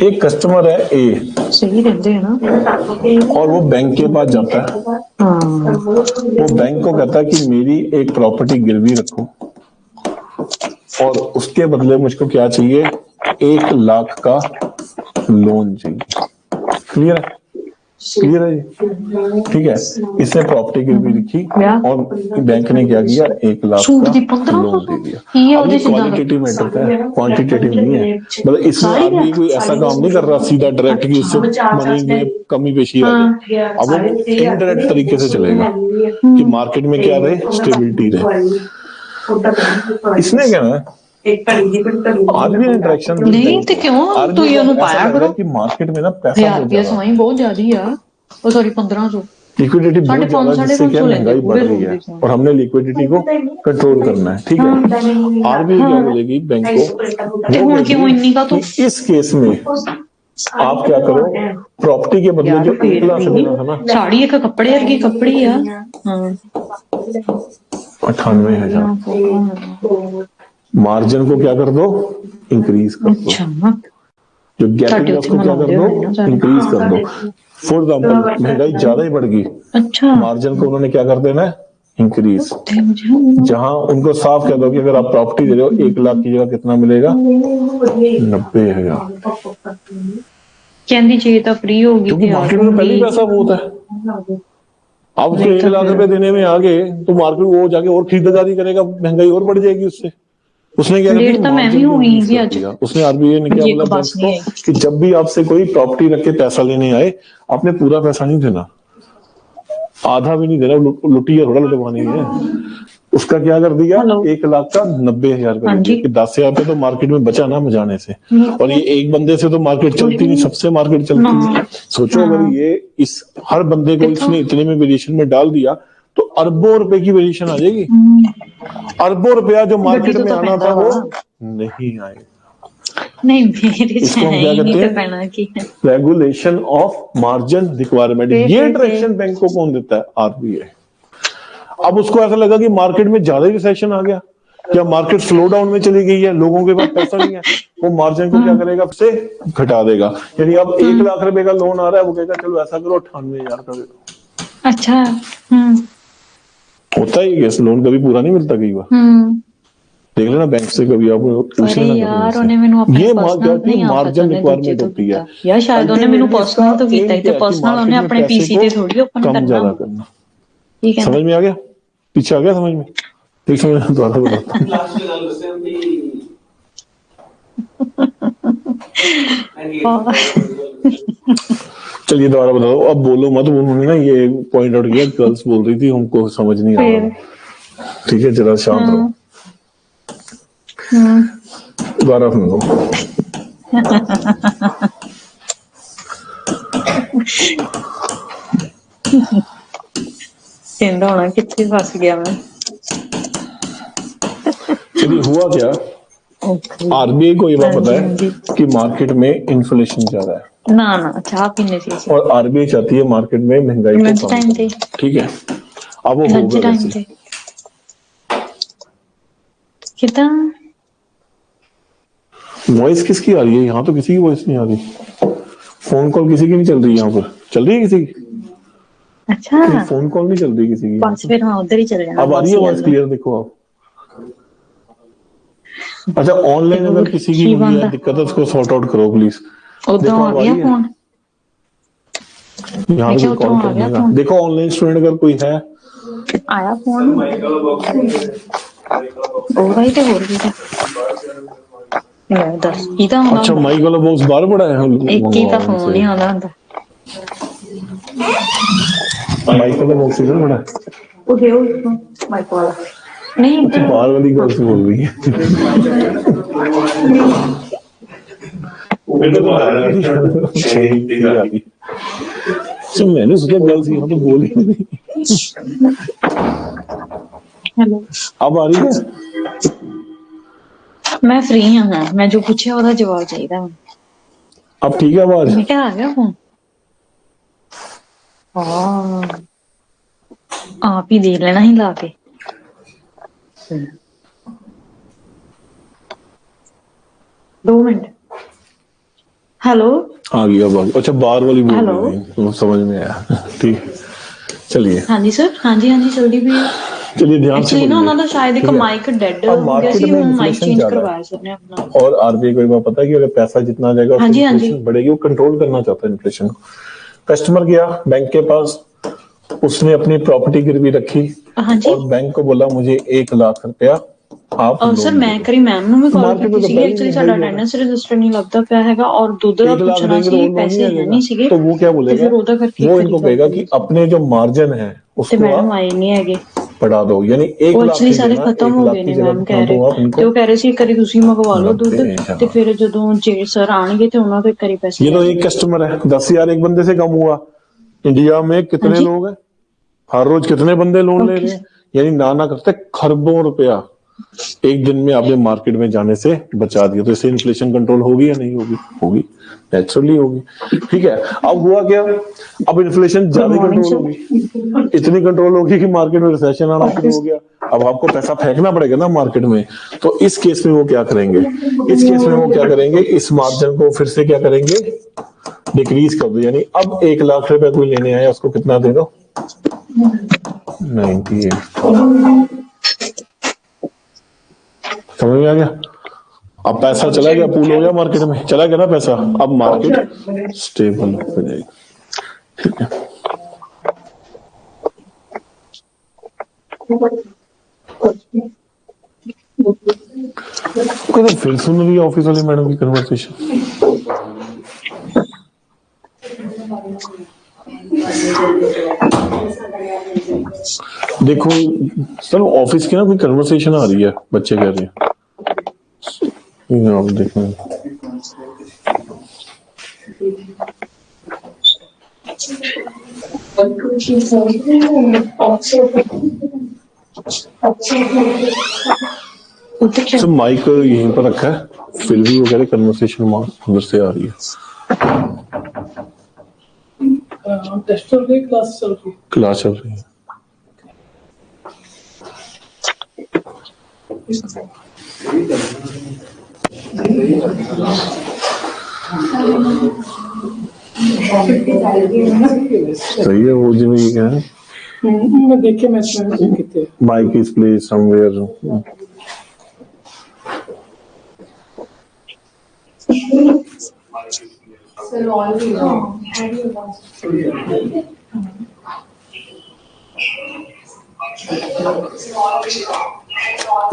एक कस्टमर है ए, सही रहते हैं ना, और वो बैंक के पास जाता है। हाँ, वो बैंक को कहता है कि मेरी एक प्रॉपर्टी गिरवी रखो और उसके बदले मुझको क्या चाहिए? 1 लाख का लोन चाहिए। क्लियर है? क्लियर है जी? ठीक है, इसने प्रॉपर्टी गिरवी रखी और बैंक ने क्या किया? 1 लाख का लोन दे दिया। अब ये क्वालिटेटिव मैटर है, क्वांटिटेटिव नहीं है। मतलब इसमें आदमी कोई ऐसा काम नहीं कर रहा सीधा डायरेक्ट कि उससे मनी में कमी पेशी आ जाए। अब वो इनडायरेक्ट तरीके से चलेगा कि मार्केट में क्या रहे? स्टेबिलिटी रहे। इसने क्या है, आरबीआई इंटरेक्शन नहीं तो क्यों तो ये पाया करो कि मार्केट में ना पैसा बहुत ज्यादा, सवाई बहुत ज्यादा यार। ओ सॉरी 1500, लिक्विडिटी बहुत ज्यादा, जिससे क्या महंगाई बढ़ रही है और हमने लिक्विडिटी को कंट्रोल करना है। ठीक है, आरबीआई क्या बोलेगी बैंक को? वो क्यों इन्हीं का तो कि इस केस में आप क्या करो, प्रॉपर्टी के बदले जो 1 लाख देना था ना, साड़ी एक कपड़े वर्गी कपड़ी है, 98,000 मार्जिन को क्या कर दो? इंक्रीज कर दो। अच्छा, जो गैपिंग है उसको क्या कर दो? इंक्रीज कर दो। फॉर एग्जाम्पल, महंगाई ज्यादा ही बढ़ गई, अच्छा, मार्जिन को उन्होंने क्या कर देना है? इंक्रीज। जहां उनको साफ कह दो कि अगर आप प्रॉपर्टी दे रहे हो 1 लाख की जगह कितना मिलेगा? 90,000। कहती चाहिए तो फ्री होगी, क्योंकि मार्केट में पहले पैसा बहुत है। अब उसको 1 लाख रुपए देने में आगे तो मार्केट वो जाके और खरीदारी करेगा, महंगाई और बढ़ जाएगी उससे। उसने क्या किया? उसने आरबीआई ने क्या बोला बैंक को कि जब भी आपसे कोई प्रॉपर्टी रख के पैसा लेने आए, आपने पूरा पैसा नहीं देना, आधा भी नहीं देना, लुटिया थोड़ा लुटवानी है। उसका क्या कर दिया? 1 लाख का 90,000 कर दिया कि 10,000 रुपये तो मार्केट में बचा ना जाने से। और ये एक बंदे से तो मार्केट चलती नहीं, सबसे मार्केट चलती है। सोचो अगर ये इस हर बंदे को इसने इतने में वेरिएशन में डाल दिया तो अरबों रुपए की वेरिएशन आ जाएगी। अरबों रुपया जो मार्केट में आना था वो नहीं आएगा। नहीं मेरे इसको हम क्या कहते हैं? Regulation of margin requirement. ये डायरेक्शन बैंक को कौन देता है? आरबीआई। अब उसको ऐसा लगा कि मार्केट में ज्यादा रिसेशन आ गया या मार्केट स्लो डाउन में चली गई है, लोगों के पास पैसा नहीं है, वो मार्जिन को क्या करेगा? से घटा देगा। यानी अब 1 लाख रुपए का लोन आ रहा है, वो कहेगा चलो ऐसा करो 98,000 का दे दो। अच्छा, होता ही है, लोन कभी पूरा नहीं मिलता कई बार। देख लेना बैंक से कभी आप पूछना ये मार्जिन रिक्वायरमेंट होती है या शायद उन्हें मैंने पर्सनल तो कीता है, पर्सनल उन्हें अपने पीसी पे थोड़ी ओपन कम करना। ज्यादा करना। ठीक है, समझ में आ गया? पीछे आ गया समझ में? ठीक, समझ में दोबारा बताता चलिए दोबारा बता दो, अब बोलो मत। उन्होंने ना ये पॉइंट आउट किया, गर्ल्स बोल रही थी हमको समझ नहीं आ रहा। ठीक है, जरा शांत रहो, दोबारा सुन लो। होना कितने फंस गया मैं। चलिए हुआ क्या? आरबीआई को ये बात पता है कि मार्केट में इन्फ्लेशन ज्यादा है ना चाह पीने से, और आरबीआई चाहती है मार्केट में महंगाई को कम करना। ठीक है, अब वो होगा कैसे? वॉइस किसकी आ रही है? यहाँ तो किसी की वॉइस नहीं आ रही। फोन कॉल किसी की नहीं चल रही, यहाँ पर चल रही है किसी की? अच्छा फोन कॉल नहीं चल रही किसी की। बस फिर हाँ उधर ही चले जाना। अब आ रही है वॉइस क्लियर? देखो आप। अच्छा ऑनलाइन अगर किसी की हुई है दिक्कत है उसको सॉर्ट आउट करो प्लीज। उधरों आ गया फोन। यहाँ मैं पे क्या कॉल उधरों आ गया करने का फोन? देखो, ऑनलाइन स्टूडेंट अगर कोई है आया फोन। और भाई तो और भी था। ਲੈ ਦੱਸ ਕੀ ਤਾਂ ਹੁੰਦਾ अच्छा माइक वाला बॉक्स बाहर पड़ा है। ਇੱਕ ਹੀ ਤਾਂ ਫੋਨ ਹੀ ਆਉਂਦਾ ਹੁੰਦਾ। माइक वाला बॉक्स इधर पड़ा है। ਉਹ ਦਿਓ ਇਸਨੂੰ ਮਾਈਕ ਵਾਲਾ नहीं अच्छा बाहर वाली गल से बोल रही है। तो मैंने सोचा गल सी यहाँ तो बोल ही नहीं। हेलो अब आ रही है? मैं फ्री हाँ मैं जो पूछा ਉਹਦਾ ਜਵਾਬ ਚਾਹੀਦਾ। अब ठीक है आवाज? मैं क्या आ गया फोन? आप ही देख लेना ही ला के। दो मिनट। हेलो आ गई अब आ गई। अच्छा बाहर वाली बोल हेलो। रही थी, वो समझ में आया। ठीक चलिए। हाँ जी सर हाँ जी चलती भी चलिए ध्यान से एक्चुअली ना बोलिए। ਉਹਨਾਂ ਦਾ ਸ਼ਾਇਦ ਇੱਕ ठीक है? ਮਾਈਕ ਡੈਡ अब ਹੋ ਗਿਆ मार्केट ਸੀ में ਹੁਣ ਮਾਈਕ इन्फ्लेशन ਚੇंज ज्यादा करवाया है सर ने अपना। और आरबीआई को एक बात पता है कि अगर पैसा जितना जाएगा हाँ जी, हाँ जी। इन्फ्लेशन बढ़ेगी। वो कंट्रोल करना चाहता है इन्फ्लेशन को। कस्टमर गया बैंक के पास, उसने अपनी प्रॉपर्टी गिरवी रखी हाँ जी और बैंक को बोला मुझे 1,00,000 रुपया आप और सर लोन मैं दो। करी मैम ਨੂੰ ਵੀ ਕਾਲ मार्केट में ਕੀਤੀ तो ਸੀ पहले ਐਕਚੁਅਲੀ ही ਸਾਡਾ है ही है। ਅਟੈਂਡੈਂਸ ਰਜਿਸਟਰ ਨਹੀਂ ਲੱਗਦਾ ਪਿਆ ਹੈਗਾ ਔਰ ਦੁੱਧ ਦਾ 1,00,000 ਪੁੱਛਣਾ देंगे तो ਸੀ वो लोन ਪੈਸੇ नहीं आ ਹੈ जाएगा। ਨਹੀਂ ਸੀਗੇ तो वो क्या ਤੇ बोलेगा? ਫਿਰ ਉਹਦਾ ਕਰਕੇ वो इनको कहेगा कि अपने जो मार्जिन है ਤੇ उसको ਮੈਡਮ आप ਆਏ ਨਹੀਂ ਹੈਗੇ। बढ़ा दो, यानी 1,00,000 ਉਹ ਐਕਚੁਅਲੀ ਸਾਰੇ देना, ਖਤਮ ਹੋ 1,00,000 ਗਏ की ਨੇ जगह ਮੈਮ ਕਹਿ दो ਰਹੇ आप ਤੇ इनको। ਉਹ ਕਹਿ ਰਹੇ ਸੀ ਇੱਕ ਵਾਰੀ ਤੁਸੀਂ ਮੰਗਵਾ ਲਓ ਦੁੱਧ लगते हैं, ਤੇ हाँ। ਫਿਰ ਜਦੋਂ ਜੇ ਸਰ ਆਣਗੇ ਤੇ ਉਹਨਾਂ ਤੋਂ ਇੱਕ ਵਾਰੀ ਪੈਸੇ ये तो एक कस्टमर है, 10,000 एक बंदे से कम हुआ। इंडिया में कितने हाँ जी। लोग हैं? हर रोज कितने बंदे लोन ले ओके रहे हैं? यानी ना करते खरबों रुपया एक दिन में आपने मार्केट में जाने से बचा दिया। तो इससे इन्फ्लेशन कंट्रोल होगी या नहीं होगी? होगी, नेचुरली होगी। ठीक है, अब हुआ क्या? अब इन्फ्लेशन ज्यादा कंट्रोल होगी, इतनी कंट्रोल होगी कि मार्केट में रिसेशन आना शुरू हो गया। अब आपको पैसा फेंकना पड़ेगा ना मार्केट में। तो इस केस में वो क्या करेंगे? इस केस में वो क्या करेंगे? इस मार्जिन को फिर से क्या करेंगे? डिक्रीज कर दो। यानी अब 1,00,000 रुपए कोई लेने आया उसको कितना दे दो? 98। समझ में आ गया? अब पैसा चला गया, पूल हो गया मार्केट में, चला गया ना पैसा। अब मार्केट स्टेबल हो जाएगी। ठीक है, तो फिर सुन रही है ऑफिस वाली मैडम की कन्वर्सेशन। देखो सर ऑफिस की ना कोई कन्वर्सेशन आ रही है, बच्चे कह रहे हैं। आप देखो तो माइक यहीं पर रखा है, फिर भी वो कह रहे कन्वर्सेशन उधर से आ रही है। टेस्ट चल रही है, क्लास चल रही है। क्लास चल रही है। सही है, वो जो ये क्या है, मैं देखे मैच में कितने माइक इज प्लेस समवेयर।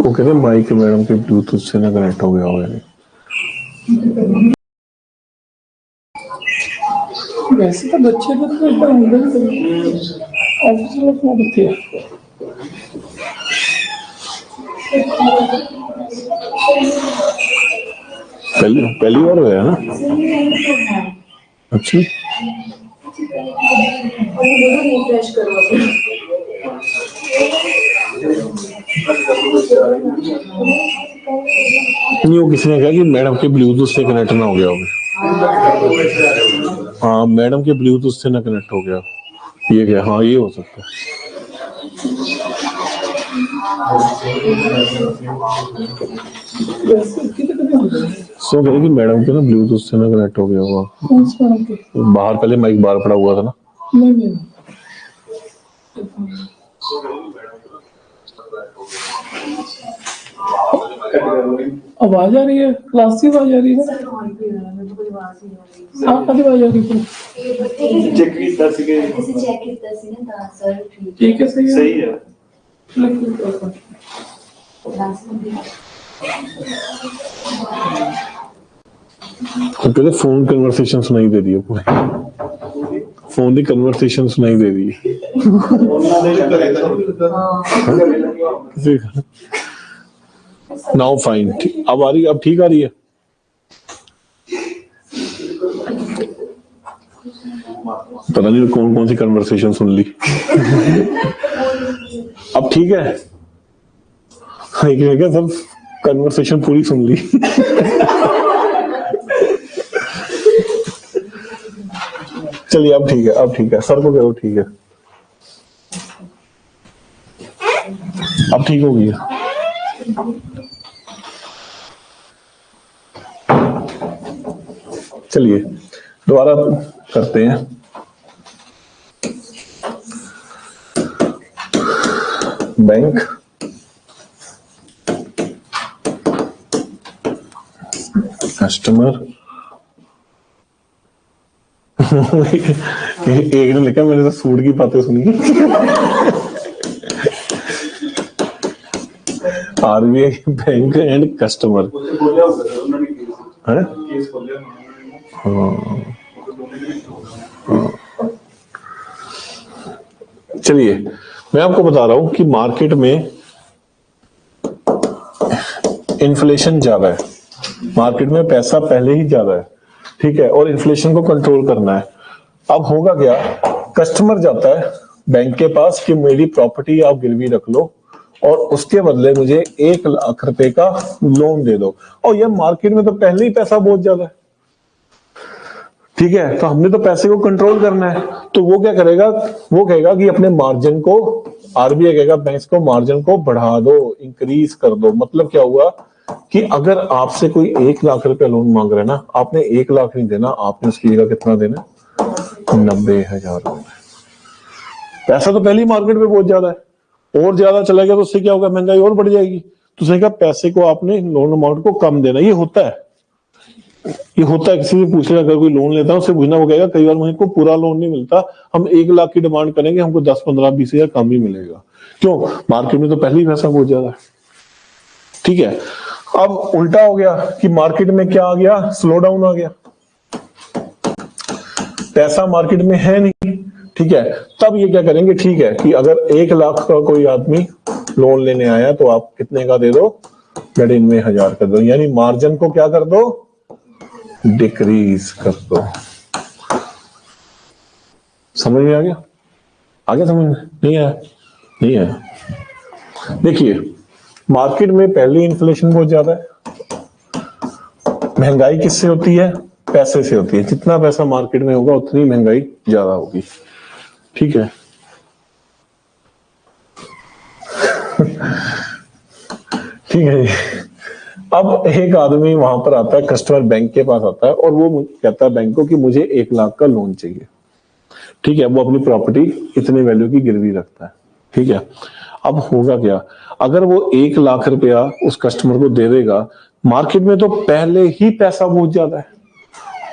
वो कहते माइक मैडम के ब्लूटूथ से ना कनेक्ट हो गया होगा। वैसे तो बच्चे तो एकदम अंदर ऑफिस में अपना बच्चे पहली बार हुआ है ना? अच्छा नहीं, वो किसी ने कहा कि मैडम के ब्लूटूथ से कनेक्ट ना हो गया होगा। हाँ मैडम के ब्लूटूथ से ना कनेक्ट हो गया, ये क्या? हाँ ये हो सकता है। वैसे कितने होते हैं सो कह रहे कि मैडम के ना ब्लूटूथ से ना कनेक्ट हो गया हुआ, कौन से मैडम के? बाहर पहले माइक बाहर पड़ा हुआ था ना। नहीं आवाज आ रही है, क्लास की आवाज आ रही है ना। आप कभी आवाज आ रही है चेक ਕੀਤਾ ਸੀਗੇ ਅਸੀਂ ਚੈੱਕ ਕੀਤਾ ਸੀ ਨਾ ਤਾਂ ਸਰ ਠੀਕ ठीक है, सही है, ਸਹੀ ਹੈ तो कहते फोन कन्वर्सेशन सुनाई दे रही है पूरी, फोन की कन्वर्सेशन सुनाई दे रही है। ਉਹਨਾਂ ਦੇ ਘਰੇ ਤਾਂ नहीं लगा। नाउ फाइन, अब आ रही, अब ठीक आ रही है। पता नहीं कौन कौन सी कन्वर्सेशन सुन ली। अब ठीक है, क्या सब कन्वर्सेशन पूरी सुन ली। चलिए अब ठीक है, अब ठीक है, सर को कहो ठीक है, अब ठीक हो गया। चलिए दोबारा करते हैं। बैंक कस्टमर एक ने लिखा, मैंने तो सूट की बातें सुनी। आरबीआई बैंक एंड कस्टमर ਬੋਲਿਆ ਹੋਊਗਾ ਸਰ ਉਹਨਾਂ ਨੇ है। ਕੇਸ ਖੋਲਿਆ चलिए मैं आपको बता रहा हूं कि मार्केट में इन्फ्लेशन ज्यादा है, मार्केट में पैसा पहले ही ज्यादा है, ठीक है, और इन्फ्लेशन को कंट्रोल करना है। अब होगा क्या, कस्टमर जाता है बैंक के पास कि मेरी प्रॉपर्टी आप गिरवी रख लो और उसके बदले मुझे 1 लाख रुपए का लोन दे दो। और ये मार्केट में तो पहले ही पैसा बहुत ज्यादा है, ठीक है, तो हमने तो पैसे को कंट्रोल करना है। तो वो क्या करेगा, वो कहेगा कि अपने मार्जिन को, आरबीआई कहेगा बैंक को मार्जिन को बढ़ा दो, इंक्रीज कर दो। मतलब क्या हुआ कि अगर आपसे कोई 1 लाख रुपए लोन मांग रहा है ना, आपने 1 लाख नहीं देना, आपने उसकी जगह कितना देना, 90,000 रुपए। पैसा तो पहले ही मार्केट में बहुत ज्यादा है, और ज्यादा चला गया तो उससे क्या होगा, महंगाई और बढ़ जाएगी। तो उसने कहा पैसे को आपने लोन अमाउंट को कम देना। ये होता है, ये होता है। किसी से पूछ रहे, अगर कोई लोन लेता है उससे पूछना, वो कहेगा कई बार मुझे को पूरा लोन नहीं मिलता, हम 1 लाख की डिमांड करेंगे, हमको 10, 15, 20,000 कम ही मिलेगा। क्यों, मार्केट में तो पहले ही पैसा बहुत ज्यादा है, ठीक है। अब उल्टा हो गया कि मार्केट में क्या आ गया, स्लो डाउन आ गया, पैसा मार्केट में है नहीं, ठीक है। तब ये क्या करेंगे, ठीक है, कि अगर 1 लाख का कोई आदमी लोन लेने आया तो आप कितने का दे दो, 99,000 कर दो, यानी मार्जिन को क्या कर दो, डिक्रीज कर दो। समझ में आ गया, समझ में नहीं आया, नहीं आया। देखिए मार्केट में पहले इन्फ्लेशन बहुत ज्यादा है, महंगाई किससे होती है, पैसे से होती है। जितना पैसा मार्केट में होगा उतनी महंगाई ज्यादा होगी, ठीक है। ठीक है। अब एक आदमी वहां पर आता है, कस्टमर बैंक के पास आता है और वो कहता है बैंक को कि मुझे 1 लाख का लोन चाहिए, ठीक है। वो अपनी प्रॉपर्टी इतने वैल्यू की गिरवी रखता है, ठीक है। अब होगा क्या, अगर वो 1 लाख रुपया उस कस्टमर को दे देगा, मार्केट में तो पहले ही पैसा बहुत ज्यादा है,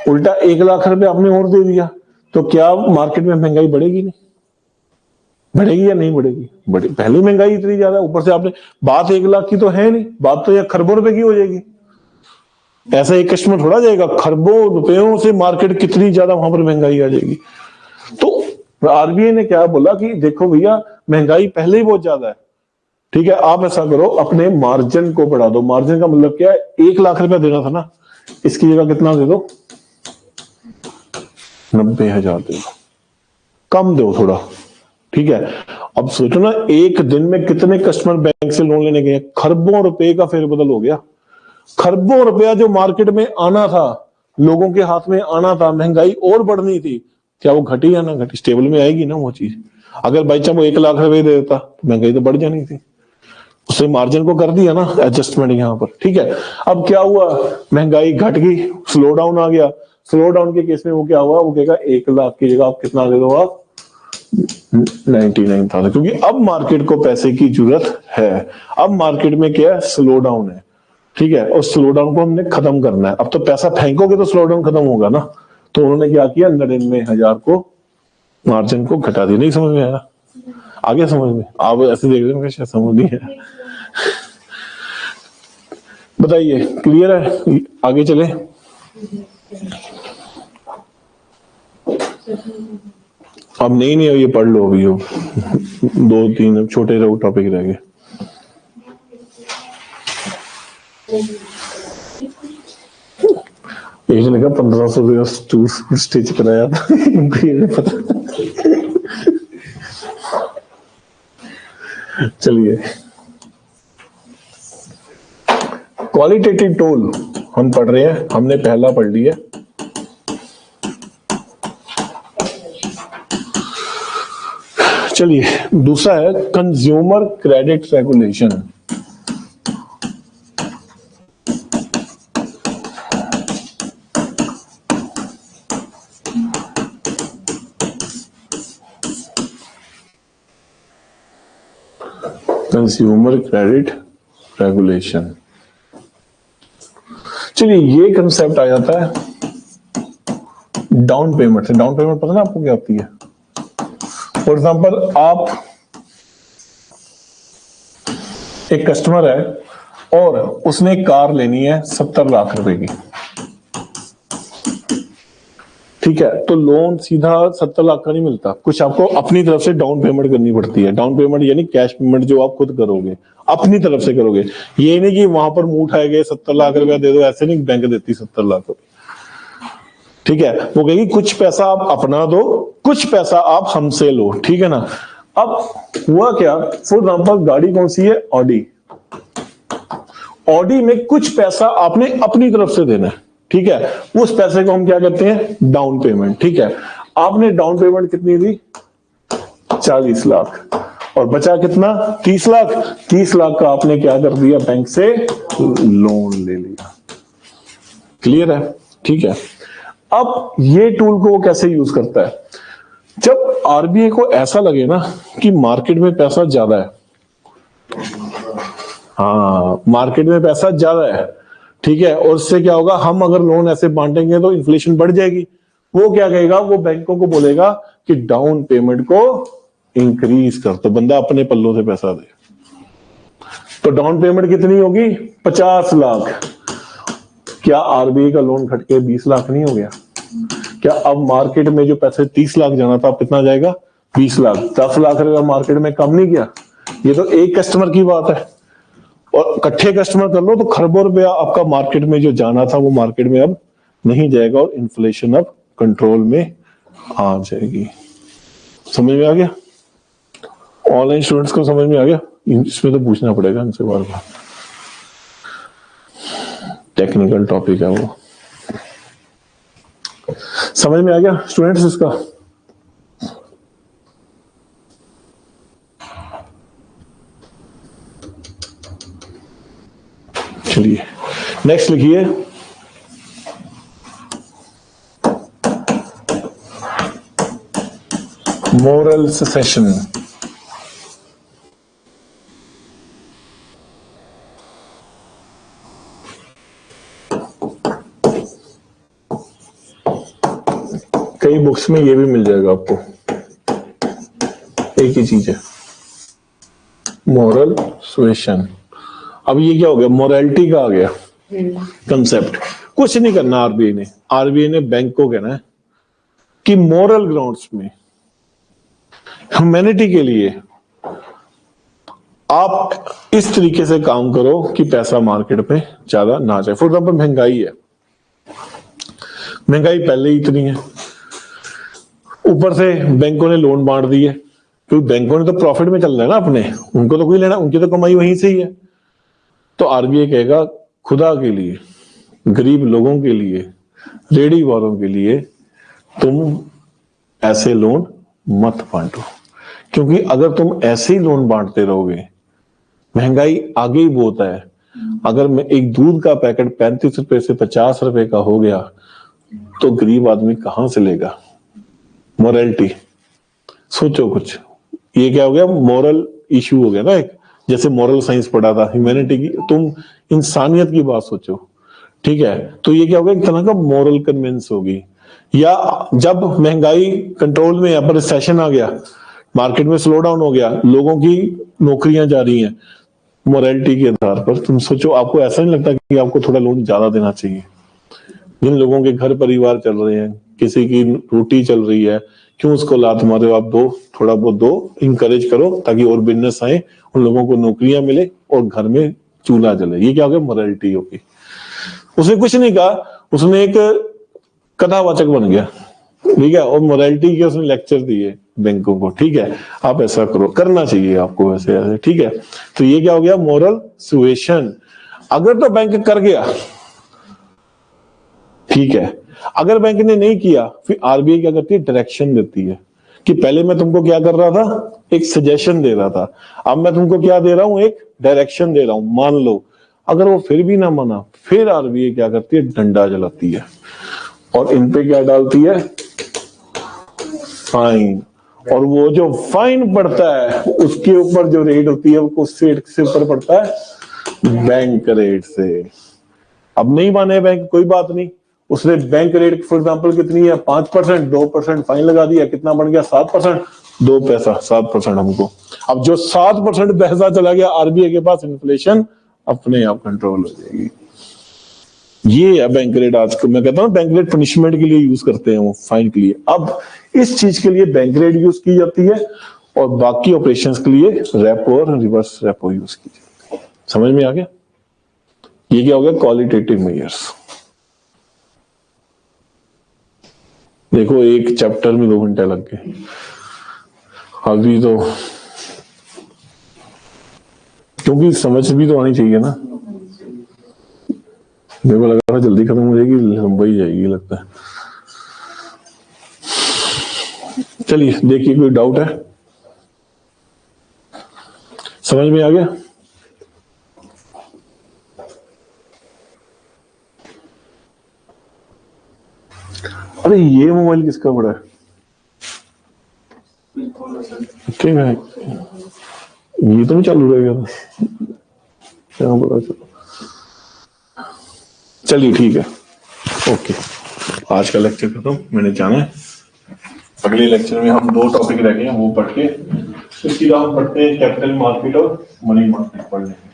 उल्टा 1 लाख रुपया आपने और दे दिया, तो क्या मार्केट में महंगाई बढ़ेगी, नहीं बढ़ेगी या नहीं बढ़ेगी, बढ़े। पहले महंगाई इतनी ज्यादा, ऊपर से आपने, बात 1 लाख की तो है नहीं, बात तो यह खरबों रुपए की हो जाएगी। ऐसा एक कस्टमर थोड़ा जाएगा, खरबों रुपयों से मार्केट कितनी ज्यादा वहां पर महंगाई आ जाएगी। तो आरबीआई ने क्या बोला कि देखो भैया महंगाई पहले ही बहुत ज्यादा है, ठीक है, आप ऐसा करो अपने मार्जिन को बढ़ा दो। मार्जिन का मतलब क्या है, 1 लाख रुपया देना था ना, इसकी जगह कितना दे दो, 90,000 दे दो, कम दो थोड़ा, ठीक है। अब सोचो ना, एक दिन में कितने कस्टमर बैंक से लोन लेने गए, खरबों रुपए का फेरबदल हो गया। खरबों रुपया जो मार्केट में आना था, लोगों के हाथ में आना था, महंगाई और बढ़नी थी, क्या वो घटी या ना घटी, स्टेबल में आएगी ना वो चीज। अगर बाई चांस वो 1 लाख रुपए दे देता तो महंगाई तो बढ़ जानी थी, उसने मार्जिन को कर दिया ना एडजस्टमेंट यहाँ पर, ठीक है। अब क्या हुआ, महंगाई घट गई, स्लो डाउन आ गया। स्लो डाउन के केस में वो क्या हुआ, वो कहेगा 1 लाख की जगह आप कितना दे दो, आप 99,000, क्योंकि अब मार्केट को पैसे की जरूरत है। अब मार्केट में क्या है, स्लो डाउन है, ठीक है, और स्लो डाउन को हमने खत्म करना है। अब तो पैसा फेंकोगे तो स्लो डाउन खत्म होगा ना। तो उन्होंने क्या किया, 99,000 को मार्जिन को घटा दिया। नहीं समझ में आया? आगे समझ में? आप ऐसे देख रहे हैं, समझ नहीं है। बताइए, क्लियर है? आगे चले। अब नहीं ये पढ़ लो अभी, हो 2-3 छोटे टॉपिक रह गए। एक ने कहा 1500 रुपये स्टिच कराया था, इनको ये नहीं पता। चलिए, क्वालिटेटिव टूल हम पढ़ रहे हैं, हमने पहला पढ़ लिया। चलिए, दूसरा है consumer credit regulation. Consumer credit regulation, चलिए ये कंसेप्ट आ जाता है डाउन पेमेंट से। डाउन पेमेंट पता ना आपको क्या होती है? फॉर एग्जांपल, आप एक कस्टमर है और उसने कार लेनी है 70 लाख रुपए की, ठीक है। तो लोन सीधा 70 लाख का नहीं मिलता, कुछ आपको अपनी तरफ से डाउन पेमेंट करनी पड़ती है। डाउन पेमेंट यानी कैश पेमेंट जो आप खुद करोगे, अपनी तरफ से करोगे। ये नहीं कि वहां पर मुंह उठाएंगे 70 लाख रुपया दे दो, ऐसे नहीं बैंक देती 70 लाख रुपए, ठीक है। वो कहेगी कुछ पैसा आप अपना दो, कुछ पैसा आप हमसे लो, ठीक है ना। अब हुआ क्या, फॉर एग्जाम्पल गाड़ी कौन सी है, ऑडी। ऑडी में कुछ पैसा आपने अपनी तरफ से देना है, ठीक है। उस पैसे को हम क्या कहते हैं, डाउन पेमेंट, ठीक है। आपने डाउन पेमेंट कितनी दी, 40 लाख, और बचा कितना, 30 लाख। 30 लाख का आपने क्या कर दिया, बैंक से लोन ले लिया। क्लियर है? ठीक है। अब ये टूल को वो कैसे यूज करता है, जब आरबीआई को ऐसा लगे ना कि मार्केट में पैसा ज्यादा है, हाँ मार्केट में पैसा ज्यादा है, ठीक है, और उससे क्या होगा, हम अगर लोन ऐसे बांटेंगे तो इन्फ्लेशन बढ़ जाएगी। वो क्या कहेगा, वो बैंकों को बोलेगा कि डाउन पेमेंट को इंक्रीज कर, तो बंदा अपने पल्लों से पैसा दे। तो डाउन पेमेंट कितनी होगी, 50 लाख। क्या आरबीआई का लोन घट के 20 लाख नहीं हो गया? क्या अब मार्केट में जो पैसे 30 लाख जाना था, अब कितना जाएगा, 20 लाख। 10 लाख रुपया मार्केट में कम नहीं किया। ये तो एक कस्टमर की बात है, और इकट्ठे कस्टमर कर लो तो खरबों रुपया आपका मार्केट में जो जाना था वो मार्केट में अब नहीं जाएगा, और इन्फ्लेशन अब कंट्रोल में आ जाएगी। समझ में आ गया? ऑनलाइन स्टूडेंट्स को समझ में आ गया? इसमें तो पूछना पड़ेगा इनसे बार बार, टेक्निकल टॉपिक है वो। समझ में आ गया स्टूडेंट्स इसका? चलिए नेक्स्ट लिखिए, मोरल ससेशन। कई बुक्स में ये भी मिल जाएगा आपको, एक ही चीज है, मोरल सुएशन। अब ये क्या हो गया, मोरालिटी का आ गया कंसेप्ट। कुछ नहीं करना आरबीआई ने बैंक को कहना है कि मोरल ग्राउंड्स में, ह्यूमैनिटी के लिए आप इस तरीके से काम करो कि पैसा मार्केट में ज्यादा ना जाए। फॉर एग्जाम्पल, महंगाई है, महंगाई पहले ही इतनी है, ऊपर से बैंकों ने लोन बांट दिए, क्योंकि बैंकों ने तो प्रॉफिट में चल रहा है ना अपने, उनको तो कोई लेना, उनकी तो कमाई वहीं से ही है। तो आरबीआई कहेगा खुदा के लिए, गरीब लोगों के लिए, रेडी वालों के लिए तुम ऐसे लोन मत बांटो, क्योंकि अगर तुम ऐसे ही लोन बांटते रहोगे महंगाई आगे ही बहुत है। अगर मैं एक दूध का पैकेट 35 रुपए से 50 रुपए का हो गया तो गरीब आदमी कहां से लेगा? मोरालिटी सोचो कुछ, ये क्या हो गया? मोरल इशू हो गया ना एक, जैसे मोरल साइंस पढ़ा था, ह्यूमैनिटी की, तुम इंसानियत की बात सोचो, ठीक है? तो ये क्या हो गया? एक तरह का मोरल कन्वेंस होगी। या जब महंगाई कंट्रोल में है पर रिसेशन आ गया, मार्केट में स्लो डाउन हो गया, लोगों की नौकरियां जा रही हैं, मोरालिटी के आधार पर तुम सोचो, आपको ऐसा नहीं लगता कि आपको थोड़ा लोन ज्यादा देना चाहिए? जिन लोगों के घर परिवार चल रहे हैं, किसी की रोटी चल रही है, क्यों उसको लात मारे हो? आप दो, थोड़ा बहुत दो, इंकरेज करो ताकि और बिजनेस आए, उन लोगों को नौकरियां मिले और घर में चूल्हा जले। ये क्या हो गया? मोरालिटी होगी। उसने कुछ नहीं कहा, उसने एक कथावाचक बन गया, ठीक है? और मोरालिटी के उसने लेक्चर दिए बैंकों को, ठीक है? आप ऐसा करो, करना चाहिए आपको ऐसे ऐसे, ठीक है? तो ये क्या हो गया? Moral suasion. अगर तो बैंक कर गया, ठीक है। अगर बैंक ने नहीं किया, फिर आरबीआई क्या करती है? डायरेक्शन देती है कि पहले मैं तुमको क्या कर रहा था? एक सजेशन दे रहा था, अब मैं तुमको क्या दे रहा हूं? एक डायरेक्शन दे रहा हूं, मान लो। अगर वो फिर भी ना माना, फिर आरबीआई क्या करती है? डंडा जलाती है और इन पे क्या डालती है? फाइन। और वो जो फाइन पड़ता है उसके ऊपर जो रेट होती है वो रेट से ऊपर पड़ता है बैंक रेट से। अब नहीं माने बैंक, कोई बात नहीं, उसने बैंक रेट फॉर एग्जांपल कितनी है? 5%, 2% फाइन लगा दिया, कितना बन गया? 7%, 2 पैसा 7% हमको। अब जो 7% पैसा चला गया आरबीआई के पास, इन्फ्लेशन अपने आप कंट्रोल हो जाएगी। ये है बैंक रेट। आज को मैं कहता हूँ बैंक रेट पनिशमेंट के लिए यूज करते हैं, वो फाइन के लिए। अब इस चीज के लिए बैंक रेट यूज की जाती है और बाकी ऑपरेशंस के लिए रेपो और रिवर्स रेपो यूज की जाती है। समझ में आ गया? ये क्या हो गया? Qualitative measures. देखो एक चैप्टर में 2 घंटे लग गए, अभी तो क्योंकि समझ भी तो आनी चाहिए ना। मेरे को लगा था जल्दी खत्म हो जाएगी, लंबाई जाएगी लगता है। चलिए देखिए, कोई डाउट है? समझ में आ गया? अरे ये मोबाइल किसका बड़ा है? ठीक है, ये तो नहीं चालू रहेगा था, क्या बड़ा? चलो चलिए ठीक है, ओके। आज का लेक्चर खत्म, मैंने जाना है। अगले लेक्चर में हम 2 टॉपिक रह गए हैं, वो पढ़ के फिर सीधा हम पढ़ते हैं कैपिटल मार्केट और मनी मार्केट पढ़ लेंगे।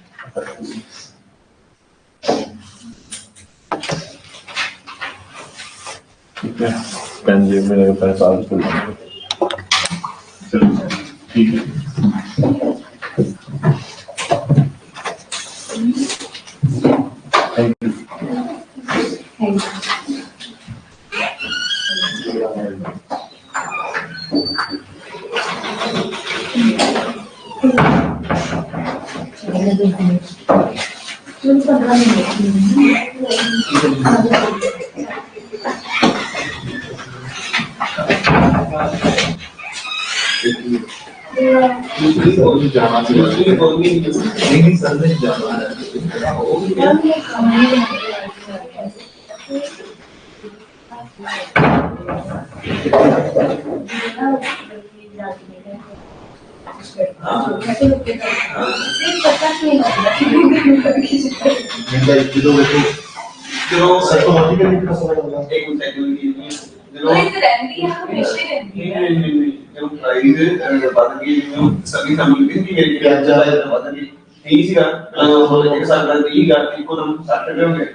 ठीक है, पेन जेब में लगता है, साल चल जाएंगे। चलो ठीक है, थैंक यू। जाना नहीं सर, नहीं जाना है। सभी सम्मिलित की मेरी क्या जा रहा है पता नहीं 30 का एक साल का 30 का को हम 60 रुपए होंगे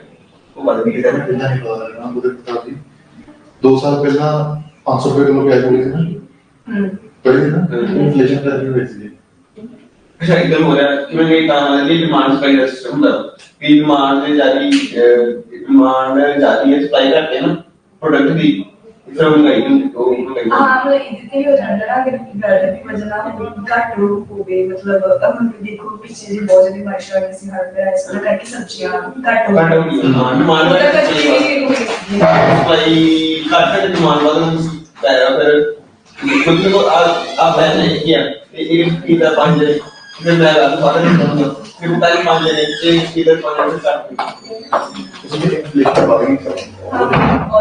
वो बदल गया है। कितना निकला ना मुझे बता दी। 2 साल पहले 500 रुपए किलो प्याज बोली थी ना, पड़ी ना, इन्फ्लेशन दर भी वैसी थी। अच्छा एकदम हो रहा है कि मैं ये कहा ये डिमांड का सिस्टम था कि डिमांड में जारी है सप्लाई करते हैं ना प्रोडक्ट की, फिर हम कहीं तो हाँ मतलब इतनी हो जाता है अगर भी मतलब घट हो गए, मतलब अब हम देखो पीछे से बहुत ज्यादा बारिश वजह से हर तरह ऐसा करके सब्जियां घट हो गई। हाँ डिमांड सप्लाई घट डिमांड वाला फिर मतलब आप है नहीं किया एक की 5 फिर मैं बात नहीं करूंगा फिर ताली मान लेने एक टिकट 5 मिनट काट इसमें एक लेकर बात नहीं करें। हाँ, और